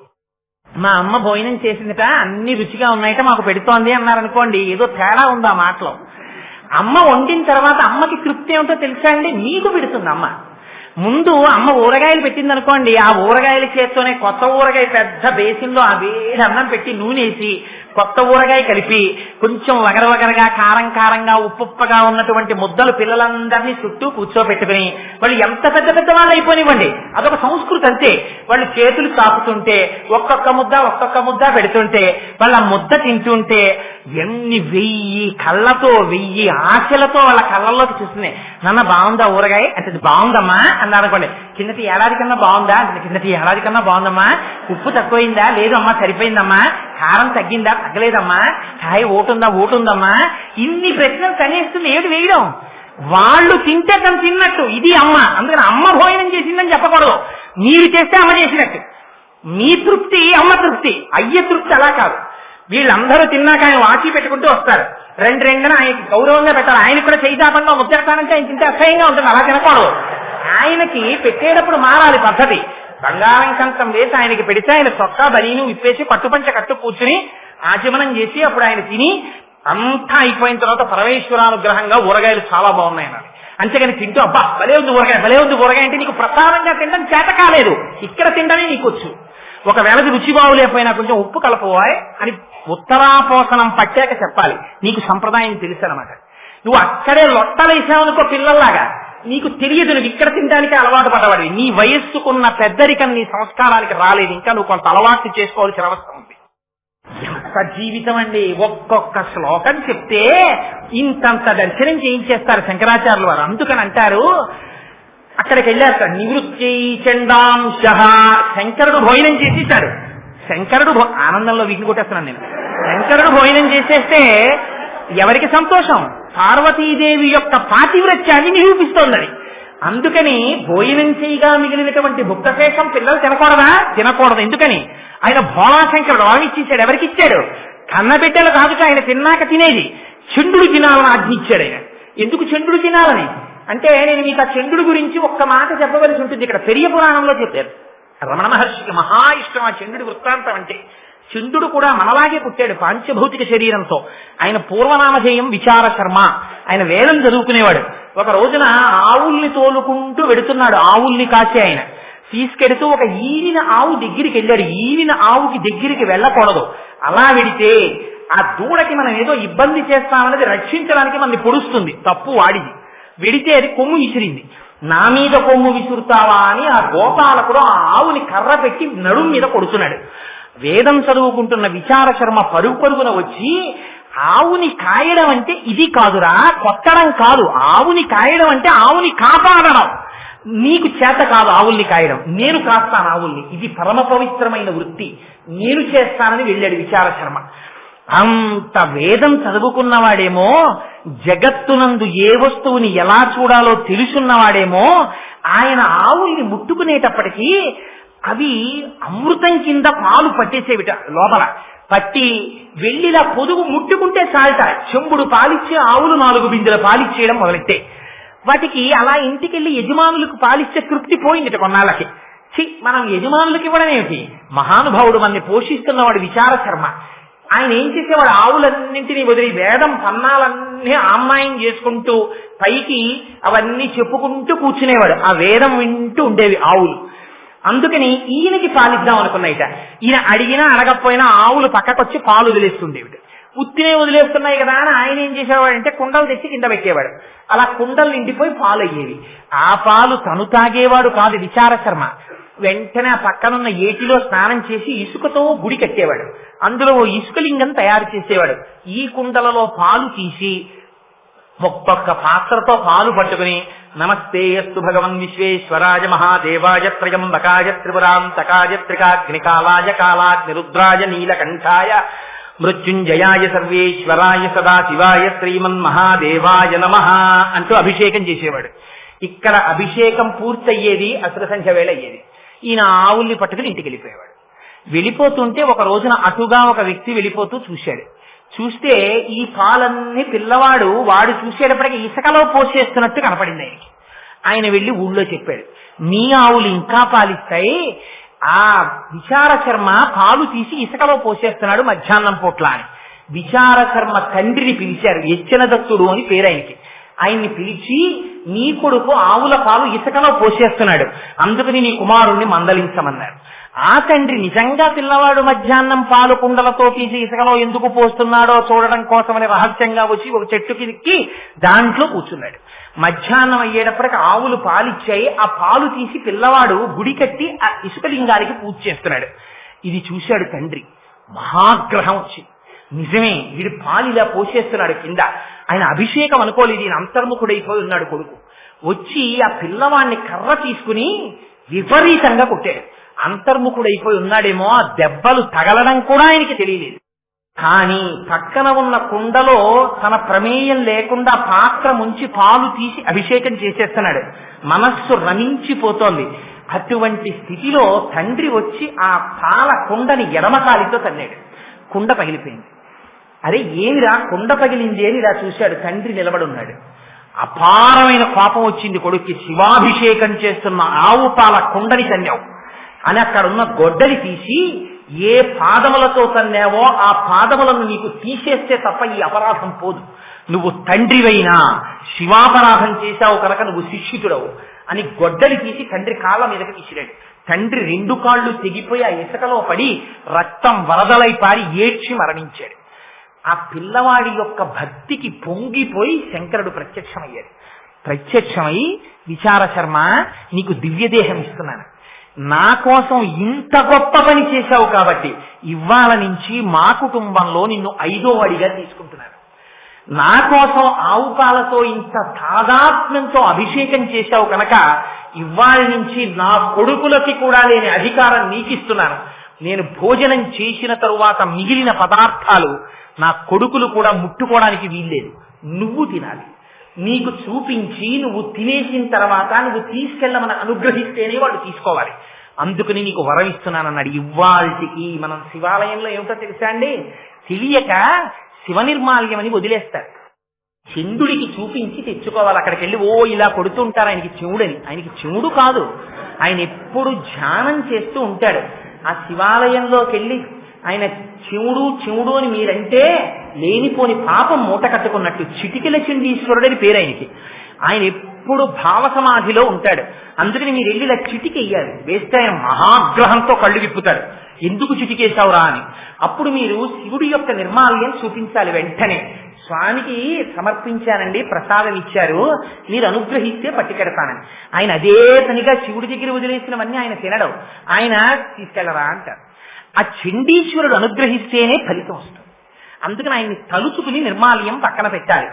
మా అమ్మ భోజనం చేసిందిట, అన్ని రుచిగా ఉన్నాయట, మాకు పెడుతోంది అన్నారనుకోండి, ఏదో తేడా ఉంది ఆ మాటలో. అమ్మ వండిన తర్వాత అమ్మకి తృప్తి ఏమిటో తెలుసా అండి? మీకు పెడుతుంది అమ్మ. ముందు అమ్మ ఊరగాయలు పెట్టింది అనుకోండి, ఆ ఊరగాయల చేత్తోనే కొత్త ఊరగాయ పెద్ద బేసిన్లో ఆ వేడి అన్నం పెట్టి నూనెసి కొత్త ఊరగాయ కలిపి కొంచెం వగరవగరగా కారం కారంగా ఉప్పుగా ఉన్నటువంటి ముద్దలు పిల్లలందరినీ చుట్టూ కూర్చోబెట్టుకుని వాళ్ళు ఎంత పెద్ద పెద్ద వాళ్ళు అయిపోనివ్వండి, అదొక సంస్కృతి అంతే. వాళ్ళు చేతులు చాపుతుంటే ఒక్కొక్క ముద్ద పెడుతుంటే వాళ్ళ ముద్ద తింటుంటే ఎన్ని 1000 కళ్ళతో 1000 ఆశలతో వాళ్ళ కళ్ళల్లోకి చూస్తున్నాయి. నాన్న బాగుందా ఊరగాయ అంటే బాగుందమ్మా అన్నారనుకోండి. కిందటి ఏడాది కన్నా బాగుందా అంటే కిందటి ఏడాది కన్నా బాగుందమ్మా. ఉప్పు తక్కువైందా? లేదు అమ్మా సరిపోయిందమ్మా. కారం తగ్గిందా? తగ్గలేదమ్మా. కాయ ఓటుందమ్మా. ఇన్ని ప్రశ్నలు కనేస్తుంది. ఏమిటి వేయడం? వాళ్ళు తింటే తను తిన్నట్టు ఇది అమ్మ. అందుకని అమ్మ భోజనం చేసిందని చెప్పకూడదు, మీరు చేస్తే అమ్మ చేసినట్టు. మీ తృప్తి అమ్మ తృప్తి, అయ్య తృప్తి అలా కాదు. వీళ్ళందరూ తిన్నాక ఆయన వాచి పెట్టుకుంటూ వస్తారు. రెండున ఆయనకి గౌరవంగా పెట్టాలి. ఆయనకు కూడా చేయిదాపంగా ముద్దెడతానంటే ఆయన తింటే అసహ్యంగా ఉంటుంది, అలా తినకూడదు. ఆయనకి పెట్టేటప్పుడు మారాలి పద్ధతి. బంగారం కంచం వేసి ఆయనకి పెడితే ఆయన చొక్కా బనీను విప్పేసి పట్టుపంచ కట్టు కూర్చుని ఆచమనం చేసి అప్పుడు ఆయన తిని అంతా అయిపోయిన తర్వాత పరమేశ్వరానుగ్రహంగా ఊరగాయలు చాలా బాగున్నాయి అన్నది. అంతేగాని తింటూ అబ్బా భలే ఉంది ఊరగాయ అంటే నీకు ప్రసాదంగా తినడం చేత కాలేదు, ఇక్కడ తినడమే నీకు వచ్చు. ఒకవేళ రుచి బాగులేకపోయినా కొంచెం ఉప్పు కలపవాయ్ అని ఉత్తరాపోసనం పట్టాక చెప్పాలి. నీకు సంప్రదాయం తెలుసు అనమాట. నువ్వు అక్కడే లొట్టలేసావనుకో పిల్లల్లాగా, నీకు తెలియదు, నువ్వు ఇక్కడ తినడానికి అలవాటు పడ్డవాడివి. నీ వయస్సుకున్న పెద్దరికం నీ సంస్కారానికి రాలేదు, ఇంకా నువ్వు కొంత అలవాటు చేసుకోవాల్సిన అవసరం ఉంది. ఎంత జీవితం అండి! ఒక్కొక్క శ్లోకం చెప్తే ఇంతంత దర్శనం చేయించేస్తారు శంకరాచార్యుల వారు. అందుకని అంటారు అక్కడికి వెళ్ళారు నివృత్తి చండాంశ. శంకరుడు భోజనం చేసేసాడు. శంకరుడు ఆనందంలో వీటిని కొట్టేస్తున్నాను నేను. శంకరుడు భోజనం చేసేస్తే ఎవరికి సంతోషం? పార్వతీదేవి యొక్క పాతివ్రత్యాన్ని నిరూపిస్తోందని. అందుకని భోజనం చేయగా మిగిలినటువంటి భుక్తశేషం పిల్లలు తినకూడదు. ఎందుకని? ఆయన భోళాశంకరుడు ఆవిచ్చేశాడు. ఎవరికి ఇచ్చాడు? కన్నబిడ్డలు కాదుక ఆయన తిన్నాక తినేది. చంద్రుడు తినాలని ఆజ్ఞ ఇచ్చాడు ఆయన. ఎందుకు చంద్రుడు తినాలని అంటే, నేను మీకు ఆ చంద్రుడి గురించి ఒక్క మాట చెప్పవలసి ఉంటుంది. ఇక్కడ పెరియ పురాణంలో చెప్పారు. రమణ మహర్షికి మహా ఇష్టం ఆ చంద్రుడి వృత్తాంతం అంటే. చంద్రుడు కూడా మనలాగే పుట్టాడు పాంచభౌతిక శరీరంతో. ఆయన పూర్వనామధేయం విచార శర్మ. ఆయన వేదం చదువుకునేవాడు. ఒక రోజున ఆవుల్ని తోలుకుంటూ వెడుతున్నాడు, ఆవుల్ని కాసే ఆయన. తీసుకెడుతూ ఒక ఈనిన ఆవు దగ్గరికి వెళ్ళాడు. ఈనిన ఆవుకి దగ్గరికి వెళ్ళకూడదు. అలా వెడితే ఆ దూడకి మనం ఏదో ఇబ్బంది చేస్తామన్నది రక్షించడానికి మనల్ని పొడుస్తుంది, తప్పు వాడిది. వెడితే అది కొమ్ము విసిరింది. నా మీద కొమ్ము విసురుతావా అని ఆ గోపాలకుడు ఆ ఆవుని కర్ర పెట్టి నడుం మీద కొడుతున్నాడు. వేదం చదువుకుంటున్న విచార శర్మ పరుగు పరుగున వచ్చి, ఆవుని కాయడం అంటే ఇది కాదురా, కొట్టడం కాదు. ఆవుని కాయడం అంటే ఆవుని కాపాడడం. నీకు చేత కాదు ఆవుల్ని కాయడం, నేను కాస్తాను ఆవుల్ని, ఇది పరమ పవిత్రమైన వృత్తి, నేను చేస్తానని వెళ్ళాడు విచార శర్మ. అంత వేదం చదువుకున్నవాడేమో, జగత్తునందు ఏ వస్తువుని ఎలా చూడాలో తెలుసున్నవాడేమో, ఆయన ఆవుల్ని ముట్టుకునేటప్పటికీ అవి అమృతం కింద పాలు పట్టేసేవిట. లోపల పట్టి వెళ్ళిలా పొదుగు ముట్టుకుంటే చాలట, చెంబుడు పాలిచ్చే ఆవులు 4 బిందెల పాలిచ్చేయడం మొదలెట్టే. వాటికి అలా ఇంటికెళ్ళి యజమానులకు పాలిచ్చే తృప్తి పోయిందిట కొన్నాళ్ళకి. మనం యజమానులకు ఇవ్వడం ఏమిటి, మహానుభావుడు మనని పోషిస్తున్నవాడు విచార శర్మ. ఆయన ఏం చేసేవాడు, ఆవులన్నింటినీ వదిలి వేదం పన్నాలన్నీ ఆమ్మాయం చేసుకుంటూ పైకి అవన్నీ చెప్పుకుంటూ కూర్చునేవాడు. ఆ వేదం వింటూ ఉండేవి ఆవులు. అందుకని ఈయనకి పాలిద్దాం అనుకున్నాయిట. ఈయన అడిగినా అడగకపోయినా ఆవులు పక్కకొచ్చి పాలు వదిలేస్తుండేవి. ఉత్తినే వదిలేస్తున్నాయి కదా అని ఆయన ఏం చేసేవాడంటే కుండలు తెచ్చి కింద పెట్టేవాడు. అలా కుండలు నిండిపోయి పాలు అయ్యేవి. ఆ పాలు తను తాగేవాడు కాదు విచార శర్మ. వెంటనే ఆ పక్కనున్న ఏటిలో స్నానం చేసి ఇసుకతో గుడి కట్టేవాడు. అందులో ఓ ఇసుకలింగం తయారు చేసేవాడు. ఈ కుండలలో పాలు తీసి ఒక్కొక్క పాత్రతో పాలు పట్టుకుని, నమస్తే అస్తు భగవన్ విశ్వేశ్వరాయ మహాదేవాయ త్రయంబకాయ త్రిపురాంతకాయ త్రికాగ్నికాలాయ కాలాగ్నిరుద్రాయ నీలకంఠాయ మృత్యుంజయాయ సర్వేశ్వరాయ సదాశివాయ శ్రీమన్మహాదేవాయ నమః అంటూ అభిషేకం చేసేవాడు. ఇక్కడ అభిషేకం పూర్తయ్యేది అసుర సంఖ్య వేళ అయ్యేది. ఈయన ఆవుల్ని పట్టుకుని ఇంటికి వెళ్ళిపోయేవాడు. వెళ్ళిపోతుంటే ఒక రోజున అటుగా ఒక వ్యక్తి వెళ్ళిపోతూ చూశాడు. చూస్తే ఈ పాలన్నీ పిల్లవాడు వాడు చూసేటప్పటికీ ఇసుకలో పోసేస్తున్నట్టు కనపడింది ఆయనకి. ఆయన వెళ్ళి ఊళ్ళో చెప్పాడు, మీ ఆవులు ఇంకా పాలిస్తాయి, ఆ విచార శర్మ పాలు తీసి ఇసుకలో పోసేస్తున్నాడు మధ్యాహ్నం పూట్ల అని. విచార శర్మ తండ్రిని పిలిచారు, యచ్చన దత్తుడు అని పేరు ఆయనకి. ఆయన్ని పిలిచి, నీ కొడుకు ఆవుల పాలు ఇసుకలో పోసేస్తున్నాడు, అందుకని నీ కుమారుణ్ణి మందలించమన్నారు. ఆ తండ్రి నిజంగా పిల్లవాడు మధ్యాహ్నం పాలు కుండలతో తీసి ఇసుకలో ఎందుకు పోస్తున్నాడో చూడడం కోసమని రహస్యంగా వచ్చి ఒక చెట్టుకి ఎక్కి దాంట్లో కూర్చున్నాడు. మధ్యాహ్నం అయ్యేటప్పటికి ఆవులు పాలిచ్చాయి. ఆ పాలు తీసి పిల్లవాడు గుడి కట్టి ఆ ఇసుకలింగానికి పూజ చేస్తున్నాడు. ఇది చూశాడు తండ్రి. మహాగ్రహం వచ్చి, నిజమే వీడు పాలు ఇలా పోసేస్తున్నాడు కింద. ఆయన అభిషేకం అనుకోలేదు, ఈయన అంతర్ముఖుడైపోయి ఉన్నాడు కొడుకు. వచ్చి ఆ పిల్లవాడిని కర్ర తీసుకుని విపరీతంగా కొట్టాడు. అంతర్ముఖుడైపోయి ఉన్నాడేమో, ఆ దెబ్బలు తగలడం కూడా ఆయనకి తెలియలేదు. కానీ పక్కన ఉన్న కుండలో తన ప్రమేయం లేకుండా పాత్ర ముంచి పాలు తీసి అభిషేకం చేసేస్తున్నాడు. మనస్సు రమించిపోతోంది. అటువంటి స్థితిలో తండ్రి వచ్చి ఆ పాల కుండని ఎడమకాలితో తన్నాడు. కుండ పగిలిపోయింది. అరే ఏమిరా కుండ పగిలింది అని ఇలా చూశాడు. తండ్రి నిలబడున్నాడు. అపారమైన కోపం వచ్చింది కొడుక్కి. శివాభిషేకం చేస్తున్న ఆవు పాల కుండని తన్నావు అని అక్కడున్న గొడ్డలి తీసి, ఏ పాదములతో తన్నావో ఆ పాదములను నీకు తీసేస్తే తప్ప ఈ అపరాధం పోదు. నువ్వు తండ్రివైనా శివాపరాధం చేశావు కనుక నువ్వు శిక్షితుడవు అని గొడ్డలి తీసి తండ్రి కాళ్ళ మీదకి తీసిరాడు. తండ్రి 2 కాళ్ళు తెగిపోయి ఆ ఇసుకలో పడి రక్తం వరదలై పారి ఏడ్చి మరణించాడు. ఆ పిల్లవాడి యొక్క భక్తికి పొంగిపోయి శంకరుడు ప్రత్యక్షమయ్యాడు. ప్రత్యక్షమై, విచార శర్మ నీకు దివ్యదేహం ఇస్తున్నాను, నా కోసం ఇంత గొప్ప పని చేశావు కాబట్టి ఇవాళ నుంచి మా కుటుంబంలో నిన్ను 5వ వాడిగా తీసుకుంటున్నాను. నా కోసం ఆవు పాలతో ఇంత తాదాత్మ్యంతో అభిషేకం చేశావు కనుక ఇవాళ నుంచి నా కొడుకులకి కూడా లేని అధికారం నీకిస్తున్నాను. నేను భోజనం చేసిన తరువాత మిగిలిన పదార్థాలు నా కొడుకులు కూడా ముట్టుకోవడానికి వీల్లేదు, నువ్వు తినాలి. నీకు చూపించి నువ్వు తినేసిన తర్వాత నువ్వు తీసుకెళ్ళమని అనుగ్రహిస్తేనే వాడు తీసుకోవాలి. అందుకని నీకు వరం ఇస్తున్నానన్నాడు. ఇవాళకి మనం శివాలయంలో ఏమిటో తెలుసా అండి, తెలియక శివ నిర్మాల్యం అని వదిలేస్తారు. చంద్రుడికి చూపించి తెచ్చుకోవాలి. అక్కడికి వెళ్ళి ఓ ఇలా కొడుతుంటారు ఆయనకి చెవుడని. ఆయనకి చెవుడు కాదు, ఆయన ఎప్పుడు ధ్యానం చేస్తూ ఉంటాడు. ఆ శివాలయంలోకి వెళ్ళి ఆయన చెవుడు చెవుడు అని మీరంటే లేనిపోని పాపం మూట కట్టుకున్నట్టు. చిటికెల చండీశ్వరుడు అని పేరు ఆయనకి. ఆయన ఎప్పుడు భావ సమాధిలో ఉంటాడు. అందుకని మీరు వెళ్ళి ఇలా చిటికెయ్యాలి. వేస్తే ఆయన మహాగ్రహంతో కళ్ళు విప్పుతాడు. ఎందుకు చిటికేశావురా అని. అప్పుడు మీరు శివుడి యొక్క నిర్మాల్యం చూపించాలి. వెంటనే స్వామికి సమర్పించానండి, ప్రసాదం ఇచ్చారు, మీరు అనుగ్రహిస్తే పట్టుకెడతానని. ఆయన అదే పనిగా శివుడి దగ్గర వదిలేసినవన్నీ ఆయన తినడం. ఆయన తీసుకెళ్లరా అంటారు. ఆ చండీశ్వరుడు అనుగ్రహిస్తేనే ఫలితం వస్తుంది. అందుకని ఆయన్ని తలుచుకుని నిర్మాల్యం పక్కన పెట్టాలి.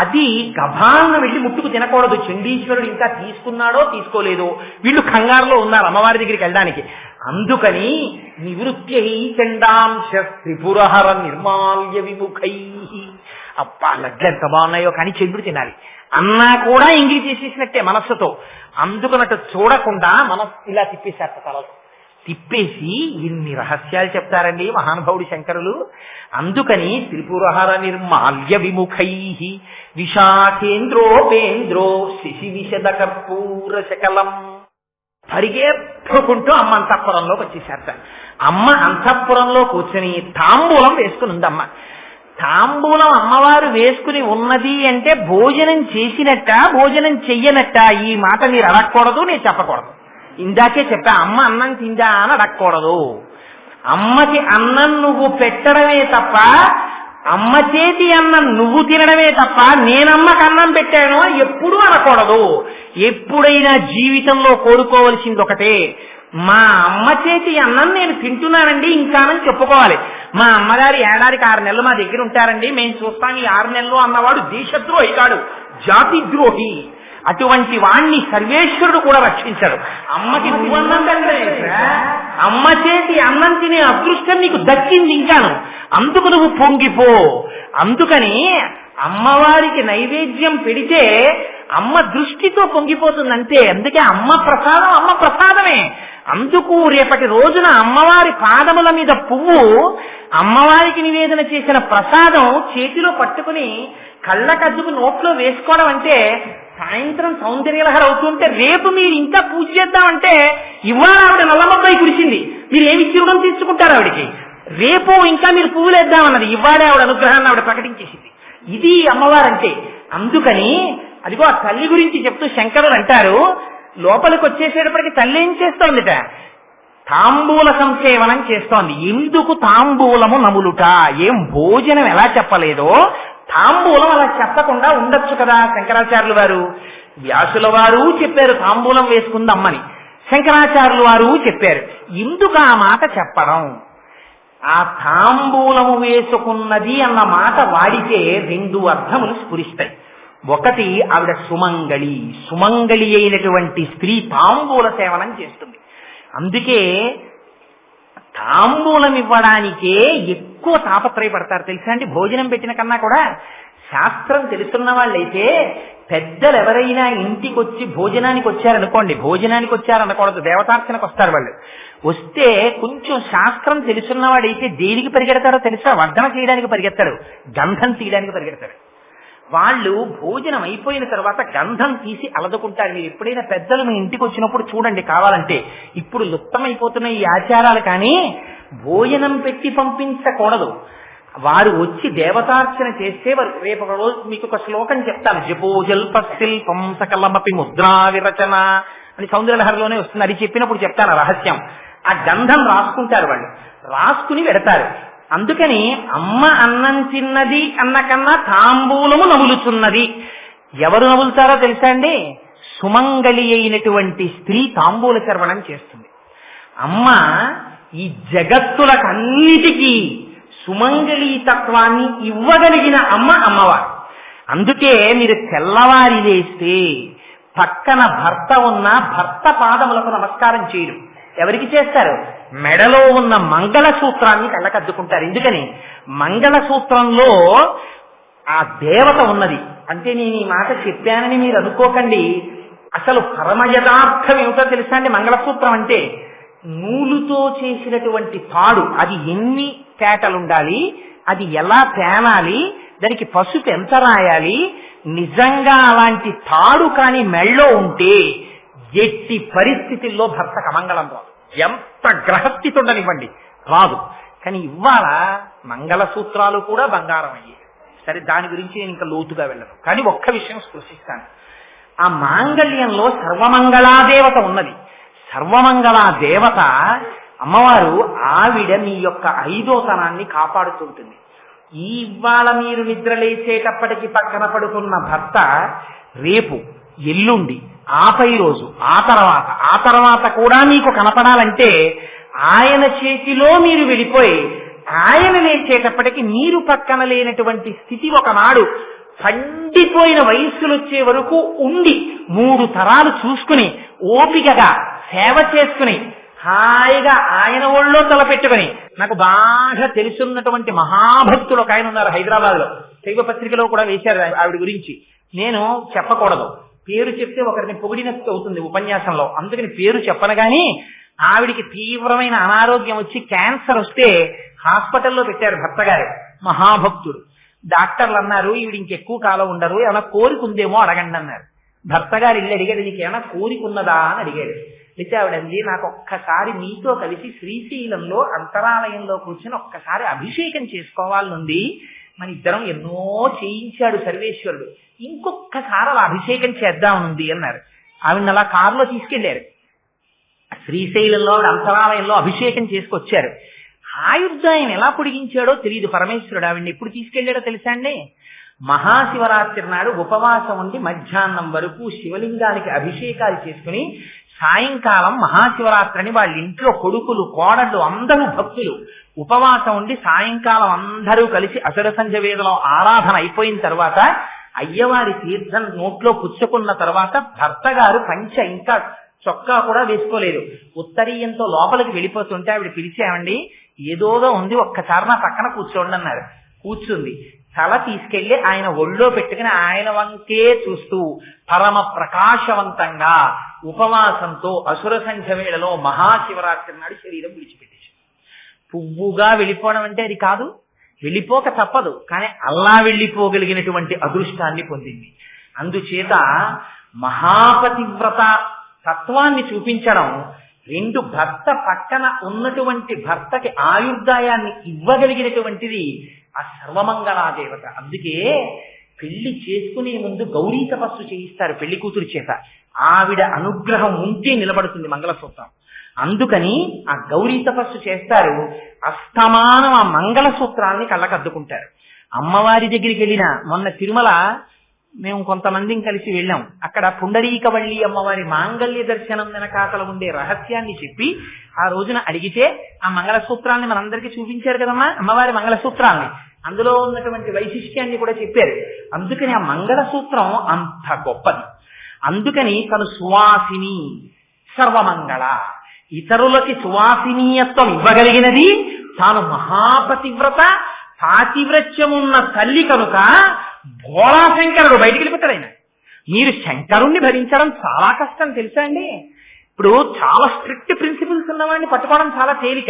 అది గభాలను వెళ్ళి ముట్టుకు తినకూడదు. చండీశ్వరుడు ఇంకా తీసుకున్నాడో తీసుకోలేదో, వీళ్ళు కంగారులో ఉన్నారు అమ్మవారి దగ్గరికి వెళ్ళడానికి. అందుకని నివృత్యై చండాంశ త్రిపురహర నిర్మాల్య విముఖై. అబ్బా లడ్లు ఎంత బాగున్నాయో కానీ చంద్రుడు తినాలి అన్నా కూడా ఎంగిలి చేసేసినట్టే మనస్సుతో. అందుకన్నట్టు చూడకుండా మనస్సు ఇలా తిప్పేశారు తలలో. తిప్పేసి ఇన్ని రహస్యాలు చెప్తారండి మహానుభావుడు శంకరులు. అందుకని త్రిపురహర నిర్మాల్య విముఖై విశాఖేంద్రోపేంద్రో శశి విశద కర్పూర శకలం. పరిగెత్తుకుంటూ అమ్మ అంతఃపురంలోకి వచ్చేసారట. అమ్మ అంతఃపురంలో కూర్చొని తాంబూలం వేసుకుని ఉందమ్మ. తాంబూలం అమ్మవారు వేసుకుని ఉన్నది అంటే భోజనం చేసినట్ట భోజనం చెయ్యనట్ట ఈ మాట మీరు అడగకూడదు, నేను చెప్పకూడదు. ఇందాకే చెప్పా, అమ్మ అన్నం తిందా అని అడగకూడదు. అమ్మకి అన్నం నువ్వు పెట్టడమే తప్ప, అమ్మ చేతి అన్నం నువ్వు తినడమే తప్ప నేనమ్మకి అన్నం పెట్టాను ఎప్పుడూ అనకూడదు. ఎప్పుడైనా జీవితంలో కోరుకోవలసింది ఒకటే, మా అమ్మ చేతి అన్నం నేను తింటున్నానండి ఇంకానని చెప్పుకోవాలి. మా అమ్మగారు ఏడాదికి 6 నెలలు మా దగ్గర ఉంటారండి, మేము చూస్తాం ఈ 6 నెలలు అన్నవాడు దేశద్రోహి కాడు, జాతిద్రోహి. అటువంటి వాణ్ణి సర్వేశ్వరుడు కూడా రక్షించాడు. అమ్మకి నువ్వు అన్నం తినలేదా, అమ్మ చేతి అన్నం తినే అదృష్టం నీకు దక్కింది ఇంకాను, అందుకు నువ్వు పొంగిపో. అందుకని అమ్మవారికి నైవేద్యం పెడితే అమ్మ దృష్టితో పొంగిపోతుందంటే. అందుకే అమ్మ ప్రసాదం అమ్మ ప్రసాదమే. అందుకు రేపటి రోజున అమ్మవారి పాదముల మీద పువ్వు, అమ్మవారికి నివేదన చేసిన ప్రసాదం చేతిలో పట్టుకుని కళ్ళకద్దుకు నోట్లో వేసుకోవడం అంటే సాయంత్రం సౌందర్యలహరి అవుతుంటే రేపు మీరు ఇంకా పూజ చేద్దామంటే ఇవాళ ఆవిడ నల్లమబ్బాయి కురిసింది, మీరు ఏమి ఇచ్చివ్వడం తీసుకుంటారు ఆవిడికి. రేపు ఇంకా మీరు పువ్వులు వేద్దామన్నది, ఇవాళే ఆవిడ అనుగ్రహాన్ని ఆవిడ ప్రకటించేసింది. ఇది అమ్మవారంటే. అందుకని అదిగో ఆ తల్లి గురించి చెప్తూ శంకరులు అంటారు, లోపలికి వచ్చేసేటప్పటికి తల్లి ఏం చేస్తోందిట, తాంబూల సంసేవనం చేస్తోంది. ఎందుకు తాంబూలము నములుట, ఏం భోజనం ఎలా చెప్పలేదో తాంబూలం అలా చెప్పకుండా ఉండొచ్చు కదా. శంకరాచార్యులు వారు, వ్యాసుల వారు చెప్పారు తాంబూలం వేసుకుంది అమ్మని, శంకరాచార్యులు వారు చెప్పారు. ఎందుకు ఆ మాట చెప్పడం, ఆ తాంబూలము వేసుకున్నది అన్న మాట వాడితే 2 అర్థములు స్ఫురిస్తాయి. ఒకటి, ఆవిడ సుమంగళి, సుమంగళి అయినటువంటి స్త్రీ తాంబూల సేవనం చేస్తుంది. అందుకే తాంబూలం ఇవ్వడానికే ఎక్కువ తాపత్రయపడతారు తెలుసా అండి. భోజనం పెట్టిన కన్నా కూడా శాస్త్రం తెలుసున్న వాళ్ళైతే పెద్దలు ఎవరైనా ఇంటికి వచ్చి భోజనానికి వచ్చారనుకోండి, భోజనానికి వచ్చారనకూడదు, దేవతార్చనకు వస్తారు వాళ్ళు. వస్తే కొంచెం శాస్త్రం తెలుసున్నవాడైతే దేనికి పరిగెడతారో తెలుసా, వర్ధన చేయడానికి పరిగెత్తాడు, గంధం తీయడానికి పరిగెడతాడు. వాళ్ళు భోజనం అయిపోయిన తర్వాత గంధం తీసి అలదుకుంటారు. మీరు ఎప్పుడైనా పెద్దలు మీ ఇంటికి వచ్చినప్పుడు చూడండి కావాలంటే. ఇప్పుడు లుప్తమైపోతున్న ఈ ఆచారాలు కానీ భోజనం పెట్టి పంపించకూడదు. వారు వచ్చి దేవతార్చన చేస్తే రేపు ఒక రోజు మీకు ఒక శ్లోకం చెప్తాను, జపోజల్ప శిల్పం సకలమపి ముద్రా విరచన అని సౌందర్యలహరిలోనే వస్తుంది. అది చెప్పినప్పుడు చెప్తాను రహస్యం. ఆ గంధం రాసుకుంటారు వాళ్ళు, రాసుకుని పెడతారు. అందుకని అమ్మ అన్నం తిన్నది అన్న కన్నా తాంబూలము నములుతున్నది. ఎవరు నములుతారో తెలుసా అండి, సుమంగళి అయినటువంటి స్త్రీ తాంబూల చర్వణం చేస్తుంది. అమ్మ ఈ జగత్తులకన్నిటికీ సుమంగళీ తత్వాన్ని ఇవ్వగలిగిన అమ్మ అమ్మవారు. అందుకే మీరు తెల్లవారి లేస్తే పక్కన భర్త ఉన్న భర్త పాదములకు నమస్కారం చేయరు. ఎవరికి చేస్తారు, మెడలో ఉన్న మంగళసూత్రాన్ని కళ్ళకద్దుకుంటారు. ఎందుకని, మంగళసూత్రంలో ఆ దేవత ఉన్నది. అంటే నేను ఈ మాట చెప్పానని మీరు అనుకోకండి, అసలు పరమ యథార్థం ఏమిటో తెలుసా అండి. మంగళసూత్రం అంటే నూలుతో చేసినటువంటి తాడు, అది ఎన్ని పేటలుండాలి, అది ఎలా పేనాలి, దానికి పసుపు ఎంత రాయాలి, నిజంగా అలాంటి తాడు కాని మెళ్ళో ఉంటే ఎట్టి పరిస్థితుల్లో భర్తకు అమంగళం రాదు. ఎంత గ్రహస్థితి ఉండనివ్వండి రాదు. కానీ ఇవాళ మంగళసూత్రాలు కూడా బంగారం అయ్యాయి. సరే, దాని గురించి నేను ఇంకా లోతుగా వెళ్ళను. కానీ ఒక్క విషయం స్పృశిస్తాను. ఆ మాంగళ్యంలో సర్వమంగళాదేవత ఉన్నది. సర్వమంగళా దేవత అమ్మవారు ఆవిడ మీ యొక్క 5వ కాపాడుతుంటుంది. ఇవాళ మీరు నిద్రలేసేటప్పటికి పక్కన పడుకున్న భర్త రేపు, ఎల్లుండి, ఆపై రోజు, ఆ తర్వాత కూడా మీకు కనపడాలంటే ఆయన చేతిలో మీరు వెళ్ళిపోయి ఆయన లేచేటప్పటికి మీరు పక్కన లేనటువంటి స్థితి ఒకనాడు పండిపోయిన వయస్సులు వచ్చే వరకు ఉండి 3 తరాలు చూసుకుని ఓపికగా సేవ చేసుకుని హాయిగా ఆయన ఒళ్ళో తలపెట్టుకుని, నాకు బాగా తెలుసున్నటువంటి మహాభక్తులు ఒక ఆయన ఉన్నారు హైదరాబాద్ లో, శైవ పత్రికలో కూడా వేశారు ఆవిడ గురించి. నేను చెప్పకూడదు, పేరు చెప్తే ఒకరిని పొగిడినట్టు అవుతుంది ఉపన్యాసంలో, అందుకని పేరు చెప్పను. కానీ ఆవిడికి తీవ్రమైన అనారోగ్యం వచ్చి క్యాన్సర్ వస్తే హాస్పిటల్లో పెట్టారు భర్త గారు, మహాభక్తుడు. డాక్టర్లు అన్నారు ఈవిడ ఇంకెక్కువ కాలం ఉండరు, ఏమైనా కోరిక ఉందేమో అడగండి అన్నారు. భర్త గారు ఇల్లు అడిగాడు, నీకు ఏమైనా కోరిక ఉన్నదా అని అడిగాడు. అయితే ఆవిడంది, నాకు ఒక్కసారి మీతో కలిసి శ్రీశైలంలో అంతరాలయంలో కూర్చొని ఒక్కసారి అభిషేకం చేసుకోవాలనుంది, మన ఇద్దరం ఎన్నో చేయించాడు సర్వేశ్వరుడు, ఇంకొక్కసారి అలా అభిషేకం చేద్దామనుంది అన్నారు. ఆవిడని అలా కారులో తీసుకెళ్లారు, శ్రీశైలంలో అంతరాలయంలో అభిషేకం చేసుకొచ్చారు. ఆయుర్దాయం ఎలా పొడిగించాడో తెలియదు పరమేశ్వరుడు. ఆవిడ్ని ఎప్పుడు తీసుకెళ్లాడో తెలుసా అండి? మహాశివరాత్రి నాడు ఉపవాసం ఉండి మధ్యాహ్నం వరకు శివలింగానికి అభిషేకాలు చేసుకుని సాయంకాలం మహాశివరాత్రిని వాళ్ళ ఇంట్లో కొడుకులు కోడళ్ళు అందరూ భక్తులు ఉపవాసం ఉండి సాయంకాలం అందరూ కలిసి అసుర సంధ్య వేదలో ఆరాధన అయిపోయిన తర్వాత అయ్యవారి తీర్థం నోట్లో పుచ్చుకున్న తర్వాత భర్త గారు పంచ ఇంకా చొక్కా కూడా వేసుకోలేదు, ఉత్తరీయంతో లోపలికి వెళ్ళిపోతుంటే ఆవిడ పిలిచామండి, ఏదోదో ఉంది, ఒక్కసారి నా పక్కన కూర్చోండి అన్నారు. కూర్చుంది. తల తీసుకెళ్లి ఆయన ఒళ్ళో పెట్టుకుని ఆయన వంకే చూస్తూ పరమ ప్రకాశవంతంగా ఉపవాసంతో అసుర సంధ్య వేళలో మహాశివరాత్రి నాడు శరీరం విడిచిపెట్టేసి పువ్వుగా వెళ్ళిపోవడం అంటే అది కాదు, వెళ్ళిపోక తప్పదు, కానీ అలా వెళ్ళిపోగలిగినటువంటి అదృష్టాన్ని పొందింది. అందుచేత మహాపతివ్రత తత్వాన్ని చూపించడం, 2 భర్త పక్కన ఉన్నటువంటి భర్తకి ఆయుర్దాయాన్ని ఇవ్వగలిగినటువంటిది ఆ సర్వమంగళాదేవత. అందుకే పెళ్లి చేసుకునే ముందు గౌరీ తపస్సు చేయిస్తారు పెళ్లి కూతురు చేత, ఆవిడ అనుగ్రహం ఉంటే నిలబడుతుంది మంగళసూత్రం. అందుకని ఆ గౌరీ తపస్సు చేస్తారు. అస్తమానం ఆ మంగళసూత్రాన్ని కళ్ళకద్దుకుంటారు. అమ్మవారి దగ్గరికి వెళ్ళిన మొన్న తిరుమల మేము కొంతమందిని కలిసి వెళ్ళాం. అక్కడ పుండరీకవల్లి అమ్మవారి మాంగళ్య దర్శనం వెనకాతల ఉండే రహస్యాన్ని చెప్పి ఆ రోజున అడిగితే ఆ మంగళసూత్రాన్ని మనందరికీ చూపించారు కదమ్మా, అమ్మవారి మంగళసూత్రాన్ని, అందులో ఉన్నటువంటి వైశిష్ట్యాన్ని కూడా చెప్పారు. అందుకని ఆ మంగళసూత్రం అంత గొప్పది. అందుకని తను సువాసిని, సర్వమంగళ, ఇతరులకి సువాసినీయత్వం ఇవ్వగలిగినది, తాను మహాపతివ్రత, పాతివ్రత్యమున్న తల్లి కనుక భోళాశంకరుడు బయటికి వెళ్ళిపోతాడు. ఆయన మీరు శంకరుణ్ణి భరించడం చాలా కష్టం తెలుసా అండి. ఇప్పుడు చాలా స్ట్రిక్ట్ ప్రిన్సిపల్స్ ఉన్నవాడిని పట్టుకోవడం చాలా తేలిక,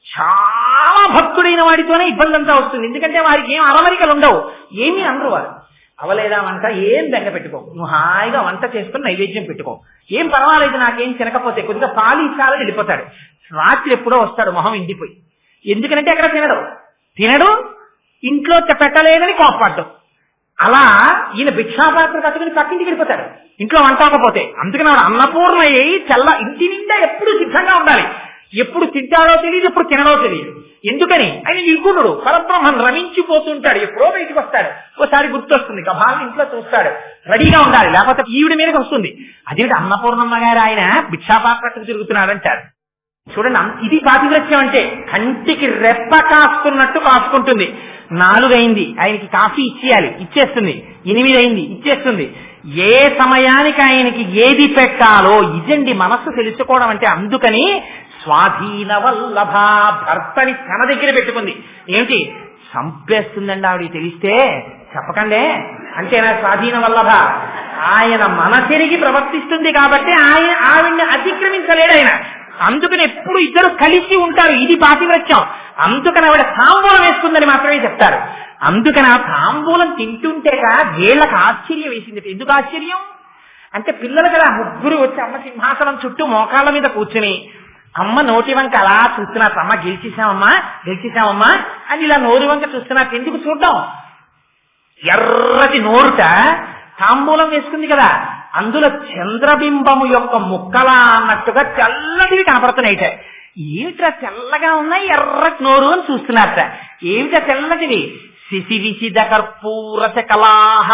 చాలా భక్తుడైన వాడితోనే ఇబ్బంది అంతా వస్తుంది. ఎందుకంటే వారికి ఏం అరమరికలు ఉండవు, ఏమీ అనరు వారు. అవలేదా వంట, ఏం బెంగ పెట్టుకో, నువ్వు హాయిగా వంట చేసుకుని నైవేద్యం పెట్టుకో, ఏం పర్వాలేదు, నాకేం తినకపోతే కొద్దిగా పాలు ఇచ్చాలో వెళ్ళిపోతాడు. రాత్రి ఎప్పుడో వస్తాడు మొహం ఇండిపోయి, ఎందుకంటే అక్కడ తినడు ఇంట్లో పెట్టలేదని కోపపడ్డం. అలా ఈయన భిక్షాపాత్ర కట్టుకుని పక్కింటికి వెళ్ళిపోతాడు ఇంట్లో వంట అవ్వకపోతే. అందుకని ఆవిడ అన్నపూర్ణ అయ్యి ఇంటి నిండా ఎప్పుడు సిద్ధంగా ఉండాలి, ఎప్పుడు తింటాడో తెలియదు, ఎప్పుడు తినడో తెలియదు. ఎందుకని ఆయన నిర్గుణుడు, పరబ్రహ్మం రమించిపోతుంటాడు, ఎప్పుడో బయటకు వస్తాడు, ఒకసారి గుర్తొస్తుంది, గభాన్ని ఇంట్లో చూస్తాడు, రెడీగా ఉండాలి, లేకపోతే ఈవిడ మీదకి వస్తుంది. అదేంటి అన్నపూర్ణమ్మ గారు ఆయన భిక్షాపాత్రకు తిరుగుతున్నాడు అంటారు. చూడండి, ఇది పాతివ్రత్యం అంటే. కంటికి రెప్ప కాసుకున్నట్టు కాసుకుంటుంది. 4 అయింది, ఆయనకి కాఫీ ఇచ్చేయాలి, ఇచ్చేస్తుంది. 8 అయింది, ఇచ్చేస్తుంది. ఏ సమయానికి ఆయనకి ఏది పెట్టాలో ఇదండి మనస్సు తెలుసుకోవడం అంటే. అందుకని స్వాధీన వల్లభ, భర్తని తన దగ్గర పెట్టుకుంది. ఏమిటి చంపేస్తుందండి ఆవిడికి తెలిస్తే, చెప్పకండే అంతేనా స్వాధీన వల్లభ. ఆయన మనసెరిగి ప్రవర్తిస్తుంది కాబట్టి ఆవిడ్ని అతిక్రమించలేడు ఆయన. అందుకని ఎప్పుడు ఇద్దరు కలిసి ఉంటారు, ఇది పాతివ్రత్యం. అందుకని ఆవిడ తాంబూలం వేసుకుందని మాత్రమే చెప్తారు. అందుకని ఆ తాంబూలం తింటుంటేగా వీళ్ళకి ఆశ్చర్యం వేసింది. ఎందుకు ఆశ్చర్యం అంటే, పిల్లలు కదా 3 వచ్చి అమ్మ సింహాసనం చుట్టూ మోకాళ్ళ మీద కూర్చుని అమ్మ నోటి వంక అలా చూస్తున్నారు. అమ్మ గెలిచేశామమ్మా అని ఇలా నోరు వంక చూస్తున్నారు. ఎందుకు చూద్దాం, ఎర్రటి నోరుట తాంబూలం వేసుకుంది కదా, అందులో చంద్రబింబము యొక్క ముక్కలా అన్నట్టుగా తెల్లటివి కనపడుతున్నాయిట. ఏమిట్రా తెల్లగా ఉన్నాయి, ఎర్రటి నోరు అని చూస్తున్నారట. ఏమిటా తెల్లటివి? శిశివిశిద కర్పూర కలాహ.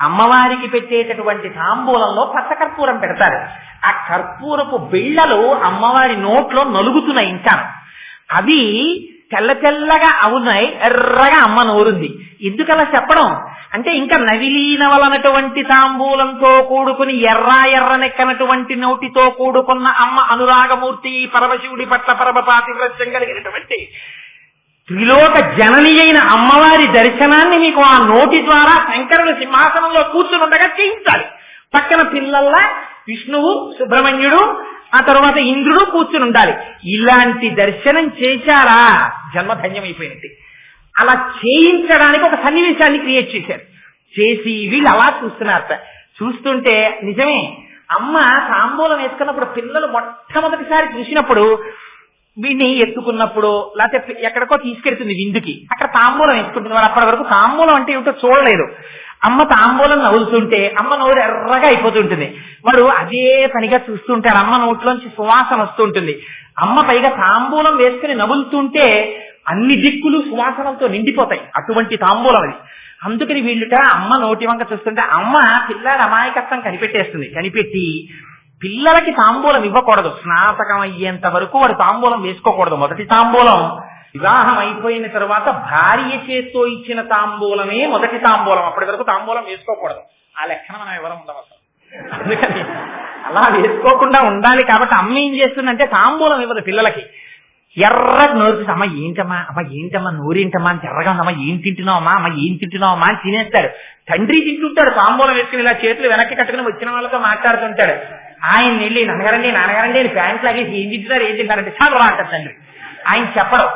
అమ్మవారికి పెట్టేటటువంటి తాంబూలంలో పచ్చకర్పూరం పెడతారు. ఆ కర్పూరపు బిళ్ళలు అమ్మవారి నోట్లో నలుగుతున్నాయి. ఇంకా అవి తెల్ల తెల్లగా అవునాయి, ఎర్రగా అమ్మ నోరుంది. ఎందుకలా చెప్పడం అంటే ఇంకా నవిలీనవలనటువంటి తాంబూలంతో కూడుకుని ఎర్రనెక్కనటువంటి నోటితో కూడుకున్న అమ్మ అనురాగమూర్తి, పరమశివుడి పట్ల పరమపాతివ్రత్యం కలిగినటువంటి త్రిలోక జనని అయిన అమ్మవారి దర్శనాన్ని మీకు ఆ నోటి ద్వారా శంకరుడు సింహాసనంలో కూర్చుని ఉండగా చేయించాలి. పక్కన పిల్లల్లా విష్ణువు, సుబ్రహ్మణ్యుడు, ఆ తర్వాత ఇంద్రుడు కూర్చుని ఉండాలి. ఇలాంటి దర్శనం చేశారా జన్మధన్యమైపోయినట్టు. అలా చేయించడానికి ఒక సన్నివేశాన్ని క్రియేట్ చేశారు. చేసి వీళ్ళు అలా చూస్తున్నారట. చూస్తుంటే నిజమే, అమ్మ తాంబూలం వేసుకున్నప్పుడు పిల్లలు మొట్టమొదటిసారి చూసినప్పుడు వీడిని ఎత్తుకున్నప్పుడు లేకపోతే ఎక్కడికో తీసుకెళ్తుంది విందుకి, అక్కడ తాంబూలం వేసుకుంటుంది. వాడు అప్పటి వరకు తాంబూలం అంటే ఏమిటో చూడలేదు. అమ్మ తాంబూలం నవ్వుతుంటే అమ్మ నోరు ఎర్రగా అయిపోతుంటుంది. వాడు అదే పనిగా చూస్తుంటాడు. అమ్మ నోట్లోంచి సువాసన వస్తుంటుంది. అమ్మ పైగా తాంబూలం వేసుకుని నవ్వుతుంటే అన్ని దిక్కులు సువాసనలతో నిండిపోతాయి. అటువంటి తాంబూలం అది. అందుకని వీళ్ళుట అమ్మ నోటి వంక చూస్తుంటే అమ్మ పిల్లల అమాయకత్వం కనిపెట్టేస్తుంది. కనిపెట్టి పిల్లలకి తాంబూలం ఇవ్వకూడదు. స్నాతకం అయ్యేంత వరకు వాడు తాంబూలం వేసుకోకూడదు. మొదటి తాంబూలం వివాహం అయిపోయిన తర్వాత భార్య చేత్తో ఇచ్చిన తాంబూలమే మొదటి తాంబూలం. అప్పటి వరకు తాంబూలం వేసుకోకూడదు. ఆ లెక్కన మనం ఎవరు ఉండవచ్చు. అందుకని అలా వేసుకోకుండా ఉండాలి. కాబట్టి అమ్మ ఏం చేస్తుందంటే తాంబూలం ఇవ్వదు పిల్లలకి. ఎర్రగా నోరుతుంది. అమ్మ ఏంటమ్మా నోరేంటమ్మా అని ఎర్రగా ఉందమ్మా, ఏం తింటున్నావమ్మా, ఏం తింటున్నావమ్మా అని తినేస్తాడు. తండ్రి తింటుంటాడు తాంబూలం వేసుకుని ఇలా చేతులు వెనక్కి కట్టుకుని వచ్చిన వాళ్ళతో మాట్లాడుతుంటాడు. ఆయన వెళ్ళి నాన్నగారండి అని ప్యాంట్ లాగేసి ఏం తింటారంటే చాలా రా అంటారు తండ్రి. ఆయన చెప్పడం.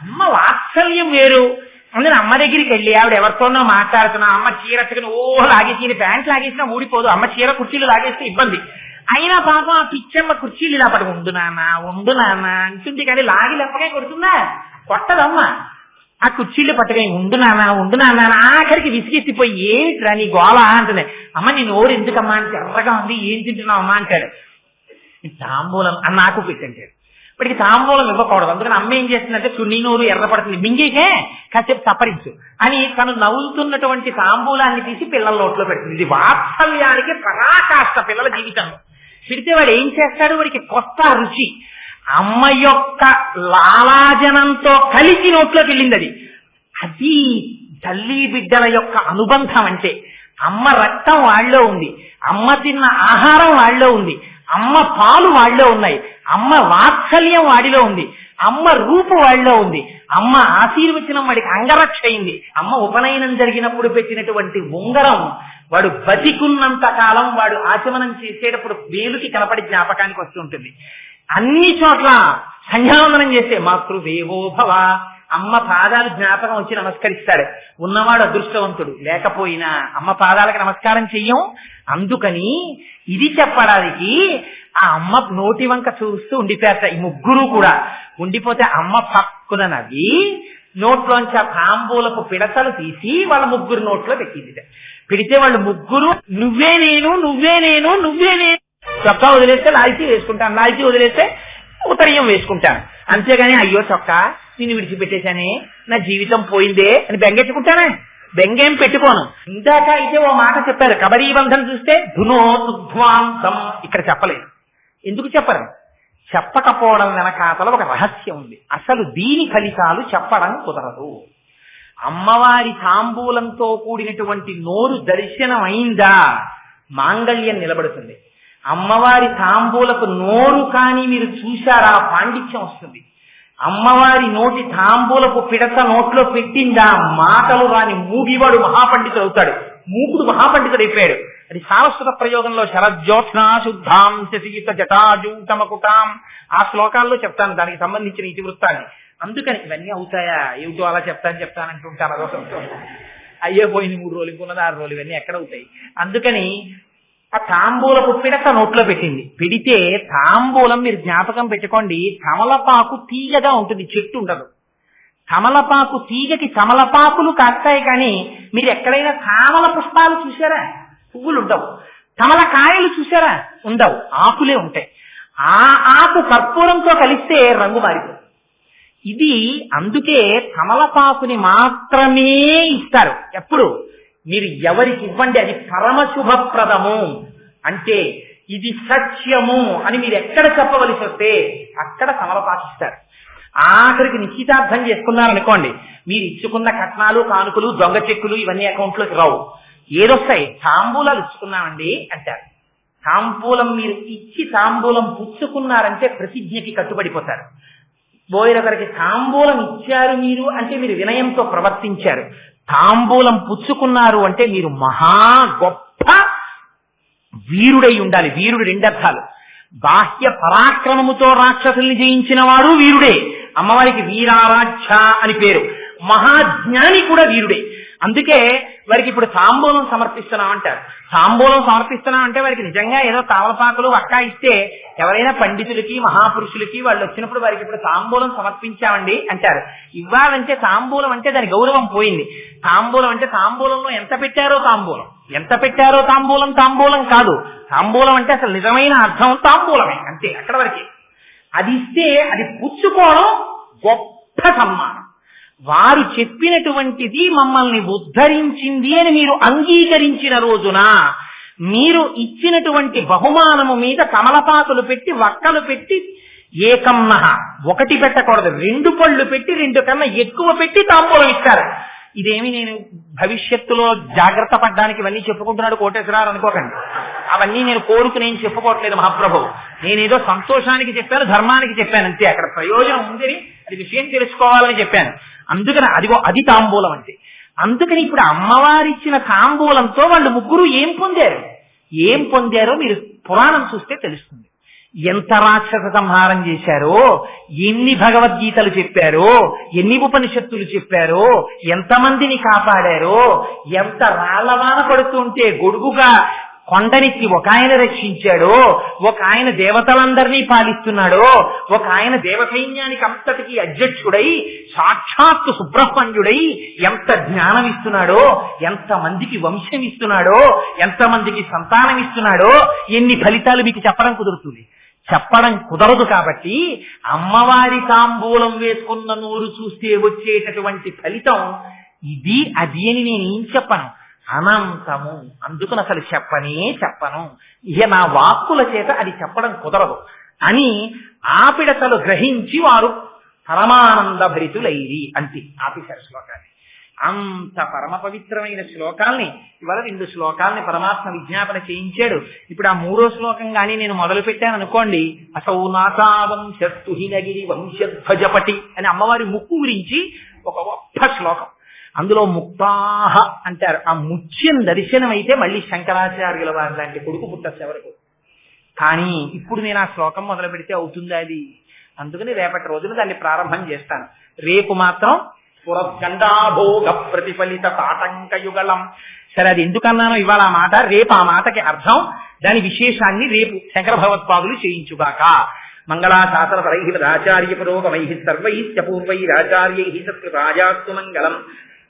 అమ్మ వాత్సల్యం వేరు. అందుకని అమ్మ దగ్గరికి వెళ్ళి ఆవిడ ఎవరితోనో మాట్లాడుతున్నా అమ్మ చీర లాగేసి ప్యాంట్ లాగేసినా ఊడిపోదు. అమ్మ చీర కుర్చీలు లాగేస్తే ఇబ్బంది. అయినా పాపం ఆ పిచ్చమ్మ కుర్చీలు ఇలా పడి ఉండు నాన్న అంటుంది. కానీ లాగి లెప్పగా కొడుతుందా? కొట్టదమ్మ. ఆ కుర్చీలు పట్టుకొని ఉండు నాన్న ఆఖరికి విసిగెత్తిపోయి ఏంట్రా నీ గోళ అంటుంది. అమ్మ నీ నోరు ఎందుకమ్మా అంటే ఎర్రగా ఉంది, ఏం తింటున్నావు అమ్మా అంటాడు. తాంబూలం అని నాకు పెట్టంటాడు. ఇప్పటికి తాంబూలం ఇవ్వకూడదు. అందుకని అమ్మ ఏం చేస్తుందంటే నీ నోరు ఎర్రపడుతుంది, మింగేకే కాసేపు సపరించు అని తను నవ్వుతున్నటువంటి తాంబూలాన్ని తీసి పిల్లల నోట్లో పెడుతుంది. ఇది వాత్సల్యానికి పరాకాష్ట పిల్లల జీవితంలో. పెడితే వాడు ఏం చేస్తాడు? వాడికి కొత్త రుచి. అమ్మ యొక్క లాలాజనంతో కలిసి నోట్లోకి వెళ్ళింది. అది తల్లి బిడ్డల యొక్క అనుబంధం. అంటే అమ్మ రక్తం వాళ్ళలో ఉంది, అమ్మ తిన్న ఆహారం వాళ్ళలో ఉంది, అమ్మ పాలు వాళ్ళలో ఉన్నాయి, అమ్మ వాత్సల్యం వాడిలో ఉంది, అమ్మ రూపు వాళ్ళలో ఉంది, అమ్మ ఆశీర్వచనం వాడికి అంగరక్ష అయింది. అమ్మ ఉపనయనం జరిగినప్పుడు పెట్టినటువంటి ఉంగరం వాడు బతికున్నంత కాలం వాడు ఆచమనం చేసేటప్పుడు వేలుకి కనపడి జ్ఞాపకానికి వస్తుంటుంది. అన్ని చోట్ల సంధ్యావందనం చేస్తే మాతృదేవో భవ, అమ్మ పాదాలు జ్ఞాపకం వచ్చి నమస్కరిస్తాడు. ఉన్నవాడు అదృష్టవంతుడు, లేకపోయినా అమ్మ పాదాలకు నమస్కారం చెయ్యం. అందుకని ఇది చెప్పడానికి ఆ అమ్మ నోటి వంక చూస్తూ ఉండిపోతారు. ఈ ముగ్గురు కూడా ఉండిపోతే అమ్మ పక్కున నవ్వి నోట్లోంచి ఆ తాంబూలపు పిడతలు తీసి వాళ్ళ ముగ్గురు నోట్లో పెట్టింది. పెడితే వాళ్ళు ముగ్గురు నువ్వే నేను చొక్కా వదిలేస్తే లాల్చీ వేసుకుంటాను, లాల్చీ వదిలేస్తే ఉత్తరీయం వేసుకుంటాను. అంతేగాని అయ్యో చొక్కా నిన్ను విడిచిపెట్టేశానే, నా జీవితం పోయిందే అని బెంగెట్టుకుంటానే. బెంగేం పెట్టుకోను. ఇందాక అయితే ఓ మాట చెప్పారు, కబరీ బంధం చూస్తే ధునోతుధ్వాంతం. ఇక్కడ చెప్పలేదు. ఎందుకు చెప్పరు? చెప్పకపోవడం వెనకాతల ఒక రహస్యం ఉంది. అసలు దీని ఫలితాలు చెప్పడం కుదరదు. అమ్మవారి తాంబూలంతో కూడినటువంటి నోరు దర్శనం అయిందా మాంగళ్యం నిలబడుతుంది. అమ్మవారి తాంబూలపు నోరు కానీ మీరు చూశారా పాండిత్యం వస్తుంది. అమ్మవారి నోటి తాంబూలపు పిడత నోట్లో పెట్టిందా మాటలు రాని మూగివాడు మహాపండితుడు అవుతాడు, మూకుడు మహాపండితుడు అయిపోయాడు. అది సారస్వత ప్రయోగంలో శరజ్యోత్స్నా శుద్ధాం శశీత జటాజూటమకుటాం ఆ శ్లోకాల్లో చెప్తాను దానికి సంబంధించిన ఇతివృత్తాన్ని. అందుకని ఇవన్నీ అవుతాయా ఏమిటో అలా చెప్తానంటుంటాను. అదొక అయ్యే పోయింది 3 రోజులు, ఇంకున్నది 6 రోజులు, ఇవన్నీ ఎక్కడ అవుతాయి? అందుకని ఆ తాంబూలపు పిడత నోట్లో పెట్టింది. పెడితే తాంబూలం మీరు జ్ఞాపకం పెట్టుకోండి, తమలపాకు తీగగా ఉంటుంది, చెట్టు ఉండదు. తమలపాకు తీగకి తమలపాకులు కాస్తాయి, కానీ మీరు ఎక్కడైనా తామల పుష్పాలు చూసారా? పువ్వులు ఉండవు. కమలకాయలు చూసారా? ఉండవు, ఆకులే ఉంటాయి. ఆ ఆకు కర్పూరంతో కలిస్తే రంగు మారిపోతుంది. ఇది అందుకే తమలపాకుని మాత్రమే ఇస్తారు. ఎప్పుడు మీరు ఎవరికి ఇవ్వండి అది పరమశుభప్రదము అంటే ఇది సత్యము అని మీరు ఎక్కడ చెప్పవలసి వస్తే అక్కడ తమలపాకు ఇస్తారు. ఆఖరికి నిశ్చితార్థం చేసుకున్నారనుకోండి, మీరు ఇచ్చుకున్న కట్నాలు కానుకలు దొంగ చెక్కులు ఇవన్నీ అకౌంట్లోకి రావు. ఏదొస్తాయి? తాంబూలాలు ఇచ్చుకున్నామండి అంటారు. తాంబూలం మీరు ఇచ్చి తాంబూలం పుచ్చుకున్నారంటే ప్రతిజ్ఞకి కట్టుబడిపోతారు. బోయరొకరికి తాంబూలం ఇచ్చారు మీరు అంటే మీరు వినయంతో ప్రవర్తించారు. తాంబూలం పుచ్చుకున్నారు అంటే మీరు మహా గొప్ప వీరుడై ఉండాలి. వీరుడు రెండర్థాలు. బాహ్య పరాక్రమముతో రాక్షసుల్ని జయించిన వాడు వీరుడే. అమ్మవారికి వీరారాధ్య అని పేరు. మహాజ్ఞాని కూడా వీరుడే. అందుకే వారికి ఇప్పుడు తాంబూలం సమర్పిస్తున్నాం అంటారు. తాంబూలం సమర్పిస్తున్నాం అంటే వారికి నిజంగా ఏదో తామలపాకులు వక్కా ఇస్తే ఎవరైనా పండితులకి మహాపురుషులకి వాళ్ళు వచ్చినప్పుడు వారికి ఇప్పుడు తాంబూలం సమర్పించామండి అంటారు. ఇవ్వాలంటే తాంబూలం అంటే దాని గౌరవం పోయింది. తాంబూలం అంటే తాంబూలంలో ఎంత పెట్టారో తాంబూలం, ఎంత పెట్టారో తాంబూలం, తాంబూలం కాదు. తాంబూలం అంటే అసలు నిజమైన అర్థం తాంబూలమే, అంతే, అక్కడ వరకే. అది ఇస్తే అది పుచ్చుకోవడం గొప్ప సన్మానం. వారు చెప్పినటువంటిది మమ్మల్ని ఉద్ధరించింది అని మీరు అంగీకరించిన రోజున మీరు ఇచ్చినటువంటి బహుమానము మీద కమలపాకులు పెట్టి వక్కలు పెట్టి ఏకమ్మహ ఒకటి పెట్టకూడదు, 2 పళ్ళు పెట్టి 2 కన్నా ఎక్కువ పెట్టి తాంబూలం ఇస్తారు. ఇదేమి నేను భవిష్యత్తులో జాగ్రత్త పడ్డానికి ఇవన్నీ చెప్పుకుంటున్నాడు కోటేశ్వరరావు అనుకోకండి. అవన్నీ నేను కోరుకునేం చెప్పుకోవట్లేదు మహాప్రభు. నేనేదో సంతోషానికి చెప్పాను, ధర్మానికి చెప్పాను అంతే. అక్కడ ప్రయోజనం ఉందని అది విషయం తెలుసుకోవాలని చెప్పాను. అందుకని అదిగో అది తాంబూలం అంటే. అందుకని ఇప్పుడు అమ్మవారిచ్చిన తాంబూలంతో వాళ్ళు ముగ్గురు ఏం పొందారో మీరు పురాణం చూస్తే తెలుస్తుంది. ఎంత రాక్షస సంహారం చేశారో, ఎన్ని భగవద్గీతలు చెప్పారో, ఎన్ని ఉపనిషత్తులు చెప్పారో, ఎంతమందిని కాపాడారో, ఎంత రాళ్లవాన పడుతుంటే గొడుగుగా కొండనికి ఒక ఆయన రక్షించాడో, ఒక ఆయన దేవతలందరినీ పాలిస్తున్నాడో, ఒక ఆయన దేవసైన్యానికి అంతటికి అధ్యక్షుడై సాక్షాత్తు సుబ్రహ్మణ్యుడై ఎంత జ్ఞానం ఇస్తున్నాడో, ఎంతమందికి వంశం ఇస్తున్నాడో, ఎంతమందికి సంతానం ఇస్తున్నాడో, ఎన్ని ఫలితాలు మీకు చెప్పడం కుదురుతుంది? చెప్పడం కుదరదు. కాబట్టి అమ్మవారి తాంబూలం వేసుకున్న నోరు చూస్తే వచ్చేటటువంటి ఫలితం ఇది అది అని నేనేం చెప్పను, అనంతము. అందుకని అసలు చెప్పను, ఇక నా వాక్కుల చేత అది చెప్పడం కుదరదు అని ఆపిడతలు గ్రహించి వారు పరమానంద భరితులైరి అంతే. ఆపేశారు శ్లోకాన్ని. అంత పరమ పవిత్రమైన శ్లోకాల్ని ఇవాళ 2 శ్లోకాలని పరమాత్మ విజ్ఞాపన చేయించాడు. ఇప్పుడు ఆ 3వ శ్లోకం కానీ నేను మొదలు పెట్టాను అనుకోండి, అసౌ నాసావంశస్తు హినగిరి వంశధ్వజపటి అని అమ్మవారి ముక్కు గురించి ఒక గొప్ప శ్లోకం. అందులో ముక్తాహ అంటారు. ఆ ముత్యం దర్శనం అయితే మళ్ళీ శంకరాచార్యుల వారి లాంటి కొడుకు పుట్టచ్చు ఎవరికి. కానీ ఇప్పుడు నేను ఆ శ్లోకం మొదలు పెడితే అవుతుందా అది? అందుకని రేపటి రోజున దాన్ని ప్రారంభం చేస్తాను. రేపు మాత్రం పురస్కండాభోగ ప్రతిఫలిత తాటంకయుగళం. సరే, అది ఎందుకన్నానో ఇవాళ ఆ మాట, రేపు ఆ మాటకి అర్థం, దాని విశేషాన్ని రేపు శంకర భగవత్పాదులు చేయించుగాక. మంగళాశాసనపరైః ఆచార్య పురోగమైః సర్వైశ్చ పూర్వైరాచార్యైః సత్కృతాయాస్తు మంగళం.